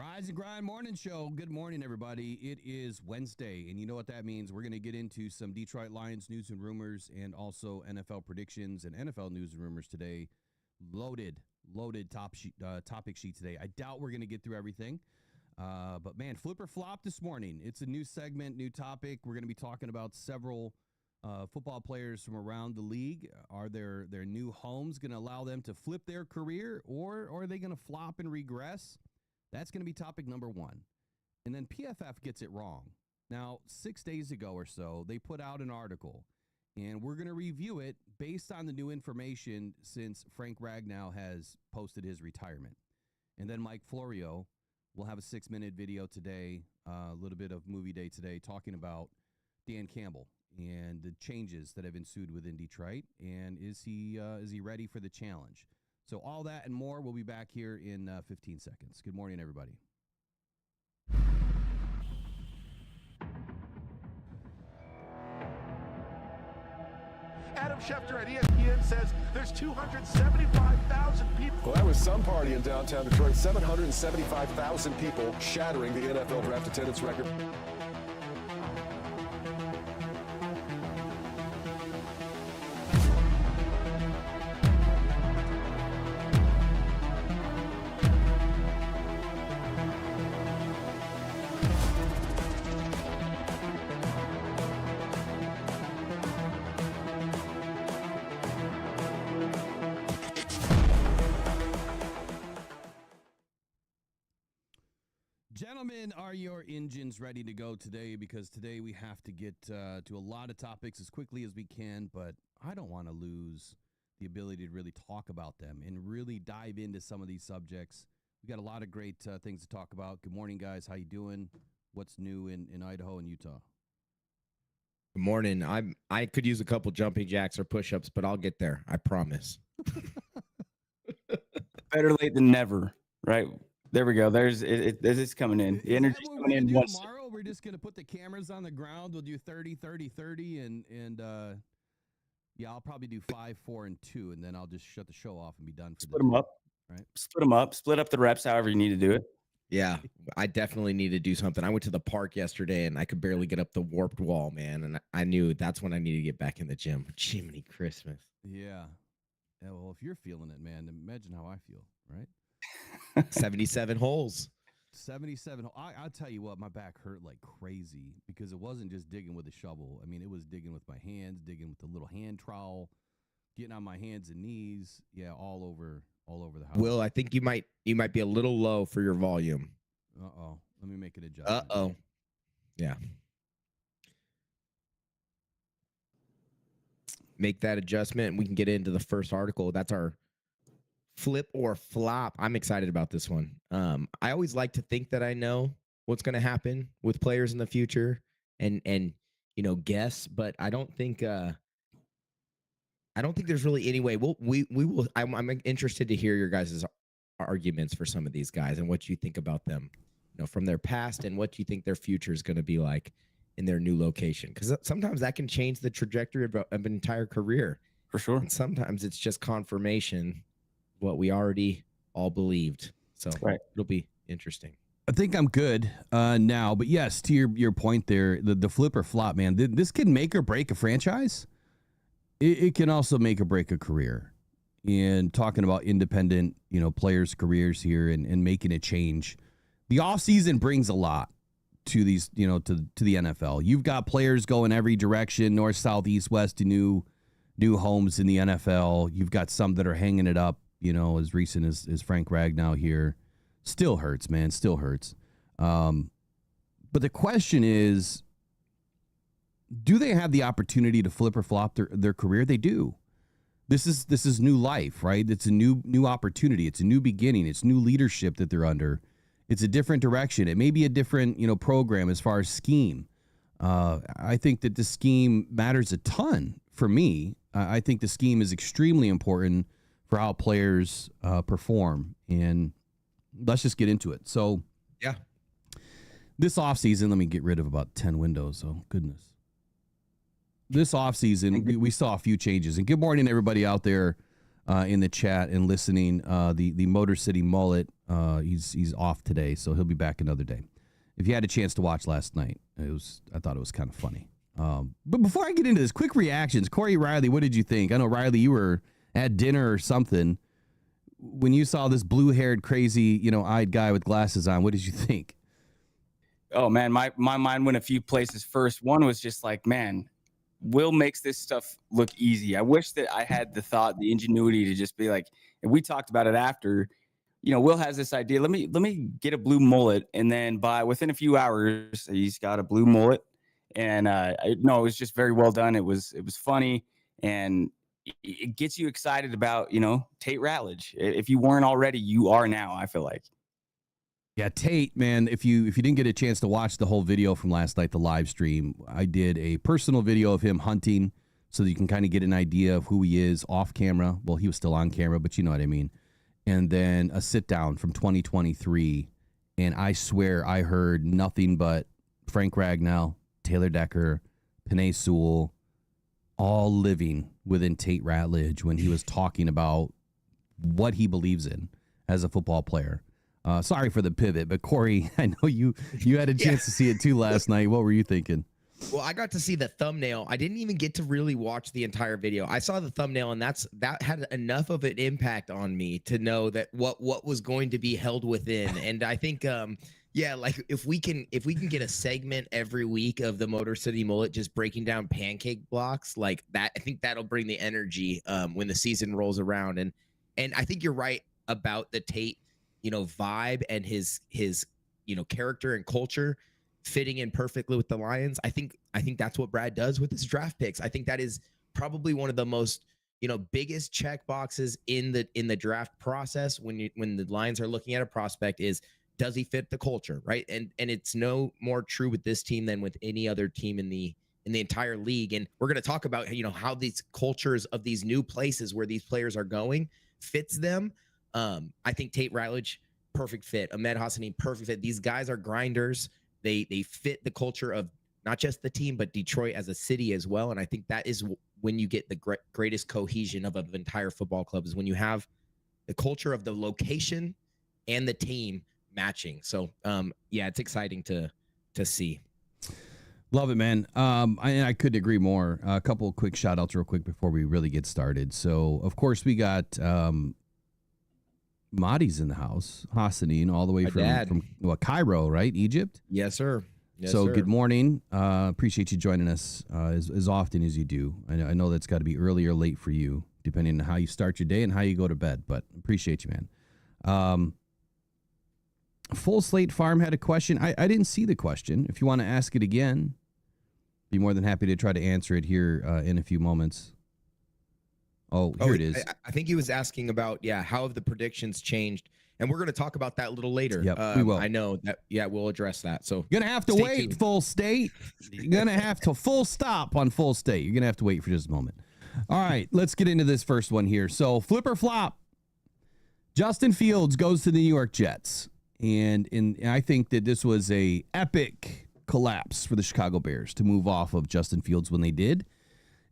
Rise and Grind Morning Show. Good morning, everybody. It is Wednesday, and you know what that means. We're going to get into some Detroit Lions news and rumors and also NFL predictions and NFL news and rumors today. Loaded topic sheet today. I doubt we're going to get through everything, but, man, flip or flop this morning. It's a new segment, new topic. We're going to be talking about several football players from around the league. Are their new homes going to allow them to flip their career, or are they going to flop and regress? That's going to be topic number one. And then PFF gets it wrong. Now, 6 days ago or so, they put out an article, and we're going to review it based on the new information since Frank Ragnow has posted his retirement. And then Mike Florio will have a 6-minute video today, a little bit of movie day today, talking about Dan Campbell and the changes that have ensued within Detroit. And is he ready for the challenge? So all that and more, we'll be back here in 15 seconds. Good morning, everybody. Adam Schefter at ESPN says there's 275,000 people. Well, that was some party in downtown Detroit. 775,000 people shattering the NFL draft attendance record. Gentlemen, are your engines ready to go today? Because today we have to get to a lot of topics as quickly as we can, but I don't want to lose the ability to really talk about them and really dive into some of these subjects. We got a lot of great things to talk about. Good morning, guys. How you doing? What's new in Idaho and Utah? Good morning. I could use a couple jumping jacks or push-ups, but I'll get there. I promise. Better late than never, right? There we go. There's it's coming in. The energy's coming in. Tomorrow we're just going to put the cameras on the ground. We'll do 30, 30, 30, and yeah, I'll probably do 5, 4, and 2, and then I'll just shut the show off and be done for Split them up. Right? Split them up. Split up the reps however you need to do it. Yeah, I definitely need to do something. I went to the park yesterday, and I could barely get up the warped wall, man, and I knew that's when I need to get back in the gym. Jiminy Christmas. Yeah. Well, if you're feeling it, man, imagine how I feel, right? 77 holes. 77. I'll tell you what, my back hurt like crazy because it wasn't just digging with a shovel. I mean, it was digging with my hands, digging with the little hand trowel, getting on my hands and knees. Yeah, all over the house. Will, I think you might be a little low for your volume. Uh-oh. Let me make an adjustment. Uh-oh. Yeah. Make that adjustment, and we can get into the first article. That's our flip or flop. I'm excited about this one. I always like to think that I know what's going to happen with players in the future and guess, but I don't think there's really any way. We will. I'm interested to hear your guys' arguments for some of these guys and what you think about them, from their past and what you think their future is going to be like in their new location. Because sometimes that can change the trajectory of an entire career. For sure. And sometimes it's just confirmation what we already all believed. So It'll be interesting. I think I'm good now, but yes, to your point there, the flip or flop, man, this can make or break a franchise. It can also make or break a career. And talking about independent, players' careers here and making a change. The offseason brings a lot to these, to the NFL. You've got players going every direction, north, south, east, west, to new homes in the NFL. You've got some that are hanging it up, as recent as Frank Ragnow here. Still hurts, man. Still hurts. But the question is, do they have the opportunity to flip or flop their career? They do. This is new life, right? It's a new opportunity. It's a new beginning. It's new leadership that they're under. It's a different direction. It may be a different, program as far as scheme. I think that the scheme matters a ton for me. I think the scheme is extremely important for how players perform. And let's just get into it. So, yeah. This offseason, let me get rid of about 10 windows. Oh, goodness. This offseason, we saw a few changes. And good morning, everybody out there in the chat and listening. The Motor City Mullet, he's off today, so he'll be back another day. If you had a chance to watch last night, I thought it was kind of funny. But before I get into this, quick reactions. Corey Riley, what did you think? I know, Riley, you were at dinner or something. When you saw this blue-haired, crazy, eyed guy with glasses on, what did you think? Oh, man, my mind went a few places first. One was just like, man, Will makes this stuff look easy. I wish that I had the ingenuity to just be like, and we talked about it after, Will has this idea. Let me get a blue mullet. And then within a few hours, he's got a blue mullet. And it was just very well done. It was funny, and it gets you excited about, Tate Ratledge. If you weren't already, you are now, I feel like. Yeah, Tate, man, if you didn't get a chance to watch the whole video from last night, the live stream, I did a personal video of him hunting so that you can kind of get an idea of who he is off camera. Well, he was still on camera, but you know what I mean. And then a sit down from 2023. And I swear I heard nothing but Frank Ragnall, Taylor Decker, Penei Sewell, all living within Tate Ratledge when he was talking about what he believes in as a football player. Sorry for the pivot, but Corey, I know you had a chance to see it too last night. What were you thinking? Well, I got to see the thumbnail. I didn't even get to really watch the entire video. I saw the thumbnail, and that had enough of an impact on me to know that what was going to be held within. And I think, like if we can get a segment every week of the Motor City Mullet just breaking down pancake blocks like that, I think that'll bring the energy when the season rolls around. And I think you're right about the Tate, vibe and his character and culture fitting in perfectly with the Lions. I think that's what Brad does with his draft picks. I think that is probably one of the most, biggest check boxes in the draft process when the Lions are looking at a prospect is, does he fit the culture, right? And it's no more true with this team than with any other team in the entire league. And we're going to talk about, how these cultures of these new places where these players are going fits them. I think Tate Ratledge, perfect fit. Ahmed Hassani, perfect fit. These guys are grinders. They fit the culture of not just the team, but Detroit as a city as well. And I think that is when you get the greatest cohesion of an entire football club is when you have the culture of the location and the team matching. So, it's exciting to see. Love it, man. I couldn't agree more. A couple of quick shout outs real quick before we really get started. So, of course, we got Mahdi's in the house, Hassanin, all the way from Cairo, right? Egypt? Yes, sir. Yes, so sir. Good morning. Appreciate you joining us as often as you do. I know that's got to be early or late for you, depending on how you start your day and how you go to bed, but appreciate you, man. Full Slate Farm had a question. I didn't see the question. If you want to ask it again, be more than happy to try to answer it here in a few moments. Oh, here it is. I think he was asking about, how have the predictions changed? And we're going to talk about that a little later. Yep, we will. I know that, we'll address that. So you're going to have to wait, tuned. Full State. You're going to have to full stop on Full State. You're going to have to wait for just a moment. All right, let's get into this first one here. So flip or flop. Justin Fields goes to the New York Jets. And I think that this was a epic collapse for the Chicago Bears to move off of Justin Fields when they did.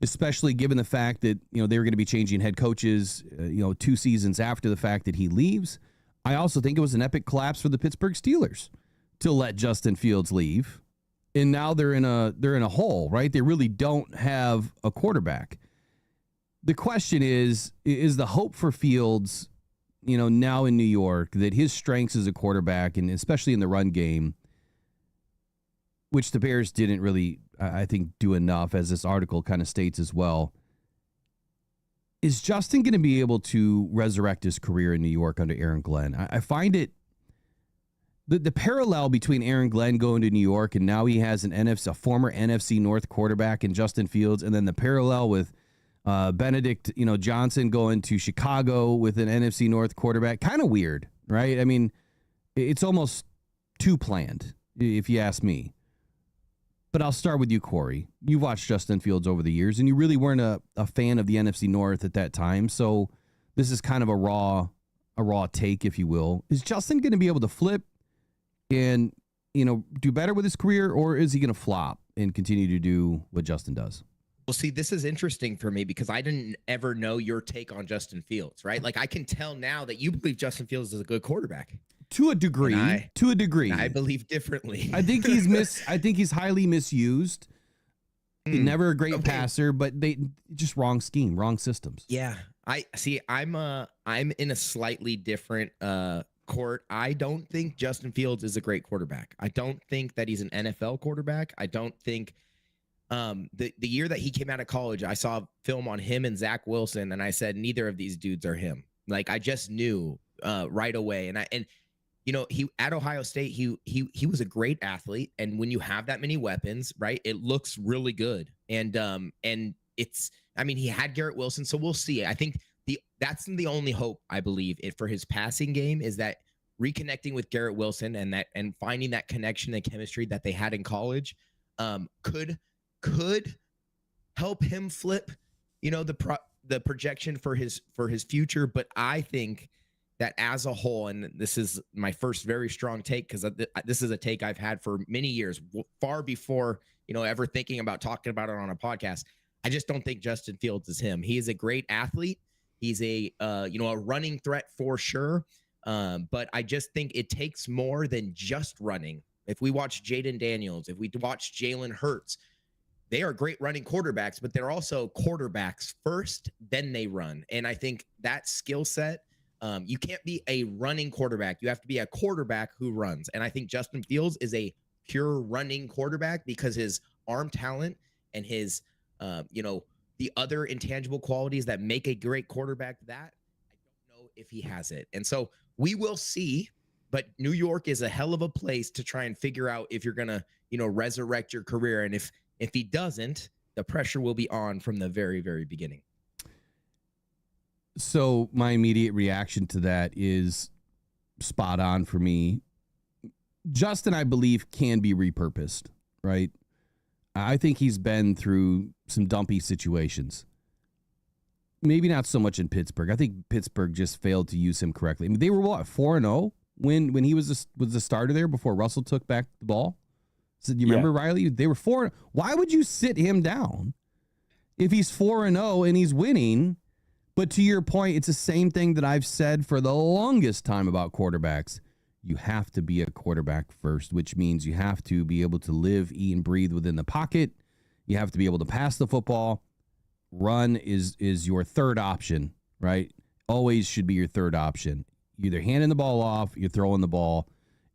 Especially given the fact that, they were going to be changing head coaches, 2 seasons after the fact that he leaves. I also think it was an epic collapse for the Pittsburgh Steelers to let Justin Fields leave. And now they're in a hole, right? They really don't have a quarterback. The question is the hope for Fields, now in New York, that his strengths as a quarterback, and especially in the run game, which the Bears didn't really, I think, do enough, as this article kind of states as well. Is Justin going to be able to resurrect his career in New York under Aaron Glenn? I find it, the parallel between Aaron Glenn going to New York and now he has a former NFC North quarterback in Justin Fields, and then the parallel with Benedict, Johnson going to Chicago with an NFC North quarterback, kind of weird, right? I mean, it's almost too planned, if you ask me. But I'll start with you, Corey. You've watched Justin Fields over the years, and you really weren't a fan of the NFC North at that time. So this is kind of a raw take, if you will. Is Justin going to be able to flip and, do better with his career, or is he going to flop and continue to do what Justin does? Well, see, this is interesting for me because I didn't ever know your take on Justin Fields, right? Like I can tell now that you believe Justin Fields is a good quarterback. To a degree. I believe differently. I think he's highly misused. Never a great passer, but they just wrong scheme, wrong systems. Yeah. I'm in a slightly different court. I don't think Justin Fields is a great quarterback. I don't think that he's an NFL quarterback. I don't think the year that he came out of college, I saw film on him and Zach Wilson, and I said neither of these dudes are him. Like I just knew right away. And you know, he at Ohio State, he was a great athlete, and when you have that many weapons, right, it looks really good. And it's, I mean, he had Garrett Wilson, so we'll see. I think that's the only hope I believe for his passing game is that reconnecting with Garrett Wilson and finding that connection and chemistry that they had in college could help him flip, you know, the projection for his future. But I think that as a whole, and this is my first very strong take because this is a take I've had for many years, far before, you know, ever thinking about talking about it on a podcast. I just don't think Justin Fields is him. He is a great athlete. He's a running threat for sure. But I just think it takes more than just running. If we watch Jaden Daniels, if we watch Jalen Hurts, they are great running quarterbacks, but they're also quarterbacks first, then they run. And I think that skill set, you can't be a running quarterback. You have to be a quarterback who runs. And I think Justin Fields is a pure running quarterback because his arm talent and his, the other intangible qualities that make a great quarterback, that I don't know if he has it. And so we will see, but New York is a hell of a place to try and figure out if you're going to, resurrect your career. And if he doesn't, the pressure will be on from the very, very beginning. So my immediate reaction to that is spot on for me. Justin, I believe, can be repurposed, right? I think he's been through some dumpy situations. Maybe not so much in Pittsburgh. I think Pittsburgh just failed to use him correctly. I mean, they were 4-0 when he was the starter there before Russell took back the ball. So do you remember, Riley? They were 4. Why would you sit him down if he's 4-0 and he's winning? But to your point, it's the same thing that I've said for the longest time about quarterbacks. You have to be a quarterback first, which means you have to be able to live, eat, and breathe within the pocket. You have to be able to pass the football. Run is your third option, right? Always should be your third option. You're either handing the ball off, you're throwing the ball,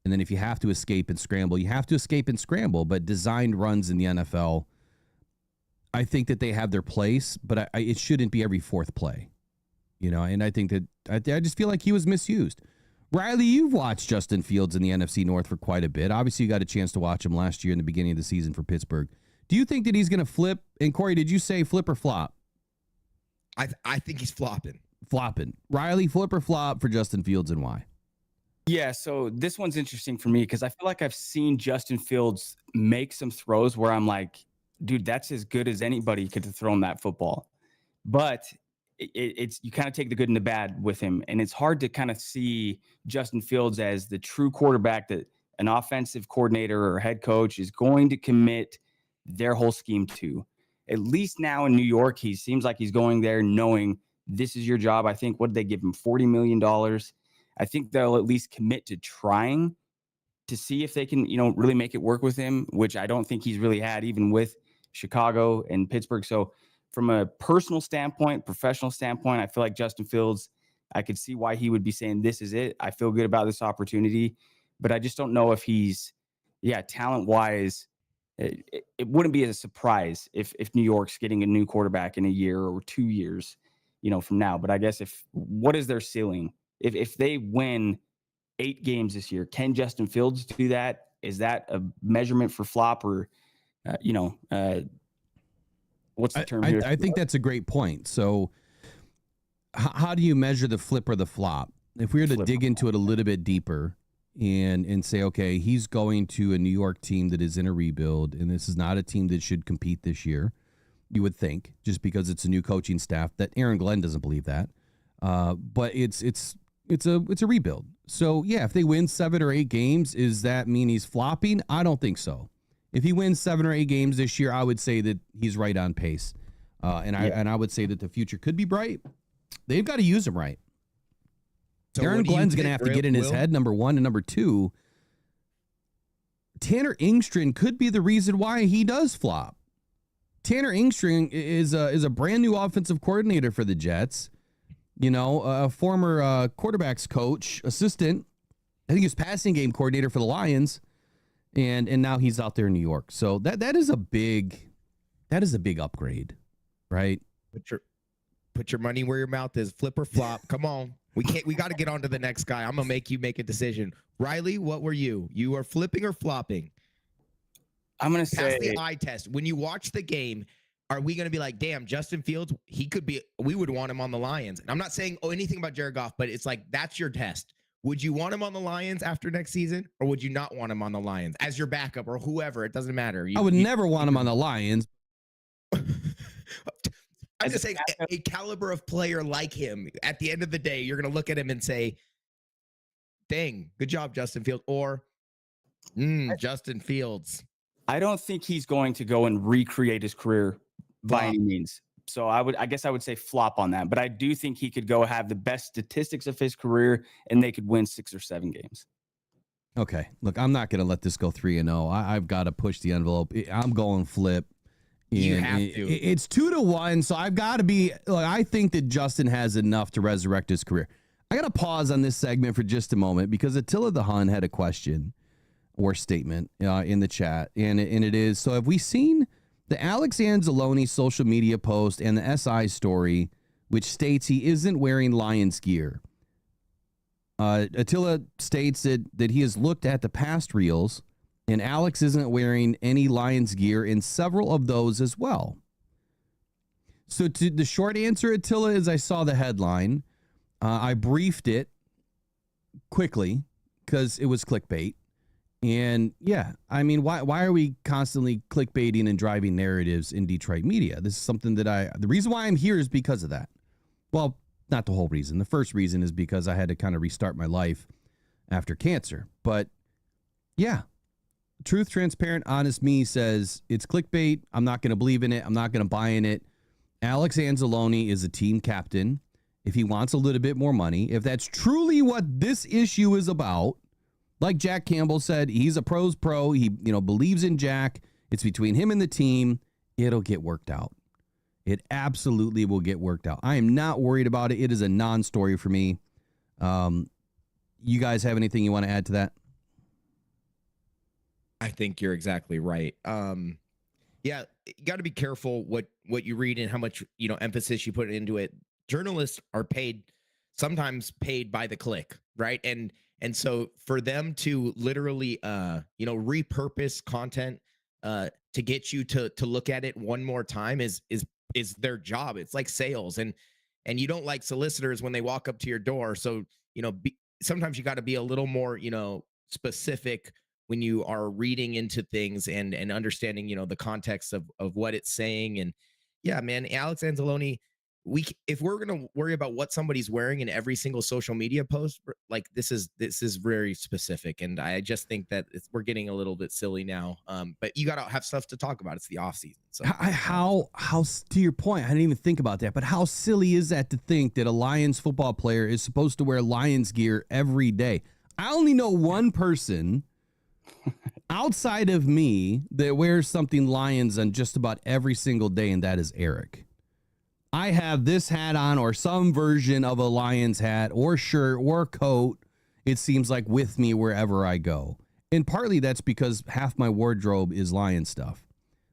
and then if you have to escape and scramble, you have to escape and scramble. But designed runs in the NFL, I think that they have their place, but it shouldn't be every fourth play. And I think that I just feel like he was misused. Riley, you've watched Justin Fields in the NFC North for quite a bit. Obviously, you got a chance to watch him last year in the beginning of the season for Pittsburgh. Do you think that he's going to flip? And Corey, did you say flip or flop? I think he's flopping. Flopping. Riley, flip or flop for Justin Fields, and why? Yeah, so this one's interesting for me because I feel like I've seen Justin Fields make some throws where I'm like, dude, that's as good as anybody could throw him that football. But it's you kind of take the good and the bad with him, and it's hard to kind of see Justin Fields as the true quarterback that an offensive coordinator or head coach is going to commit their whole scheme to. At least now in New York, he seems like he's going there knowing this is your job. I think, what did they give him? $40 million. I think they'll at least commit to trying to see if they can, really make it work with him, which I don't think he's really had even with Chicago and Pittsburgh. So from a personal standpoint, professional standpoint, I feel like Justin Fields, I could see why he would be saying, this is it. I feel good about this opportunity, but I just don't know if he's, talent-wise, it wouldn't be a surprise if New York's getting a new quarterback in a year or 2 years, from now. But I guess what is their ceiling? If they win 8 games this year, can Justin Fields do that? Is that a measurement for flop or, what's the term here? I think that's a great point. So how do you measure the flip or the flop? If we were to dig into it a little bit deeper and say, okay, he's going to a New York team that is in a rebuild, and this is not a team that should compete this year, you would think, just because it's a new coaching staff, that Aaron Glenn doesn't believe that. But it's a rebuild. So yeah, if they win 7 or 8 games, does that mean he's flopping? I don't think so. If he wins 7 or 8 games this year, I would say that he's right on pace. And I would say that the future could be bright. They've got to use him right. So Aaron Glenn's going to have to get in his head, number one, and number two, Tanner Engstrand could be the reason why he does flop. Tanner Engstrand is a brand new offensive coordinator for the Jets. You know, a former quarterbacks coach, assistant. I think he was passing game coordinator for the Lions, and now he's out there in New York. So that is a big upgrade, right? Put your money where your mouth is. Flip or flop. Come on. We got to get on to the next guy. I'm gonna make you make a decision. Riley, what were you? You are flipping or flopping? I'm gonna Pass say the eye test. When you watch the game, are we gonna be like, damn, Justin Fields? He could be. We would want him on the Lions. And I'm not saying anything about Jared Goff, but it's like that's your test. Would you want him on the Lions after next season, or would you not want him on the Lions as your backup or whoever? It doesn't matter. I would never want him on the Lions. I'm just saying a caliber of player like him, at the end of the day, you're going to look at him and say, dang, good job, Justin Fields. Or, Justin Fields. I don't think he's going to go and recreate his career by any means. So I guess I would say flop on that. But I do think he could go have the best statistics of his career and they could win 6 or 7 games. Okay. Look, I'm not going to let this go 3-0. I've got to push the envelope. I'm going flip. You have to. It's 2-1, so I've got to be. Like, I think that Justin has enough to resurrect his career. I got to pause on this segment for just a moment because Attila the Hun had a question or statement in the chat, and it is: so have we seen the Alex Anzalone social media post and the SI story, which states he isn't wearing Lions gear? Attila states that he has looked at the past reels. And Alex isn't wearing any Lions gear in several of those as well. So to the short answer, Attila, is I saw the headline. I briefed it quickly because it was clickbait. And yeah, I mean, why are we constantly clickbaiting and driving narratives in Detroit media? This is something that the reason why I'm here is because of that. Well, not the whole reason. The first reason is because I had to kind of restart my life after cancer. But yeah. Truth, transparent, honest me says it's clickbait. I'm not going to believe in it. I'm not going to buy in it. Alex Anzalone is a team captain. If he wants a little bit more money, if that's truly what this issue is about, like Jack Campbell said, he's a pro's pro. He, believes in Jack. It's between him and the team. It'll get worked out. It absolutely will get worked out. I am not worried about it. It is a non-story for me. You guys have anything you want to add to that? I think you're exactly right. Yeah, you got to be careful what you read and how much emphasis you put into it. Journalists are sometimes paid by the click, right? And so for them to literally repurpose content to get you to look at it one more time is their job. It's like sales, and you don't like solicitors when they walk up to your door. So sometimes you got to be a little more specific when you are reading into things and understanding, the context of what it's saying. And yeah, man, Alex Anzalone, if we're going to worry about what somebody's wearing in every single social media post, like this is very specific. And I just think that we're getting a little bit silly now. But you got to have stuff to talk about. It's the off season. So how to your point, I didn't even think about that, but how silly is that to think that a Lions football player is supposed to wear Lions gear every day? I only know one person outside of me that wears something Lions on just about every single day, and that is Eric. I have this hat on or some version of a Lions hat or shirt or coat, it seems like, with me wherever I go. And partly that's because half my wardrobe is Lion stuff.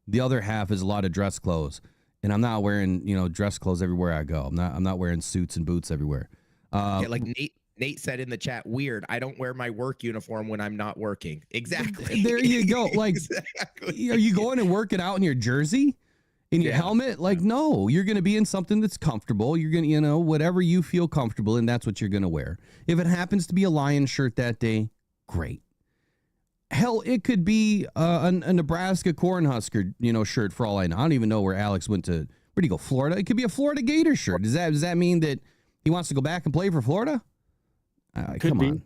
The other half is a lot of dress clothes. And I'm not wearing, dress clothes everywhere I go. I'm not wearing suits and boots everywhere. Like Nate said in the chat, weird. I don't wear my work uniform when I'm not working. Exactly. There you go. Like, exactly. Are you going and working out in your jersey, in your helmet? Like, no, you're going to be in something that's comfortable. You're going to, whatever you feel comfortable in, that's what you're going to wear. If it happens to be a Lions shirt that day, great. Hell, it could be a Nebraska Cornhusker, shirt for all I know. I don't even know where Alex went to. Where'd he go? Florida? It could be a Florida Gator shirt. Does that mean that he wants to go back and play for Florida? Come on,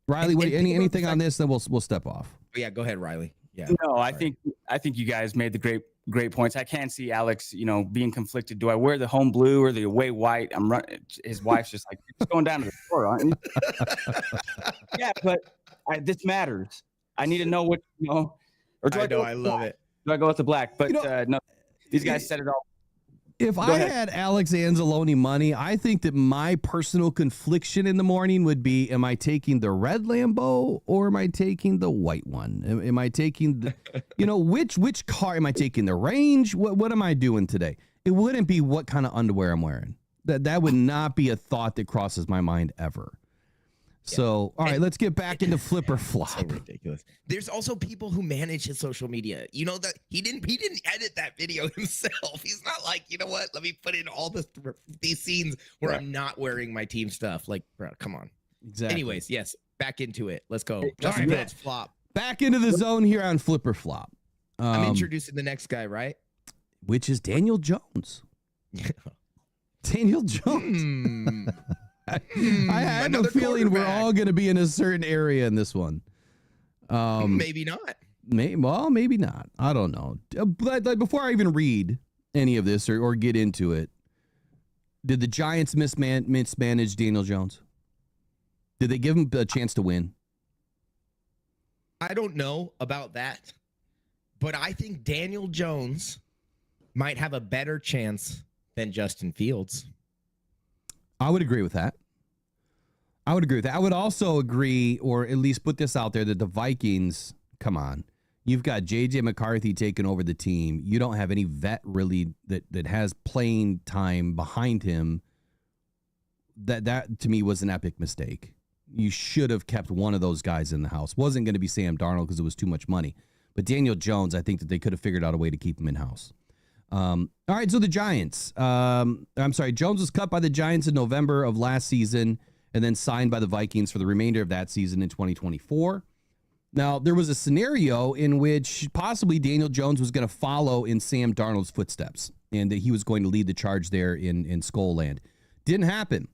Riley. Anything on this? Then we'll step off. Yeah, go ahead, Riley. Yeah. No, I think you guys made the great great points. I can see Alex, being conflicted. Do I wear the home blue or the away white? I'm running. His wife's just like, it's going down to the store, aren't you? Yeah, but this matters. I need to know what, or do I know, I love it. Do I go with the black? But no, these guys said it all. If I had Alex Anzalone money, I think that my personal confliction in the morning would be, am I taking the red Lambo or am I taking the white one? Am I taking the, which car? Am I taking the Range? What am I doing today? It wouldn't be what kind of underwear I'm wearing. That would not be a thought that crosses my mind ever. So, all right, let's get back into flip or flop. So ridiculous. There's also people who manage his social media. You know that he didn't edit that video himself. He's not like, you know what? Let me put in all these scenes where I'm not wearing my team stuff. Like, bro, come on. Exactly. Anyways, yes, back into it. Let's go. Justin Fields, flop. Back into the zone here on flip or flop. I'm introducing the next guy, right? Which is Daniel Jones. Daniel Jones. I have a feeling we're all going to be in a certain area in this one. Maybe not. Maybe not. I don't know. But before I even read any of this or get into it, did the Giants mismanage Daniel Jones? Did they give him a chance to win? I don't know about that, but I think Daniel Jones might have a better chance than Justin Fields. I would agree with that. I would also agree, or at least put this out there, that the Vikings, come on, you've got J.J. McCarthy taking over the team. You don't have any vet really that has playing time behind him. That to me was an epic mistake. You should have kept one of those guys in the house. Wasn't going to be Sam Darnold because it was too much money. But Daniel Jones, I think that they could have figured out a way to keep him in-house. All right, so the Giants. Jones was cut by the Giants in November of last season and then signed by the Vikings for the remainder of that season in 2024. Now, there was a scenario in which possibly Daniel Jones was going to follow in Sam Darnold's footsteps and that he was going to lead the charge there in Skull Land. Didn't happen.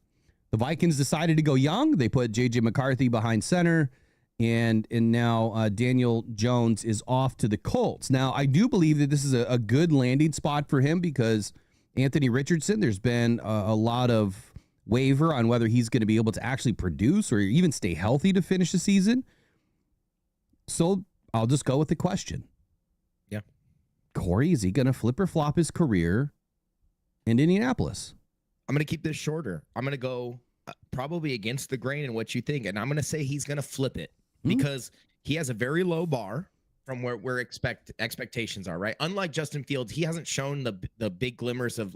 The Vikings decided to go young. They put J.J. McCarthy behind center. And now Daniel Jones is off to the Colts. Now, I do believe that this is a good landing spot for him because Anthony Richardson, there's been a lot of waver on whether he's going to be able to actually produce or even stay healthy to finish the season. So I'll just go with the question. Yeah. Corey, is he going to flip or flop his career in Indianapolis? I'm going to keep this shorter. I'm going to go probably against the grain in what you think. And I'm going to say he's going to flip it. Because he has a very low bar from where expectations are, right? Unlike Justin Fields, he hasn't shown the big glimmers of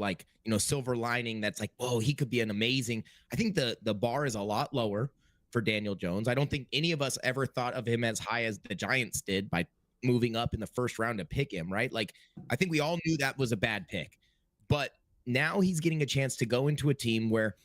silver lining that's like, whoa, he could be an amazing. I think the bar is a lot lower for Daniel Jones. I don't think any of us ever thought of him as high as the Giants did by moving up in the first round to pick him, right? Like, I think we all knew that was a bad pick. But now he's getting a chance to go into a team where,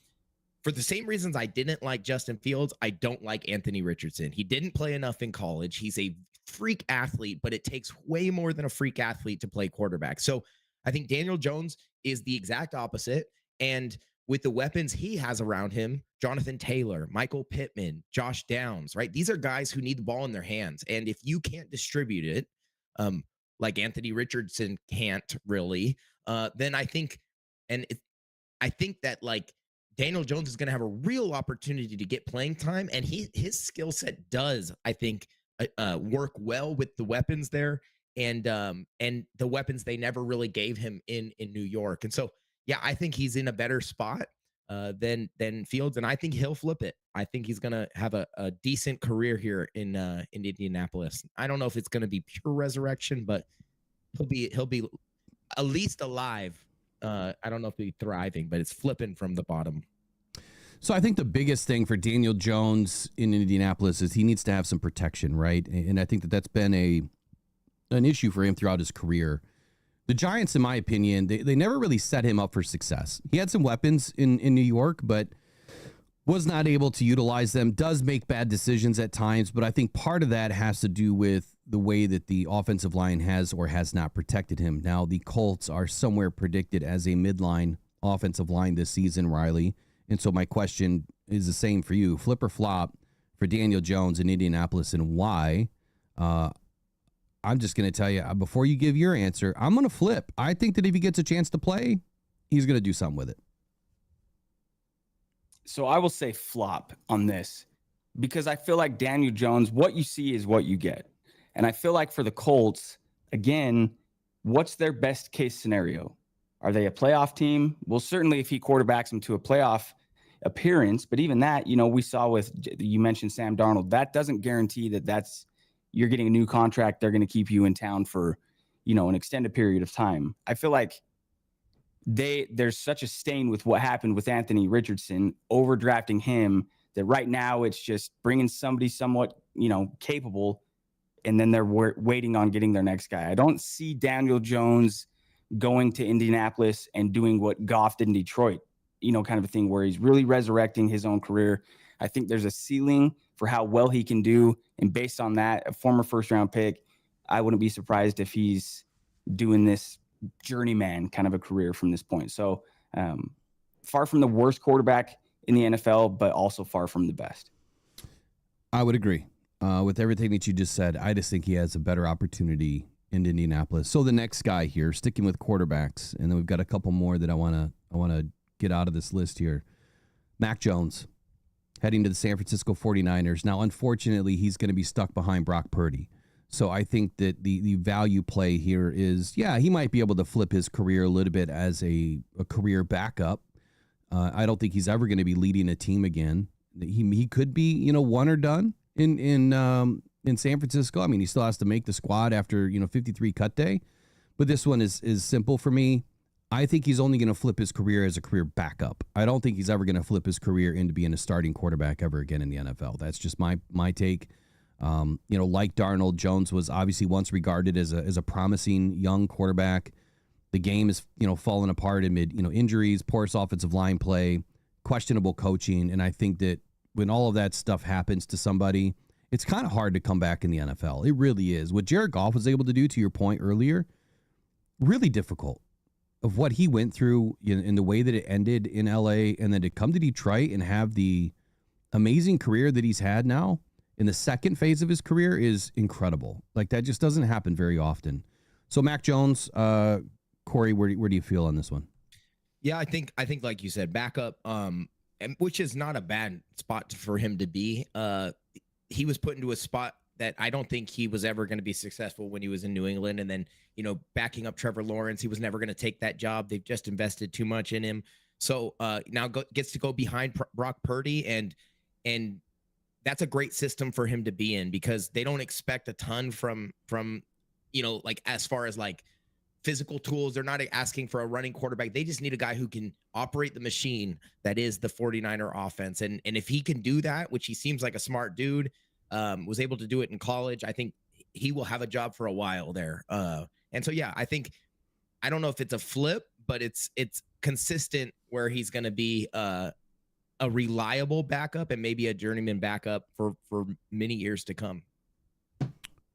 for the same reasons I didn't like Justin Fields, I don't like Anthony Richardson. He didn't play enough in college. He's a freak athlete, but it takes way more than a freak athlete to play quarterback. So I think Daniel Jones is the exact opposite. And with the weapons he has around him, Jonathan Taylor, Michael Pittman, Josh Downs, right? These are guys who need the ball in their hands. And if you can't distribute it, like Anthony Richardson can't really, then I think that like, Daniel Jones is going to have a real opportunity to get playing time, and his skill set does, I think, work well with the weapons there, and the weapons they never really gave him in New York. And so, yeah, I think he's in a better spot than Fields, and I think he'll flip it. I think he's going to have a decent career here in Indianapolis. I don't know if it's going to be pure resurrection, but he'll be at least alive. I don't know if he'll be thriving, but it's flipping from the bottom. So I think the biggest thing for Daniel Jones in Indianapolis is he needs to have some protection, right? And I think that's been an issue for him throughout his career. The Giants, in my opinion, they never really set him up for success. He had some weapons in New York, but was not able to utilize them, does make bad decisions at times, but I think part of that has to do with the way that the offensive line has or has not protected him. Now, the Colts are somewhere predicted as a midline offensive line this season, Riley. And so my question is the same for you. Flip or flop for Daniel Jones in Indianapolis, and why? I'm just going to tell you, before you give your answer, I'm going to flip. I think that if he gets a chance to play, he's going to do something with it. So I will say flop on this because I feel like Daniel Jones, what you see is what you get. And I feel like for the Colts, again, what's their best case scenario? Are they a playoff team? Well, certainly if he quarterbacks them to a playoff appearance, but even that, we saw with, you mentioned Sam Darnold, that doesn't guarantee that you're getting a new contract. They're going to keep you in town for, an extended period of time. I feel like there's such a stain with what happened with Anthony Richardson, overdrafting him, that right now it's just bringing somebody somewhat, capable, and then they're waiting on getting their next guy. I don't see Daniel Jones going to Indianapolis and doing what Goff did in Detroit, kind of a thing where he's really resurrecting his own career. I think there's a ceiling for how well he can do. And based on that, a former first-round pick, I wouldn't be surprised if he's doing this journeyman kind of a career from this point. So far from the worst quarterback in the NFL, but also far from the best. I would agree with everything that you just said. I just think he has a better opportunity in Indianapolis. So the next guy here, sticking with quarterbacks, and then we've got a couple more that I want to get out of this list here. Mac Jones heading to the San Francisco 49ers. Now, unfortunately, he's going to be stuck behind Brock Purdy. So I think that the value play here is, he might be able to flip his career a little bit as a career backup. I don't think he's ever going to be leading a team again. He could be, one or done in San Francisco. I mean, he still has to make the squad after, 53 cut day. But this one is simple for me. I think he's only going to flip his career as a career backup. I don't think he's ever going to flip his career into being a starting quarterback ever again in the NFL. That's just my take. Like Darnold, Jones was obviously once regarded as a promising young quarterback. The game is, falling apart amid, injuries, poor offensive line play, questionable coaching. And I think that when all of that stuff happens to somebody, it's kind of hard to come back in the NFL. It really is. What Jared Goff was able to do, to your point earlier, really difficult. Of what he went through in the way that it ended in LA, and then to come to Detroit and have the amazing career that he's had now in the second phase of his career is incredible. Like, that just doesn't happen very often. So Mac Jones, Corey, where do you feel on this one? Yeah, I think like you said, backup, and which is not a bad spot for him to be. He was put into a spot that I don't think he was ever going to be successful when he was in New England. And then, backing up Trevor Lawrence, he was never going to take that job. They've just invested too much in him. So now gets to go behind Brock Purdy, and that's a great system for him to be in, because they don't expect a ton from like as far as like physical tools. They're not asking for a running quarterback. They just need a guy who can operate the machine that is the 49er offense. And if he can do that, which he seems like a smart dude, was able to do it in college, I think he will have a job for a while there. And so, I don't know if it's a flip, but it's consistent where he's going to be a reliable backup and maybe a journeyman backup for many years to come.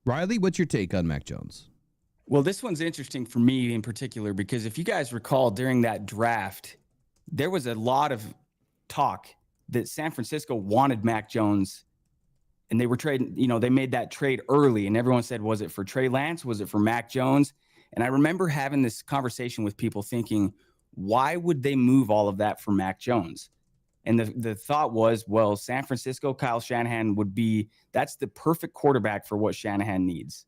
Riley, what's your take on Mac Jones? Well, this one's interesting for me in particular, because if you guys recall during that draft, there was a lot of talk that San Francisco wanted Mac Jones, and they were trading, they made that trade early, and everyone said, was it for Trey Lance? Was it for Mac Jones? And I remember having this conversation with people thinking, why would they move all of that for Mac Jones? And the thought was, well, San Francisco, Kyle Shanahan that's the perfect quarterback for what Shanahan needs.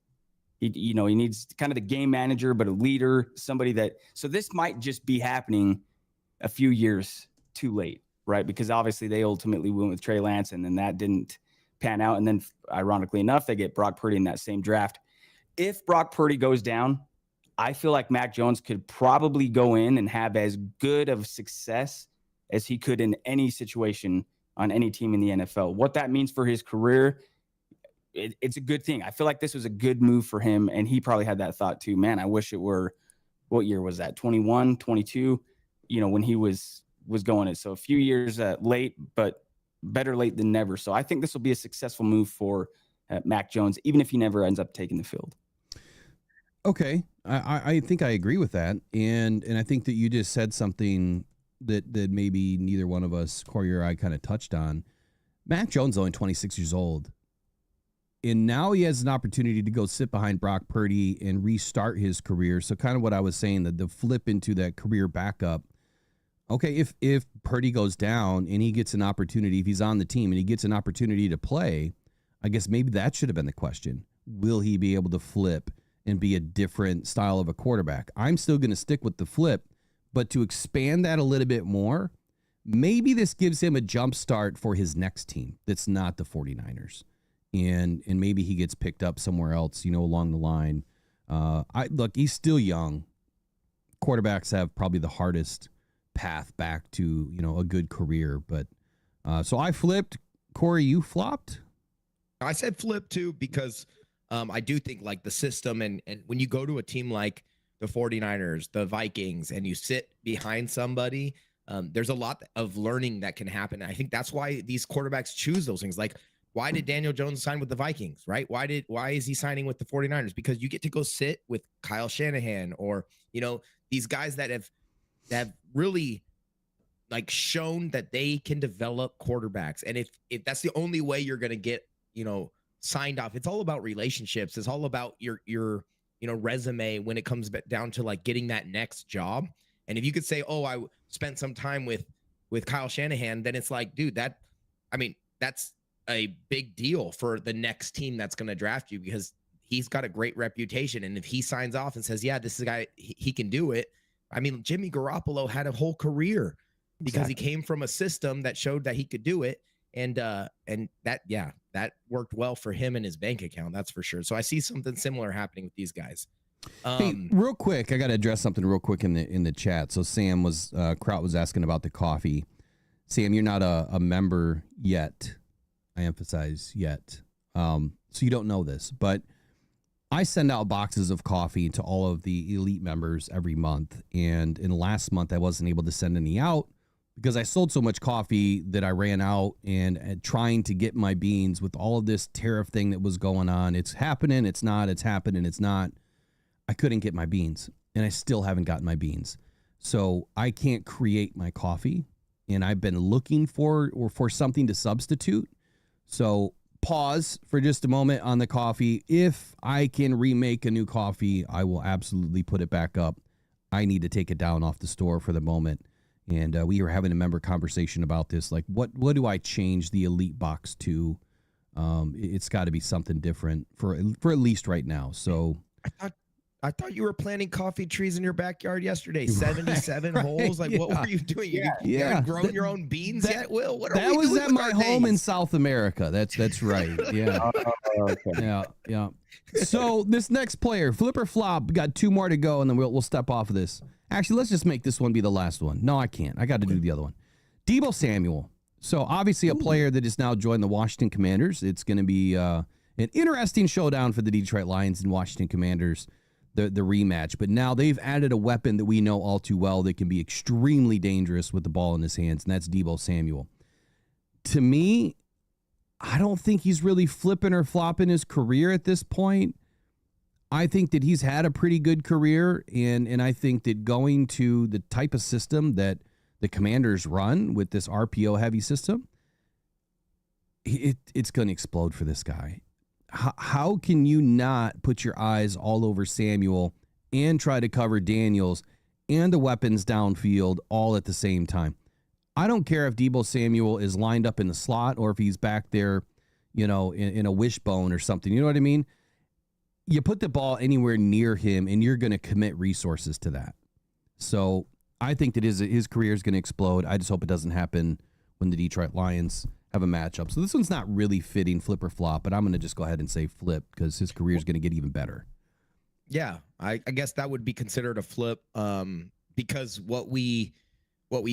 He needs kind of the game manager, but a leader, so this might just be happening a few years too late, right? Because obviously they ultimately went with Trey Lance, and then that didn't pan out. And then ironically enough, they get Brock Purdy in that same draft. If Brock Purdy goes down, I feel like Mac Jones could probably go in and have as good of success as he could in any situation on any team in the NFL. What that means for his career, it's a good thing. I feel like this was a good move for him, and he probably had that thought too. Man, I wish it were, what year was that? 21, 22, when he was going it. So a few years late, but better late than never. So I think this will be a successful move for Mac Jones, even if he never ends up taking the field. Okay. I think I agree with that. And I think that you just said something that maybe neither one of us, Corey or I, kind of touched on. Mac Jones is only 26 years old. And now he has an opportunity to go sit behind Brock Purdy and restart his career. So kind of what I was saying, that the flip into that career backup. Okay, if Purdy goes down and he gets an opportunity, if he's on the team and he gets an opportunity to play, I guess maybe that should have been the question. Will he be able to flip and be a different style of a quarterback? I'm still going to stick with the flip, but to expand that a little bit more, maybe this gives him a jump start for his next team that's not the 49ers. And maybe he gets picked up somewhere else, along the line. Look, he's still young. Quarterbacks have probably the hardest path back to, a good career. But so I flipped. Corey, you flopped? I said flip too, because I do think like the system and when you go to a team like the 49ers, the Vikings, and you sit behind somebody, there's a lot of learning that can happen. And I think that's why these quarterbacks choose those things. Like, why did Daniel Jones sign with the Vikings, right? Why is he signing with the 49ers? Because you get to go sit with Kyle Shanahan or, these guys that have really like shown that they can develop quarterbacks. And if that's the only way you're going to get, signed off, it's all about relationships. It's all about your resume when it comes down to like getting that next job. And if you could say, oh, I spent some time with Kyle Shanahan, then it's like, dude, that's a big deal for the next team that's going to draft you, because he's got a great reputation. And if he signs off and says, yeah, this is a guy, he can do it. I mean, Jimmy Garoppolo had a whole career because he came from a system that showed that he could do it. And that worked well for him and his bank account. That's for sure. So I see something similar happening with these guys. Hey, real quick, I got to address something real quick in the chat. So Sam Kraut was asking about the coffee. Sam, you're not a member yet. I emphasize yet. So you don't know this, but I send out boxes of coffee to all of the elite members every month. And in last month, I wasn't able to send any out because I sold so much coffee that I ran out, and trying to get my beans with all of this tariff thing that was going on. It's happening. It's not. It's happening. It's not. I couldn't get my beans, and I still haven't gotten my beans. So I can't create my coffee, and I've been looking for something to substitute. So pause for just a moment on the coffee. If I can remake a new coffee, I will absolutely put it back up. I need to take it down off the store for the moment. And we were having a member conversation about this. Like, what do I change the elite box to? It's got to be something different for at least right now. So I thought you were planting coffee trees in your backyard yesterday. 77 holes. Like, what were you doing? You haven't grown your own beans yet, Will? That was at my home in South America. That's right. Yeah. Okay. Yeah. So this next player, flip or flop, got two more to go, and then we'll step off of this. Actually, let's just make this one be the last one. No, I can't. I got to do the other one. Deebo Samuel. So obviously a player that has now joined the Washington Commanders. It's going to be an interesting showdown for the Detroit Lions and Washington Commanders, the rematch. But now they've added a weapon that we know all too well that can be extremely dangerous with the ball in his hands, and that's Deebo Samuel. To me, I don't think he's really flipping or flopping his career at this point. I think that he's had a pretty good career, and I think that going to the type of system that the Commanders run with this RPO-heavy system, it's going to explode for this guy. How can you not put your eyes all over Samuel and try to cover Daniels and the weapons downfield all at the same time? I don't care if Deebo Samuel is lined up in the slot or if he's back there, in a wishbone or something. You know what I mean? You put the ball anywhere near him, and you're going to commit resources to that. So I think that his career is going to explode. I just hope it doesn't happen when the Detroit Lions have a matchup. So this one's not really fitting flip or flop, but I'm going to just go ahead and say flip because his career is going to get even better. Yeah, I guess that would be considered a flip because what we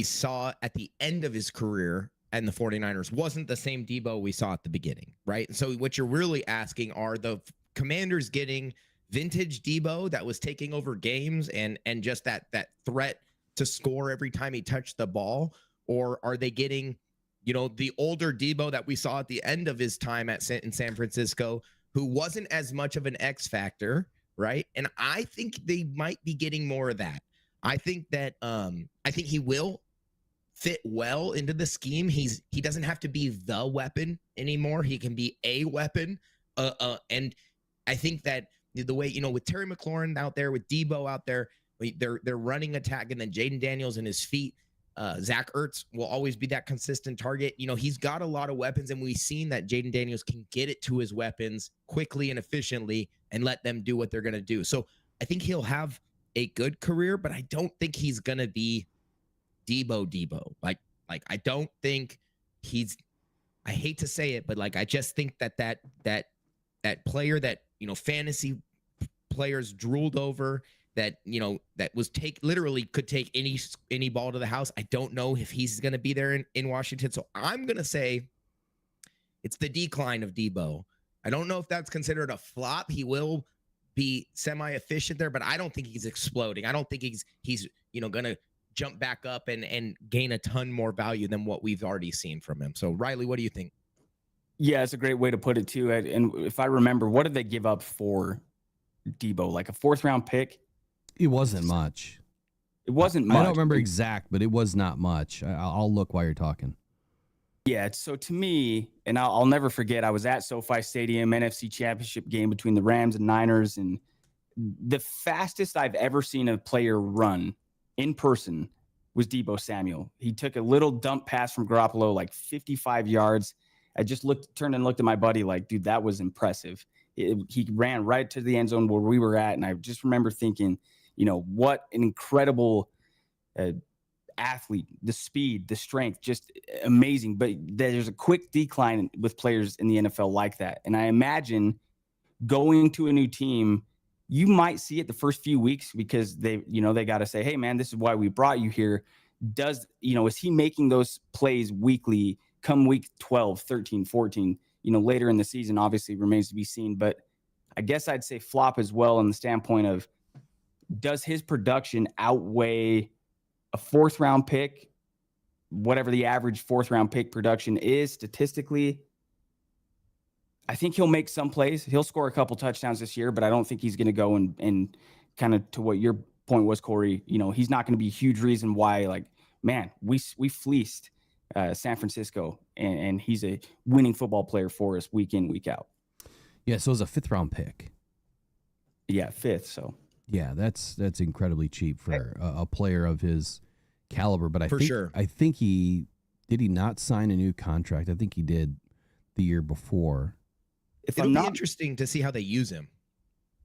saw at the end of his career and the 49ers wasn't the same Deebo we saw at the beginning, right? So what you're really asking, are the Commanders getting vintage Deebo that was taking over games and just that threat to score every time he touched the ball? Or are they getting, the older Deebo that we saw at the end of his time in San Francisco, who wasn't as much of an X factor, right? And I think they might be getting more of that. I think that I think he will fit well into the scheme. He doesn't have to be the weapon anymore. He can be a weapon. And I think that the way, with Terry McLaurin out there, with Deebo out there, they're running attack, and then Jaden Daniels and his feet. Zach Ertz will always be that consistent target. He's got a lot of weapons, and we've seen that Jaden Daniels can get it to his weapons quickly and efficiently and let them do what they're going to do. So I think he'll have a good career, but I don't think he's going to be Deebo. Like I don't think I hate to say it, but I just think that player that, fantasy players drooled over, that was literally could take any ball to the house. I don't know if he's going to be there in Washington. So I'm going to say it's the decline of Deebo. I don't know if that's considered a flop. He will be semi-efficient there, but I don't think he's exploding. I don't think he's going to jump back up and gain a ton more value than what we've already seen from him. So Riley, what do you think? Yeah, it's a great way to put it too. And if I remember, what did they give up for Deebo? Like a 4th round pick? It wasn't much. It wasn't much. I don't remember exact, but it was not much. I'll look while you're talking. Yeah, so to me, and I'll never forget, I was at SoFi Stadium, NFC Championship game between the Rams and Niners, and the fastest I've ever seen a player run in person was Deebo Samuel. He took a little dump pass from Garoppolo, like 55 yards. I just turned and looked at my buddy like, dude, that was impressive. He ran right to the end zone where we were at, and I just remember thinking, what an incredible athlete, the speed, the strength, just amazing. But there's a quick decline with players in the NFL like that. And I imagine going to a new team, you might see it the first few weeks because they got to say, hey man, this is why we brought you here. Is he making those plays weekly come week 12, 13, 14, later in the season? Obviously remains to be seen, but I guess I'd say flop as well in the standpoint of, does his production outweigh a 4th round pick, whatever the average 4th round pick production is statistically? I think he'll make some plays. He'll score a couple touchdowns this year, but I don't think he's going to go and kind of to what your point was, Corey, he's not going to be a huge reason why, we fleeced San Francisco and he's a winning football player for us week in, week out. Yeah. So it was a 5th round pick. Yeah. 5th. So yeah, that's incredibly cheap for a player of his caliber. But I think he not sign a new contract. I think he did the year before. It'll be interesting to see how they use him.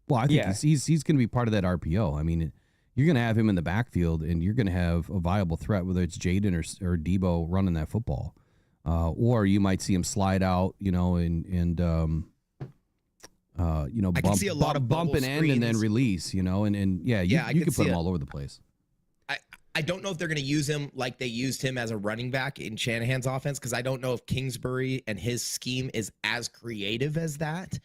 Well, I think he's going to be part of that RPO. I mean, you're going to have him in the backfield, and you're going to have a viable threat, whether it's Jaden or Deebo running that football, or you might see him slide out, I can see a lot of bump and end and then release, you can put him all over the place. I don't know if they're going to use him like they used him as a running back in Shanahan's offense, because I don't know if Kingsbury and his scheme is as creative as that.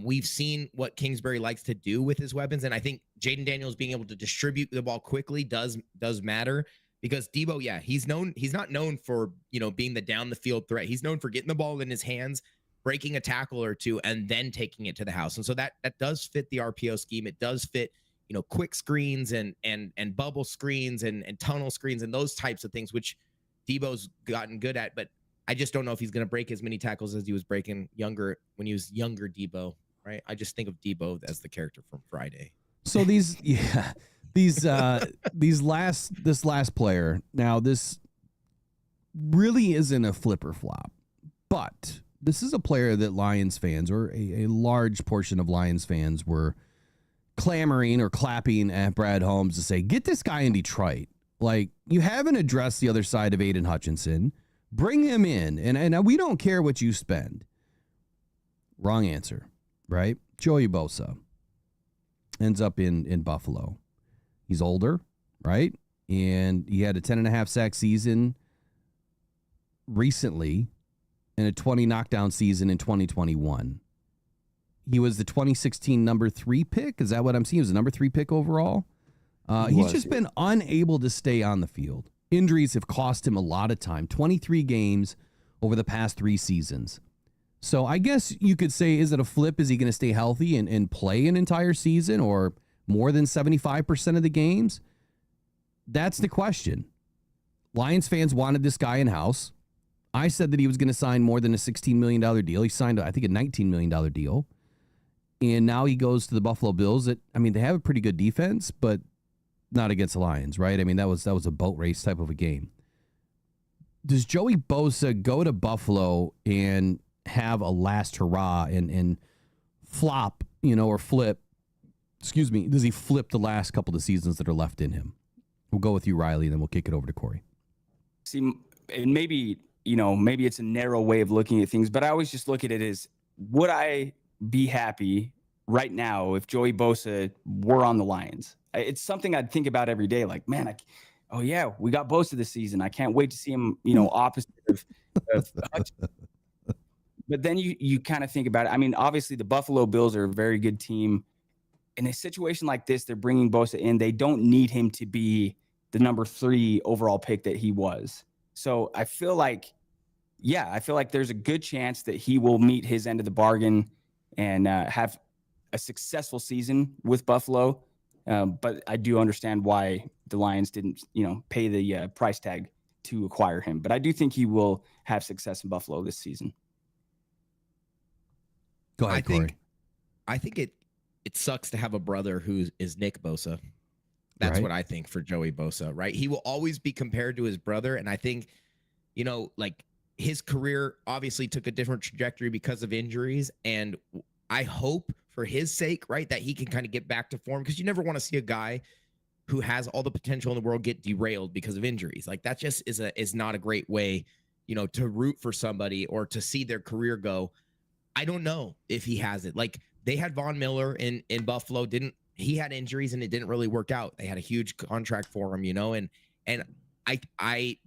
We've seen what Kingsbury likes to do with his weapons, and I think Jaden Daniels being able to distribute the ball quickly does matter, because Deebo, he's not known for being the down the field threat. He's known for getting the ball in his hands, breaking a tackle or two, and then taking it to the house. And so that does fit the RPO scheme. It does fit quick screens and bubble screens and tunnel screens and those types of things, which Deebo's gotten good at. But I just don't know if he's going to break as many tackles as he was breaking when he was younger Deebo, right? I just think of Deebo as the character from Friday. So this last player, now this really isn't a flipper flop, but this is a player that Lions fans, or a large portion of Lions fans, were clamoring or clapping at Brad Holmes to say, get this guy in Detroit. Like, you haven't addressed the other side of Aiden Hutchinson. Bring him in, and we don't care what you spend. Wrong answer, right? Joey Bosa ends up in Buffalo. He's older, right? And he had a 10.5 sack season recently and a 20 knockdown season in 2021. He was the 2016 number 3 pick. Is that what I'm seeing? He was the number 3 pick overall. He's just been unable to stay on the field. Injuries have cost him a lot of time. 23 games over the past 3 seasons. So I guess you could say, is it a flip? Is he going to stay healthy and play an entire season or more than 75% of the games? That's the question. Lions fans wanted this guy in-house. I said that he was going to sign more than a $16 million deal. He signed, I think, a $19 million deal. And now he goes to the Buffalo Bills. They have a pretty good defense, but not against the Lions, right? I mean, that was a boat race type of a game. Does Joey Bosa go to Buffalo and have a last hurrah and flop, or flip? Excuse me. Does he flip the last couple of seasons that are left in him? We'll go with you, Riley, and then we'll kick it over to Corey. See, and maybe it's a narrow way of looking at things, but I always just look at it as, would I be happy right now if Joey Bosa were on the Lions? It's something I'd think about every day. Like, man, oh yeah, we got Bosa this season. I can't wait to see him, opposite of Hutch. But then you kind of think about it. I mean, obviously the Buffalo Bills are a very good team. In a situation like this, they're bringing Bosa in. They don't need him to be the number 3 overall pick that he was. So I feel like there's a good chance that he will meet his end of the bargain and have a successful season with Buffalo. But I do understand why the Lions didn't, pay the price tag to acquire him. But I do think he will have success in Buffalo this season. Go ahead, Corey. I think it sucks to have a brother who is Nick Bosa. That's right. what I think for Joey Bosa, right? He will always be compared to his brother. And I think, his career obviously took a different trajectory because of injuries. And I hope for his sake, right, that he can kind of get back to form, because you never want to see a guy who has all the potential in the world get derailed because of injuries. Like, that just is not a great way, to root for somebody or to see their career go. I don't know if he has it. Like, they had Von Miller in Buffalo. He had injuries and it didn't really work out. They had a huge contract for him, and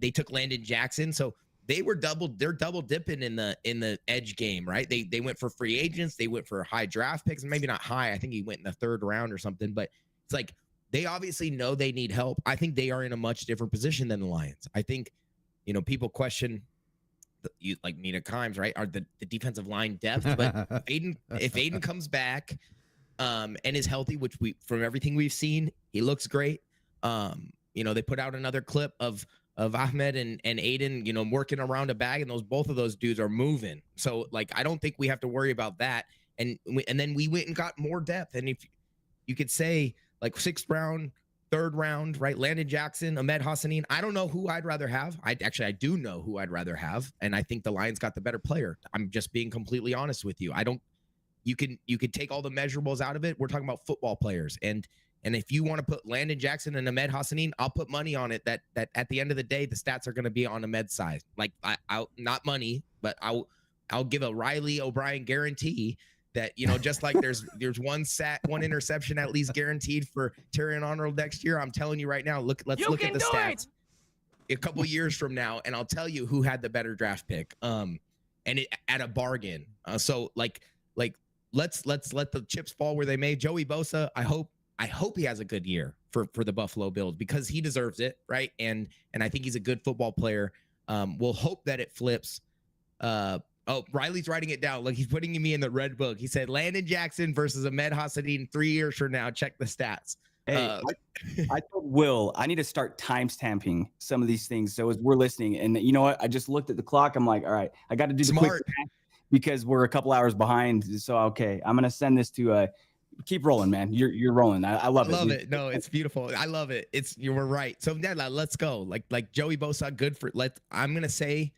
they took Landon Jackson. So they're double dipping in the edge game, right? They went for free agents. They went for high draft picks, maybe not high. I think he went in the 3rd round or something, but it's like, they obviously know they need help. I think they are in a much different position than the Lions. I think, people question like Nina Kimes, right? Are the defensive line depth, but if Aiden comes back and is healthy, which from everything we've seen, he looks great. They put out another clip of Ahmed and Aiden, working around a bag, and both of those dudes are moving. So like, I don't think we have to worry about that. And then we went and got more depth. And if you could say like 6th round, 3rd round, right? Landon Jackson, Ahmed Hassanin. I don't know who I'd rather have. I do know who I'd rather have. And I think the Lions got the better player. I'm just being completely honest with you. You could take all the measurables out of it. We're talking about football players. And if you want to put Landon Jackson and Ahmed Hassanin, I'll put money on it that at the end of the day, the stats are going to be on Ahmed's side. Like, I'll not money, but I'll give a Riley O'Brien guarantee that, just like there's one interception at least guaranteed for Terrion Arnold next year. I'm telling you right now, let's look at the stats a couple years from now, and I'll tell you who had the better draft pick. And it at a bargain. So like let's let the chips fall where they may. Joey Bosa, I hope he has a good year for the Buffalo Bills, because he deserves it, right? And I think he's a good football player. We'll hope that it flips. Riley's writing it down. Look, he's putting me in the red book. He said Landon Jackson versus Ahmed Hassanin 3 years from now. Check the stats. Hey, I told Will I need to start timestamping some of these things. So as we're listening, and you know what? I just looked at the clock. I'm like, all right, I got to do the quick math because we're a couple hours behind. So, okay, I'm going to send this to keep rolling, man. You're rolling. I love it. I love it. No, it's beautiful. I love it. You were right. So yeah, let's go. Like Joey Bosa, good for. I'm going to say,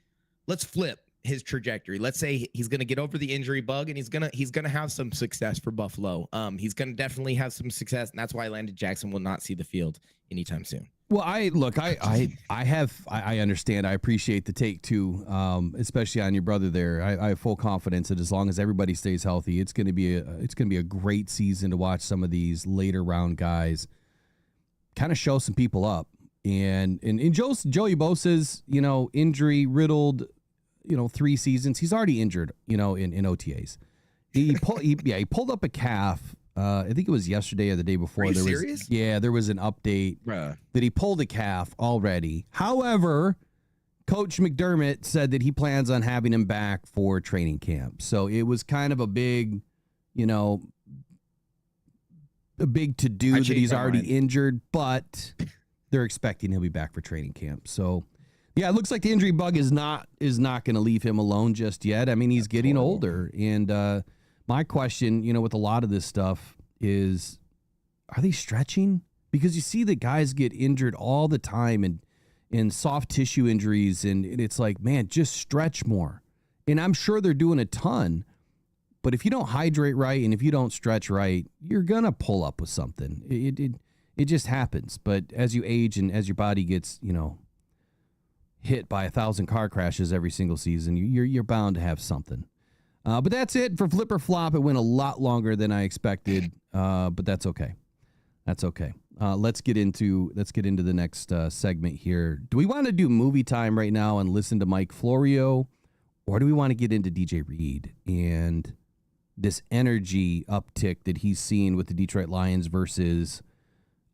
let's flip his trajectory. Let's say he's going to get over the injury bug, and he's going to have some success for Buffalo. He's going to definitely have some success, and that's why Landon Jackson will not see the field anytime soon. Well, I understand. I appreciate the take too, especially on your brother there. I have full confidence that as long as everybody stays healthy, it's going to be a great season to watch some of these later round guys kind of show some people up. And Joey Bosa's, injury riddled, 3 seasons. He's already injured, in OTAs. He pulled up a calf. I think it was yesterday or the day before. Are you serious? There was an update that he pulled a calf already. However, Coach McDermott said that he plans on having him back for training camp. So it was kind of a big, to-do that he's already injured, but they're expecting he'll be back for training camp. So Yeah, it looks like the injury bug is not going to leave him alone just yet. I mean, he's getting older, and my question, with a lot of this stuff is, are they stretching? Because you see the guys get injured all the time, and soft tissue injuries, and it's like, man, just stretch more. And I'm sure they're doing a ton, but if you don't hydrate right and if you don't stretch right, you're gonna pull up with something. It just happens. But as you age and as your body gets, hit by 1,000 car crashes every single season, you're bound to have something. But that's it for Flip or Flop. It went a lot longer than I expected, but that's okay. That's okay. Let's get into the next segment here. Do we want to do movie time right now and listen to Mike Florio, or do we want to get into DJ Reed and this energy uptick that he's seen with the Detroit Lions versus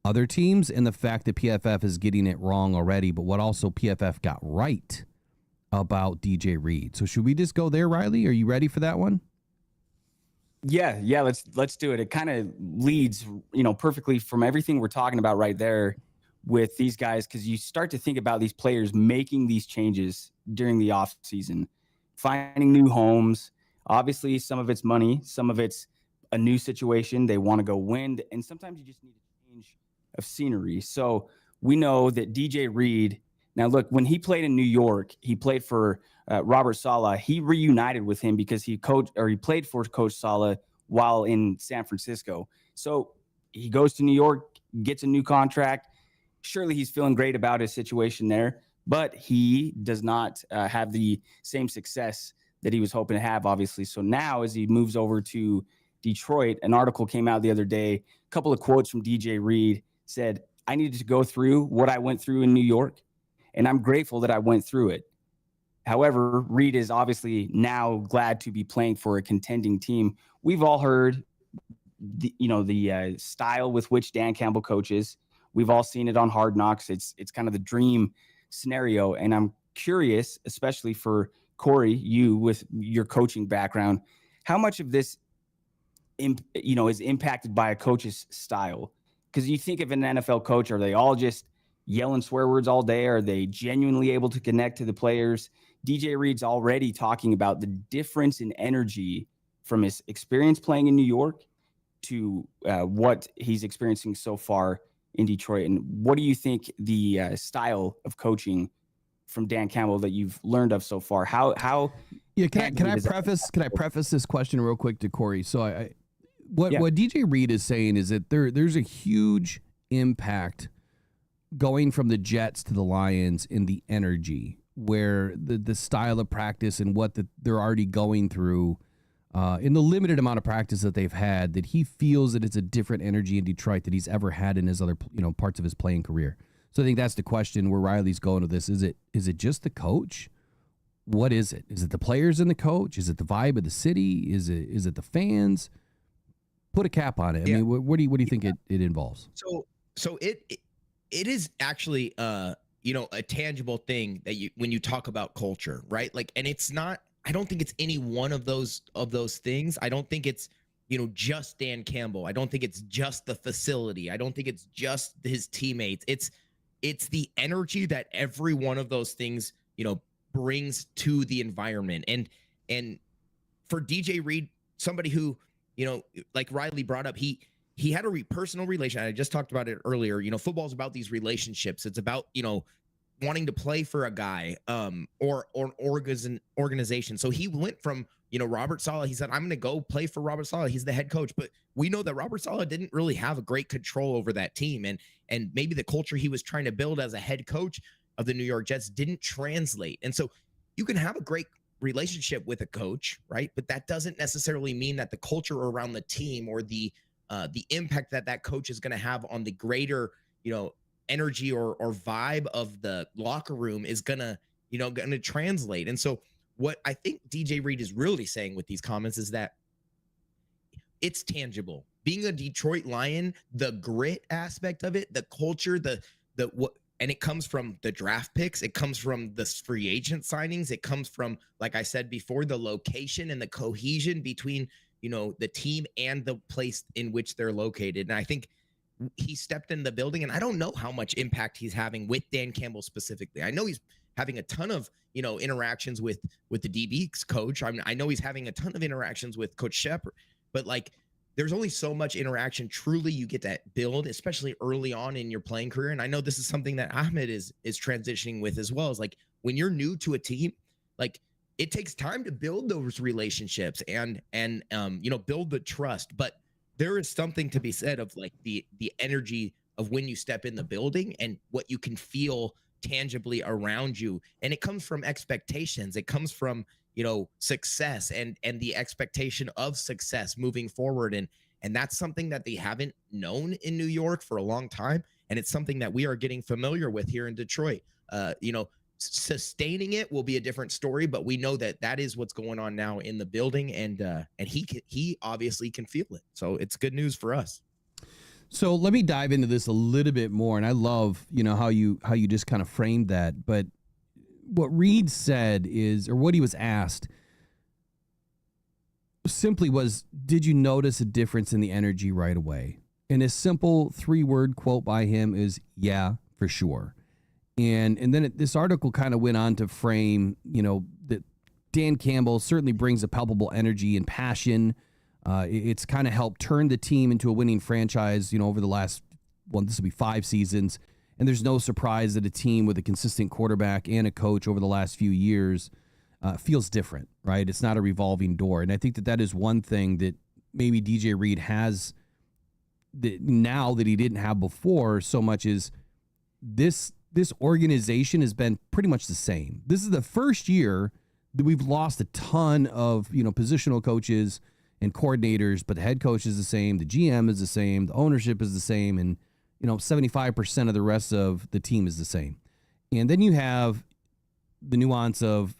other teams, and the fact that PFF is getting it wrong already, but what also PFF got right about DJ Reed? So should we just go there, Riley? Are you ready for that one? Yeah, let's do it. It kind of leads, perfectly from everything we're talking about right there with these guys, because you start to think about these players making these changes during the off season, finding new homes. Obviously, some of it's money, some of it's a new situation. They want to go win, and sometimes you just need a change of scenery. So we know that DJ Reed. Now, look, when he played in New York, he played for Robert Saleh. He reunited with him because he played for Coach Saleh while in San Francisco. So he goes to New York, gets a new contract. Surely he's feeling great about his situation there, but he does not have the same success that he was hoping to have, obviously. So now as he moves over to Detroit, an article came out the other day, a couple of quotes from DJ Reed said, "I needed to go through what I went through in New York, and I'm grateful that I went through it." However, Reed is obviously now glad to be playing for a contending team. We've all heard the style with which Dan Campbell coaches. We've all seen it on Hard Knocks. It's kind of the dream scenario. And I'm curious, especially for Corey, you with your coaching background, how much of this is impacted by a coach's style? Because you think of an NFL coach, are they all just yelling swear words all day? Are they genuinely able to connect to the players? DJ Reed's already talking about the difference in energy from his experience playing in New York to what he's experiencing so far in Detroit. And what do you think the style of coaching from Dan Campbell that you've learned of so far? How? Yeah, can I preface this question real quick to Corey? So what DJ Reed is saying is that there's a huge impact going from the Jets to the Lions in the energy, where the style of practice and what they're already going through in the limited amount of practice that they've had, that he feels that it's a different energy in Detroit that he's ever had in his other parts of his playing career. So I think that's the question where Riley's going with this. Is it just the coach? What is it? Is it the players and the coach? Is it the vibe of the city? Is it the fans? Put a cap on it. I mean, what do you think it involves? So it is actually a tangible thing that when you talk about culture, right? Like, and it's not, I don't think it's any one of those things. I don't think it's, just Dan Campbell. I don't think it's just the facility. I don't think it's just his teammates. It's the energy that every one of those things, brings to the environment. And for DJ Reed, somebody who, like Riley brought up, he had a personal relation. I just talked about it earlier. Football is about these relationships. It's about, wanting to play for a guy or an organization. So he went from, Robert Saleh. He said, I'm going to go play for Robert Saleh. He's the head coach. But we know that Robert Saleh didn't really have a great control over that team. And maybe the culture he was trying to build as a head coach of the New York Jets didn't translate. And so you can have a great relationship with a coach, right? But that doesn't necessarily mean that the culture around the team or the impact that coach is going to have on the greater, energy or vibe of the locker room is going to translate. And so what I think DJ Reed is really saying with these comments is that it's tangible. Being a Detroit Lion, the grit aspect of it, the culture, and it comes from the draft picks. It comes from the free agent signings. It comes from, like I said before, the location and the cohesion between, the team and the place in which they're located. And I think he stepped in the building, and I don't know how much impact he's having with Dan Campbell specifically. I know he's having a ton of, interactions with the DB's coach. I know he's having a ton of interactions with Coach Shepard, but like there's only so much interaction truly you get to build, especially early on in your playing career. And I know this is something that Ahmed is transitioning with as well. Is like when you're new to a team, like it takes time to build those relationships and build the trust. But there is something to be said of like the energy of when you step in the building and what you can feel tangibly around you. And it comes from expectations. It comes from, success and the expectation of success moving forward. And that's something that they haven't known in New York for a long time. And it's something that we are getting familiar with here in Detroit. Sustaining it will be a different story, but we know that is what's going on now in the building, and he obviously can feel it. So it's good news for us. So let me dive into this a little bit more, and I love how you just kind of framed that. But what Reed said is, or what he was asked, simply was, "Did you notice a difference in the energy right away?" And a simple 3-word quote by him is, "Yeah, for sure." And then this article kind of went on to frame, that Dan Campbell certainly brings a palpable energy and passion. It's kind of helped turn the team into a winning franchise, over the last, this will be 5 seasons. And there's no surprise that a team with a consistent quarterback and a coach over the last few years feels different, right? It's not a revolving door. And I think that is one thing that maybe DJ Reed has that now that he didn't have before so much is this organization has been pretty much the same. This is the first year that we've lost a ton of, positional coaches and coordinators, but the head coach is the same, the GM is the same, the ownership is the same, and 75% of the rest of the team is the same. And then you have the nuance of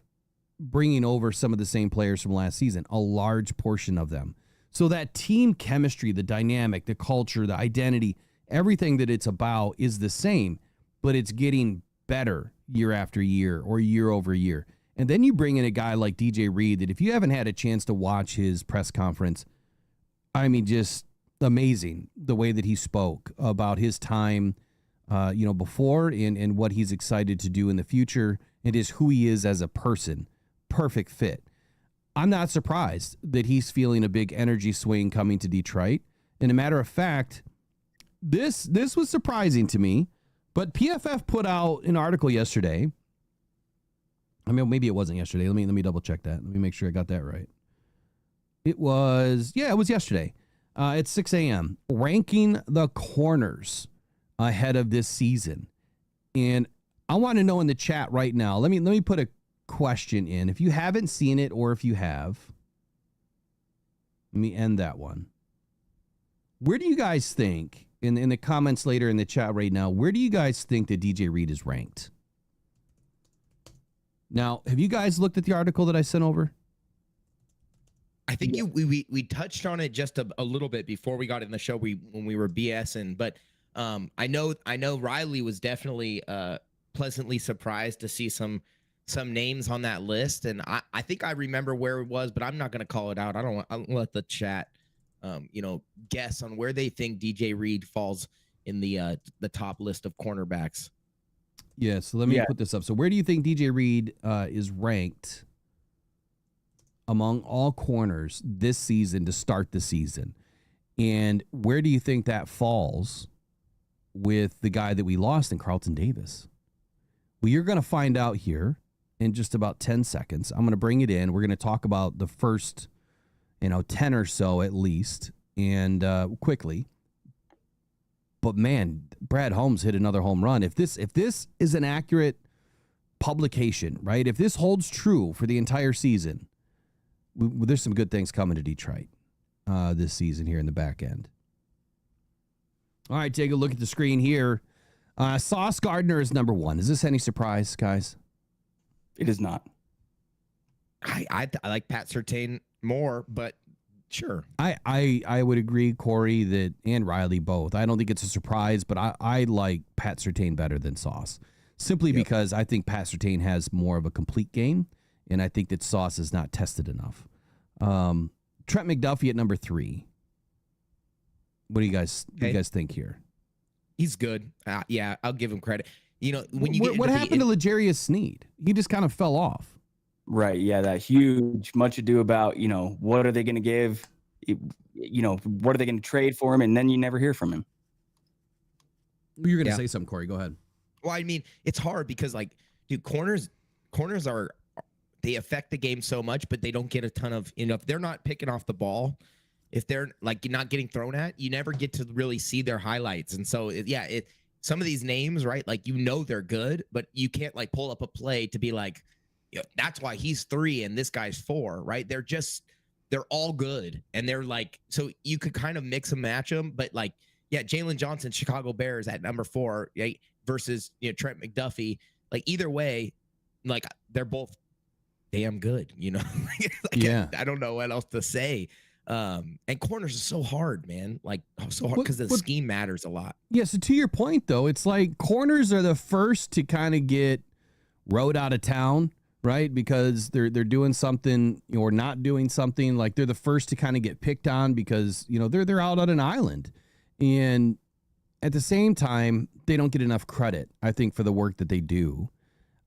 bringing over some of the same players from last season, a large portion of them. So that team chemistry, the dynamic, the culture, the identity, everything that it's about is the same, but it's getting better year after year or year over year. And then you bring in a guy like DJ Reed that if you haven't had a chance to watch his press conference, I mean, just amazing the way that he spoke about his time, before and what he's excited to do in the future. It is who he is as a person. Perfect fit. I'm not surprised that he's feeling a big energy swing coming to Detroit. And a matter of fact, this was surprising to me. But PFF put out an article yesterday. I mean, maybe it wasn't yesterday. Let me double check that. Let me make sure I got that right. It was yesterday at 6 a.m. ranking the corners ahead of this season. And I want to know in the chat right now. Let me put a question in. If you haven't seen it, or if you have, let me end that one. Where do you guys think? In the comments later in the chat right now, where do you guys think that DJ Reed is ranked? Now, have you guys looked at the article that I sent over? I think we touched on it just a little bit before we got in the show. When we were BSing, but I know Riley was definitely pleasantly surprised to see some names on that list, and I think I remember where it was, but I'm not going to call it out. I'll let the chat guess on where they think DJ Reed falls in the top list of cornerbacks. Yeah, so let me put this up. So where do you think DJ Reed is ranked among all corners this season to start the season? And where do you think that falls with the guy that we lost in Carlton Davis? Well, you're going to find out here in just about 10 seconds. I'm going to bring it in. We're going to talk about the first 10 or so at least, and quickly. But man, Brad Holmes hit another home run. If this is an accurate publication, right? If this holds true for the entire season, there's some good things coming to Detroit this season here in the back end. All right, take a look at the screen here. Sauce Gardner is number 1. Is this any surprise, guys? It is not. I like Pat Surtain more, but sure. I would agree, Corey, that and Riley both. I don't think it's a surprise, but I like Pat Surtain better than Sauce, simply because I think Pat Surtain has more of a complete game, and I think that Sauce is not tested enough. Trent McDuffie at number 3. What do you guys think here? He's good. Yeah, I'll give him credit. You know, when you get what into happened to L'Jarius Sneed? He just kind of fell off. Right. Yeah. That huge, much ado about, what are they going to give? What are they going to trade for him? And then you never hear from him. You're going to say something, Corey. Go ahead. Well, I mean, it's hard because, like, dude, corners they affect the game so much, but they don't get a ton of, if they're not picking off the ball, if they're like not getting thrown at, you never get to really see their highlights. And so, some of these names, right? Like, they're good, but you can't like pull up a play to be like, that's why he's 3 and this guy's 4, right? They're all good. And they're like, so you could kind of mix and match them, but like, Jalen Johnson, Chicago Bears at number 4, right? Versus, Trent McDuffie, like either way, like they're both damn good, I don't know what else to say. And corners are so hard, man. Like so hard because the scheme matters a lot. Yeah. So to your point, though, it's like corners are the first to kind of get rode out of town, right? Because they're doing something or not doing something. Like they're the first to kind of get picked on because they're out on an island, and at the same time they don't get enough credit, I think, for the work that they do.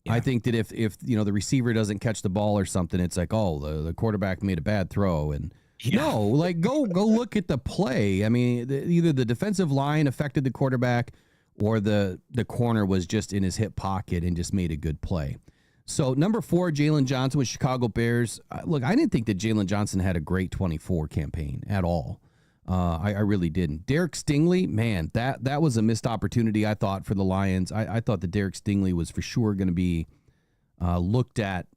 Yeah. I think that if the receiver doesn't catch the ball or something, it's like, oh, the quarterback made a bad throw. And no, like go look at the play. I mean, either the defensive line affected the quarterback or the corner was just in his hip pocket and just made a good play. So number 4, Jalen Johnson with Chicago Bears. Look, I didn't think that Jalen Johnson had a great 24 campaign at all. I really didn't. Derek Stingley, man, that was a missed opportunity, I thought, for the Lions. I thought that Derek Stingley was for sure going to be looked at,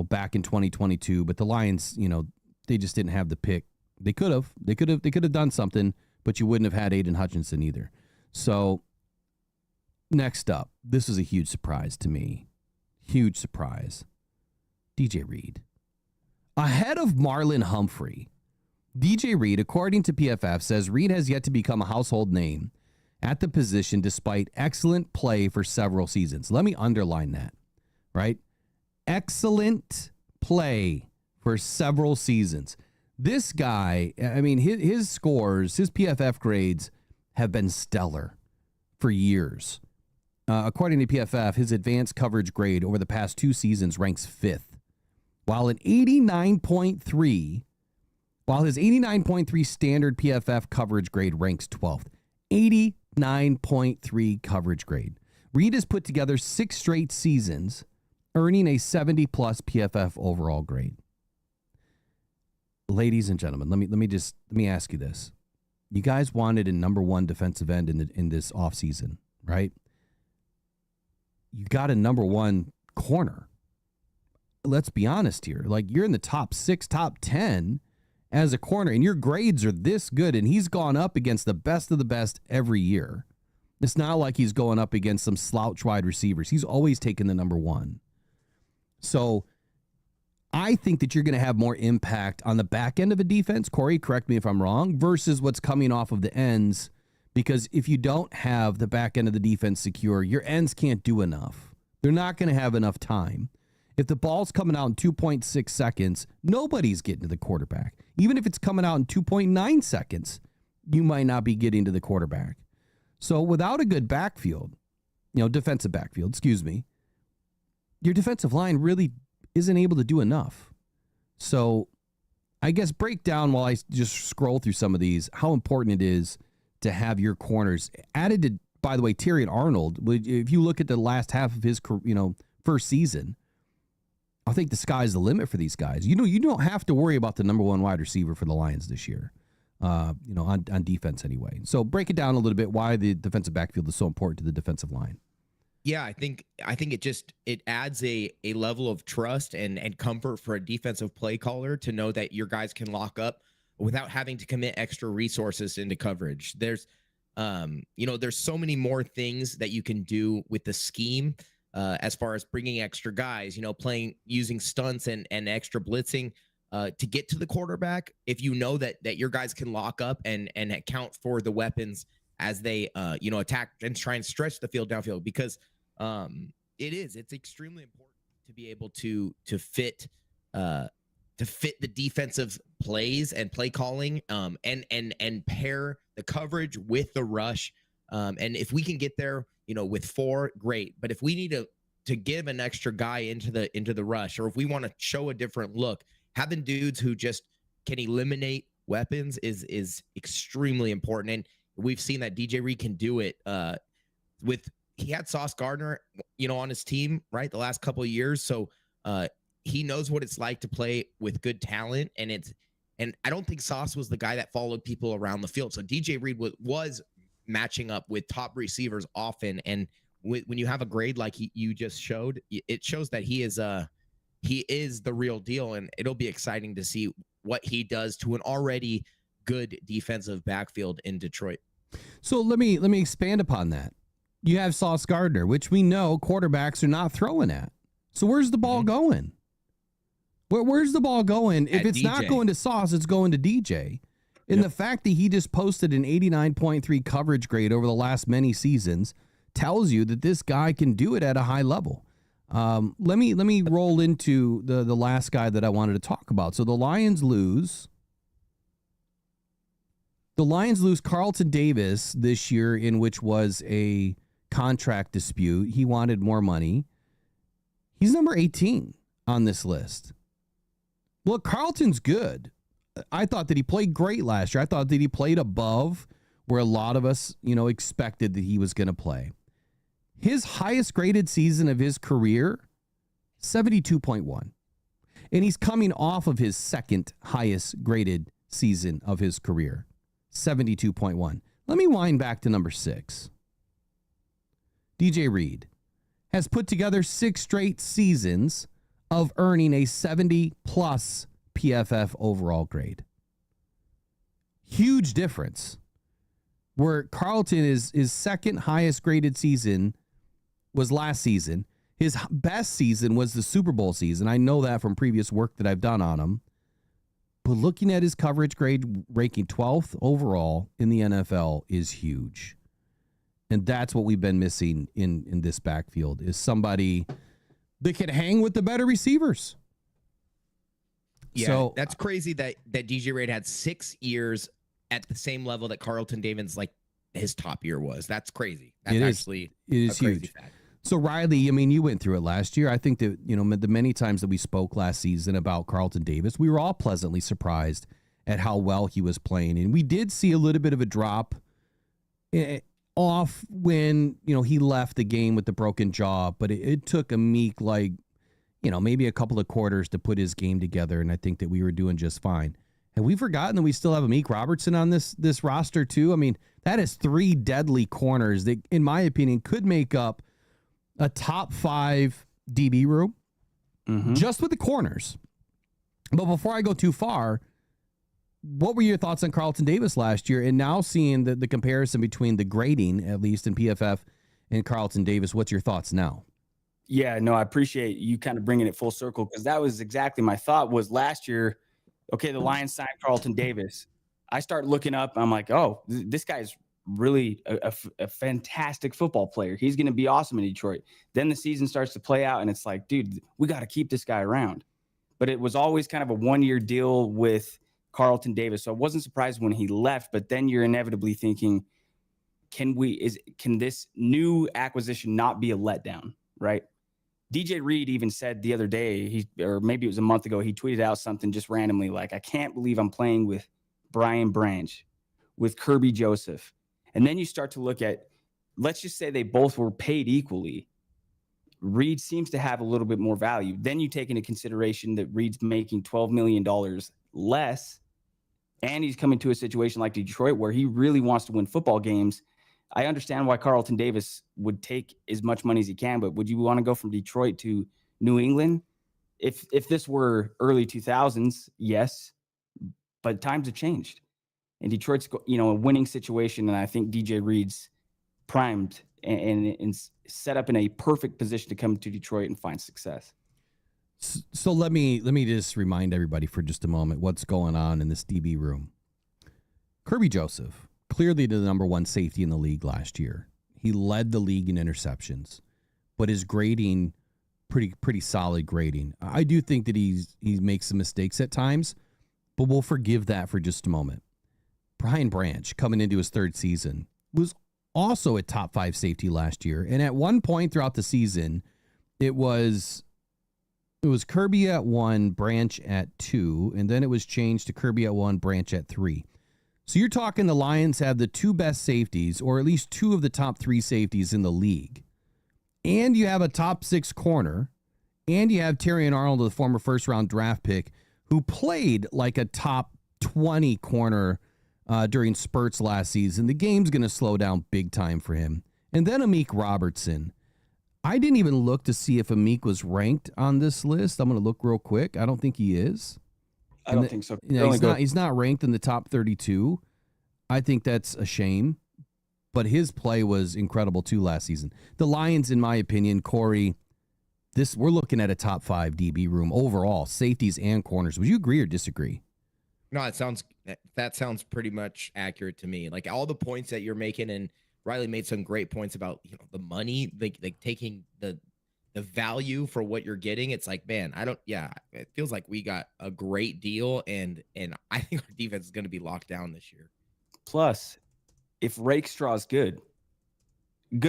back in 2022. But the Lions, they just didn't have the pick. They could have done something, but you wouldn't have had Aiden Hutchinson either. So next up, this is a huge surprise to me. Huge surprise. DJ Reed. Ahead of Marlon Humphrey. DJ Reed, according to PFF, says Reed has yet to become a household name at the position despite excellent play for several seasons. Let me underline that, right? Excellent play for several seasons. This guy, I mean, his scores, his PFF grades have been stellar for years. According to PFF, his advanced coverage grade over the past 2 seasons ranks 5th, while his 89.3 standard PFF coverage grade ranks 12th. 89.3 coverage grade. Reed has put together 6 straight seasons, earning a 70-plus PFF overall grade. Ladies and gentlemen, let me ask you this. You guys wanted a number 1 defensive end in this offseason, right? You got a number 1 corner. Let's be honest here. Like, you're in the top 6, top 10 as a corner, and your grades are this good, and he's gone up against the best of the best every year. It's not like he's going up against some slouch wide receivers. He's always taken the number 1. So I think that you're going to have more impact on the back end of a defense, Corey, correct me if I'm wrong, versus what's coming off of the ends, because if you don't have the back end of the defense secure, your ends can't do enough. They're not going to have enough time. If the ball's coming out in 2.6 seconds, nobody's getting to the quarterback. Even if it's coming out in 2.9 seconds, you might not be getting to the quarterback. So without a good backfield, defensive backfield, your defensive line really isn't able to do enough. So I guess break down, while I just scroll through some of these, how important it is to have your corners added to. By the way, Terrion Arnold, if you look at the last half of his first season, I think the sky's the limit for these guys. You don't have to worry about the number 1 wide receiver for the Lions this year, on defense anyway. So break it down a little bit, why the defensive backfield is so important to the defensive line. Yeah, I think it adds a level of trust and comfort for a defensive play caller to know that your guys can lock up without having to commit extra resources into coverage. There's so many more things that you can do with the scheme. As far as bringing extra guys, using stunts and extra blitzing to get to the quarterback. If you know that your guys can lock up and account for the weapons as they attack and try and stretch the field downfield, because it's extremely important to be able to fit the defensive plays and play calling and pair the coverage with the rush And if we can get there, with 4, great. But if we need to give an extra guy into the rush, or if we want to show a different look, having dudes who just can eliminate weapons is extremely important. And we've seen that DJ Reed can do it. He had Sauce Gardner, on his team, right, the last couple of years. So he knows what it's like to play with good talent, and I don't think Sauce was the guy that followed people around the field. So DJ Reed was matching up with top receivers often, and when you have a grade like you just showed, it shows that he is the real deal, and it'll be exciting to see what he does to an already good defensive backfield in Detroit. So let me expand upon that. You have Sauce Gardner, which we know quarterbacks are not throwing at. So where's the ball going? Where's the ball going? If it's DJ. Not going to Sauce, it's going to DJ. And the fact that he just posted an 89.3 coverage grade over the last many seasons tells you that this guy can do it at a high level. Let me roll into the last guy that I wanted to talk about. So the Lions lose Carlton Davis this year, in which was a contract dispute. He wanted more money. He's number 18 on this list. Look, Carlton's good. I thought that he played great last year. I thought that he played above where a lot of us, expected that he was going to play. His highest graded season of his career, 72.1. And he's coming off of his second highest graded season of his career, 72.1. Let me wind back to number 6. DJ Reed has put together 6 straight seasons of earning a 70-plus PFF overall grade. Huge difference. Where Carlton is his second highest graded season was last season. His best season was the Super Bowl season. I know that from previous work that I've done on him. But looking at his coverage grade, ranking 12th overall in the NFL is huge. And that's what we've been missing in this backfield, is somebody that can hang with the better receivers. Yeah, so, that's crazy that DJ Reed had 6 years at the same level that Carlton Davis, like his top year was. That's crazy. That's it is huge. Fact. So Riley, you went through it last year. I think that, the many times that we spoke last season about Carlton Davis, we were all pleasantly surprised at how well he was playing. And we did see a little bit of a drop off when, he left the game with the broken jaw, but it took a meek, maybe a couple of quarters to put his game together. And I think that we were doing just fine. Have we forgotten that we still have Amik Robertson on this roster too? I mean, that is 3 deadly corners that, in my opinion, could make up a top 5 DB room just with the corners. But before I go too far, what were your thoughts on Carlton Davis last year? And now seeing the comparison between the grading, at least in PFF, and Carlton Davis, what's your thoughts now? Yeah, no, I appreciate you kind of bringing it full circle, because that was exactly my thought. Was last year, okay, the Lions signed Carlton Davis. I start looking up. I'm like, oh, this guy's really a fantastic football player. He's going to be awesome in Detroit. Then the season starts to play out, and it's like, dude, we got to keep this guy around. But it was always kind of a 1-year deal with Carlton Davis. So I wasn't surprised when he left, but then you're inevitably thinking, can this new acquisition not be a letdown, right? DJ Reed even said the other day, or maybe it was a month ago, he tweeted out something just randomly like, I can't believe I'm playing with Brian Branch, with Kirby Joseph. And then you start to look at, let's just say they both were paid equally. Reed seems to have a little bit more value. Then you take into consideration that Reed's making $12 million less, and he's coming to a situation like Detroit where he really wants to win football games. I understand why Carlton Davis would take as much money as he can, but would you want to go from Detroit to New England? If this were early 2000s, yes, but times have changed. And Detroit's, a winning situation, and I think DJ Reed's primed and set up in a perfect position to come to Detroit and find success. So let me just remind everybody for just a moment what's going on in this DB room. Kirby Joseph, clearly the number 1 safety in the league last year. He led the league in interceptions, but his grading, pretty solid grading. I do think that he makes some mistakes at times, but we'll forgive that for just a moment. Brian Branch, coming into his 3rd season, was also a top 5 safety last year. And at one point throughout the season, it was Kirby at 1, Branch at 2, and then it was changed to Kirby at 1, Branch at 3. So you're talking the Lions have the 2 best safeties, or at least 2 of the top 3 safeties in the league. And you have a top 6 corner, and you have Terrion Arnold, the former first-round draft pick, who played like a top 20 corner during spurts last season. The game's going to slow down big time for him. And then Amik Robertson. I didn't even look to see if Amik was ranked on this list. I'm going to look real quick. I don't think he is. I don't think so. He's not ranked in the top 32. I think that's a shame. But his play was incredible too last season. The Lions, in my opinion, Corey, we're looking at a top 5 DB room overall, safeties and corners. Would you agree or disagree? No, that sounds pretty much accurate to me. Like all the points that you're making, and Riley made some great points about the money, like taking the value for what you're getting. It's like, man, it feels like we got a great deal, and I think our defense is going to be locked down this year. Plus, if Rakestraw is good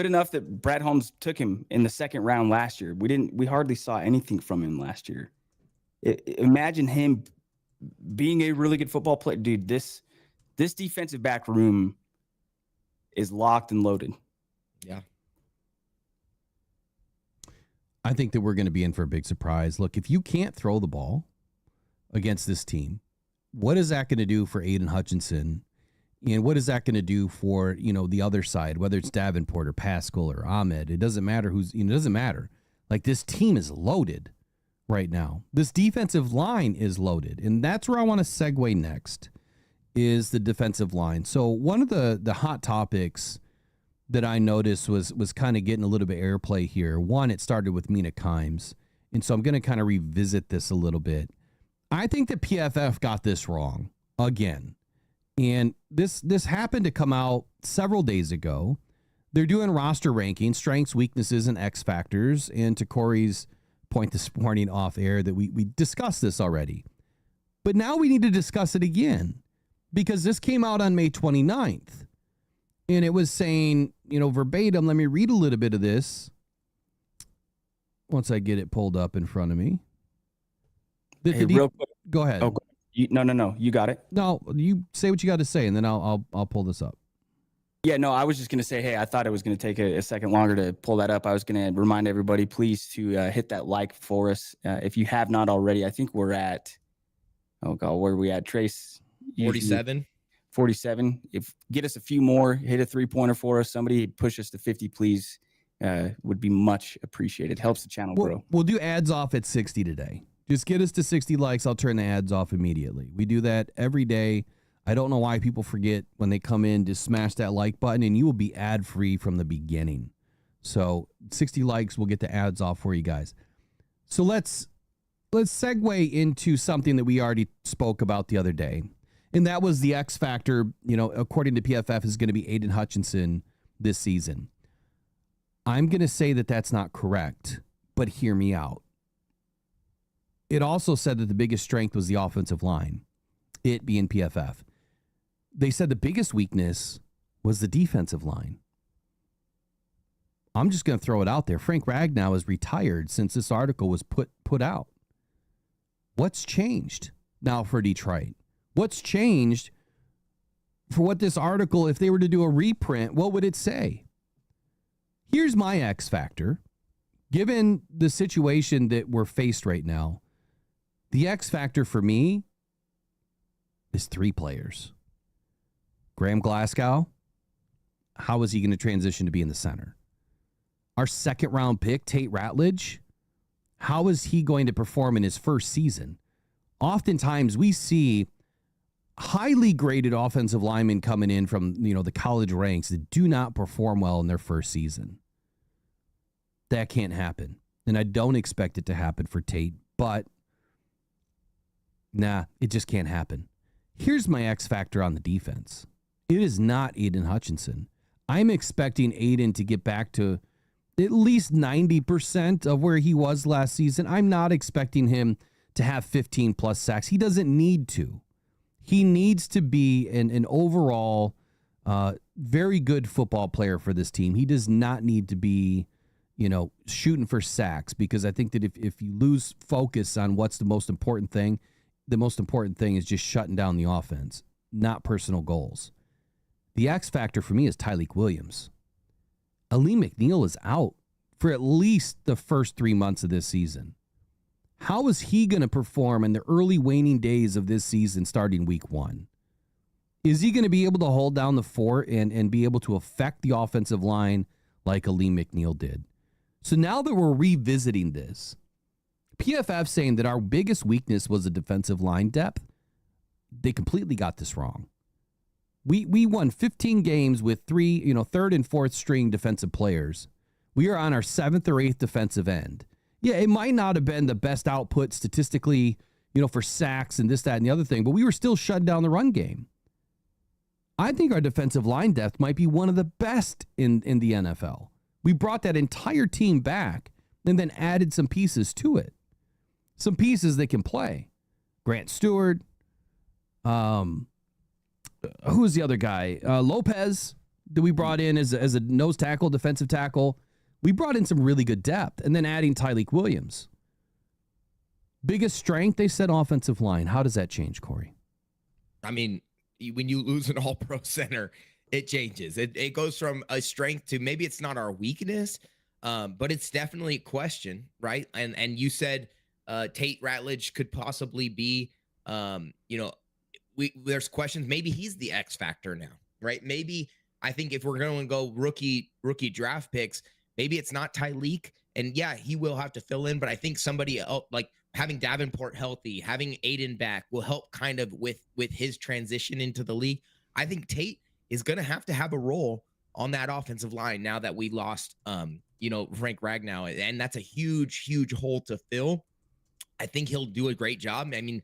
enough that Brad Holmes took him in the 2nd round last year, we hardly saw anything from him last year. Imagine him being a really good football player, dude. This defensive back room is locked and loaded. Yeah. I think that we're going to be in for a big surprise. Look, if you can't throw the ball against this team, what is that going to do for Aiden Hutchinson? And what is that going to do for, the other side, whether it's Davenport or Pascal or Ahmed? It doesn't matter it doesn't matter. Like, this team is loaded right now. This defensive line is loaded. And that's where I want to segue next, is the defensive line. So one of the hot topics that I noticed was kind of getting a little bit of airplay here. One, it started with Mina Kimes. And so I'm going to kind of revisit this a little bit. I think that PFF got this wrong again. And this happened to come out several days ago. They're doing roster rankings, strengths, weaknesses, and X factors. And to Corey's point this morning off air that we discussed this already. But now we need to discuss it again, because this came out on May 29th. And it was saying, verbatim, let me read a little bit of this once I get it pulled up in front of me. Real quick. Go ahead. Oh, no. You got it. No, you say what you got to say, and then I'll pull this up. Yeah, no, I was just going to say, hey, I thought it was going to take a second longer to pull that up. I was going to remind everybody, please, to hit that like for us. If you have not already, I think we're at, where are we at, Trace? 47. 47. Get us a few more, hit a 3-pointer for us. Somebody push us to 50, please. Would be much appreciated. Helps the channel grow. We'll do ads off at 60 today. Just get us to 60 likes. I'll turn the ads off immediately. We do that every day. I don't know why people forget when they come in to smash that like button, and you will be ad free from the beginning. So 60 likes, we'll get the ads off for you guys. So let's segue into something that we already spoke about the other day. And that was the X factor, according to PFF, is going to be Aiden Hutchinson this season. I'm going to say that that's not correct, but hear me out. It also said that the biggest strength was the offensive line, it being PFF. They said the biggest weakness was the defensive line. I'm just going to throw it out there. Frank Ragnow is retired since this article was put out. What's changed now for Detroit? What's changed for what this article, if they were to do a reprint, what would it say? Here's my X factor. Given the situation that we're faced right now, the X factor for me is 3 players. Graham Glasgow, how is he going to transition to be in the center? Our 2nd round pick, Tate Ratledge, how is he going to perform in his first season? Oftentimes we see highly graded offensive linemen coming in from, the college ranks that do not perform well in their first season. That can't happen. And I don't expect it to happen for Tate, but it just can't happen. Here's my X factor on the defense. It is not Aiden Hutchinson. I'm expecting Aiden to get back to at least 90% of where he was last season. I'm not expecting him to have 15 plus sacks. He doesn't need to. He needs to be an overall very good football player for this team. He does not need to be, shooting for sacks, because I think that if you lose focus on what's the most important thing is just shutting down the offense, not personal goals. The X factor for me is Tyleik Williams. Aleem McNeil is out for at least the first 3 months of this season. How is he going to perform in the early waning days of this season starting week 1? Is he going to be able to hold down the fort and be able to affect the offensive line like Aleem McNeil did? So now that we're revisiting this, PFF saying that our biggest weakness was the defensive line depth, they completely got this wrong. We won 15 games with third and fourth string defensive players. We are on our 7th or 8th defensive end. Yeah, it might not have been the best output statistically, for sacks and this, that, and the other thing, but we were still shutting down the run game. I think our defensive line depth might be one of the best in the NFL. We brought that entire team back and then added some pieces to it. Some pieces that can play. Grant Stewart. Who's the other guy? Lopez that we brought in as a nose tackle, defensive tackle. We brought in some really good depth, and then adding Tyleik Williams. Biggest strength, they said offensive line. How does that change, Corey? I mean, when you lose an all-pro center, it changes. It goes from a strength to maybe it's not our weakness, but it's definitely a question, right? And you said Tate Ratledge could possibly be, there's questions. Maybe he's the X factor now, right? Maybe I think if we're going to go rookie draft picks, maybe it's not Tyleik, and yeah, he will have to fill in. But I think somebody else, like having Davenport healthy, having Aiden back, will help kind of with his transition into the league. I think Tate is going to have a role on that offensive line now that we lost, Frank Ragnow, and that's a huge hole to fill. I think he'll do a great job. I mean,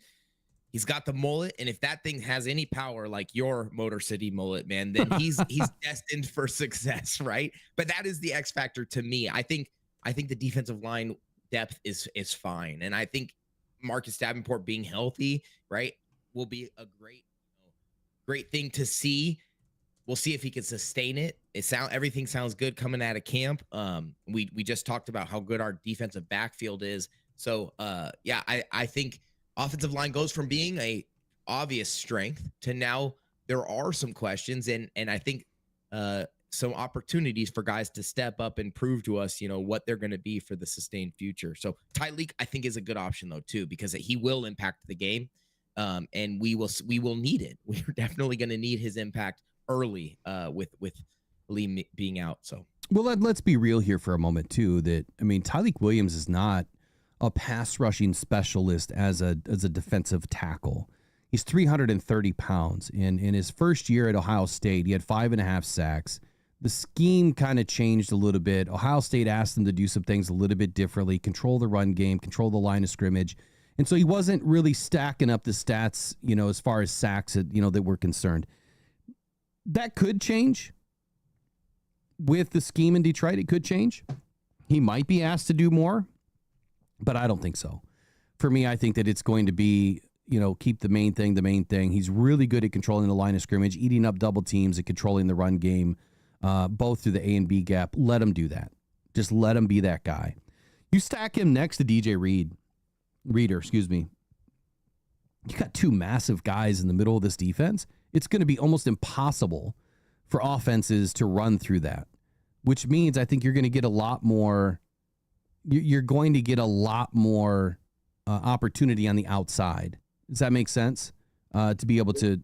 he's got the mullet, and if that thing has any power like your Motor City mullet, man, then he's destined for success, right? But that is the X factor to me. I think the defensive line depth is fine, and I think Marcus Davenport being healthy, right, will be a great thing to see. We'll see if he can sustain it. Everything sounds good coming out of camp. We just talked about how good our defensive backfield is. So I think offensive line goes from being a obvious strength to now there are some questions, and I think some opportunities for guys to step up and prove to us, what they're going to be for the sustained future. So Tyleik, I think, is a good option though too, because he will impact the game, and we will need it. We're definitely going to need his impact early with Lee being out. So let's be real here for a moment too. Tyleik Williams is not a pass rushing specialist as a defensive tackle. He's 330 pounds. In his first year at Ohio State, he had 5.5 sacks. The scheme kind of changed a little bit. Ohio State asked him to do some things a little bit differently, control the run game, control the line of scrimmage. And so he wasn't really stacking up the stats, as far as sacks, that we're concerned. That could change with the scheme in Detroit. It could change. He might be asked to do more, but I don't think so. For me, I think that it's going to be, keep the main thing. He's really good at controlling the line of scrimmage, eating up double teams, and controlling the run game, both through the A and B gap. Let him do that. Just let him be that guy. You stack him next to DJ Reader. You got two massive guys in the middle of this defense. It's going to be almost impossible for offenses to run through that, which means I think you're going to get a lot more. You're going to get a lot more opportunity on the outside. Does that make sense? To be able to,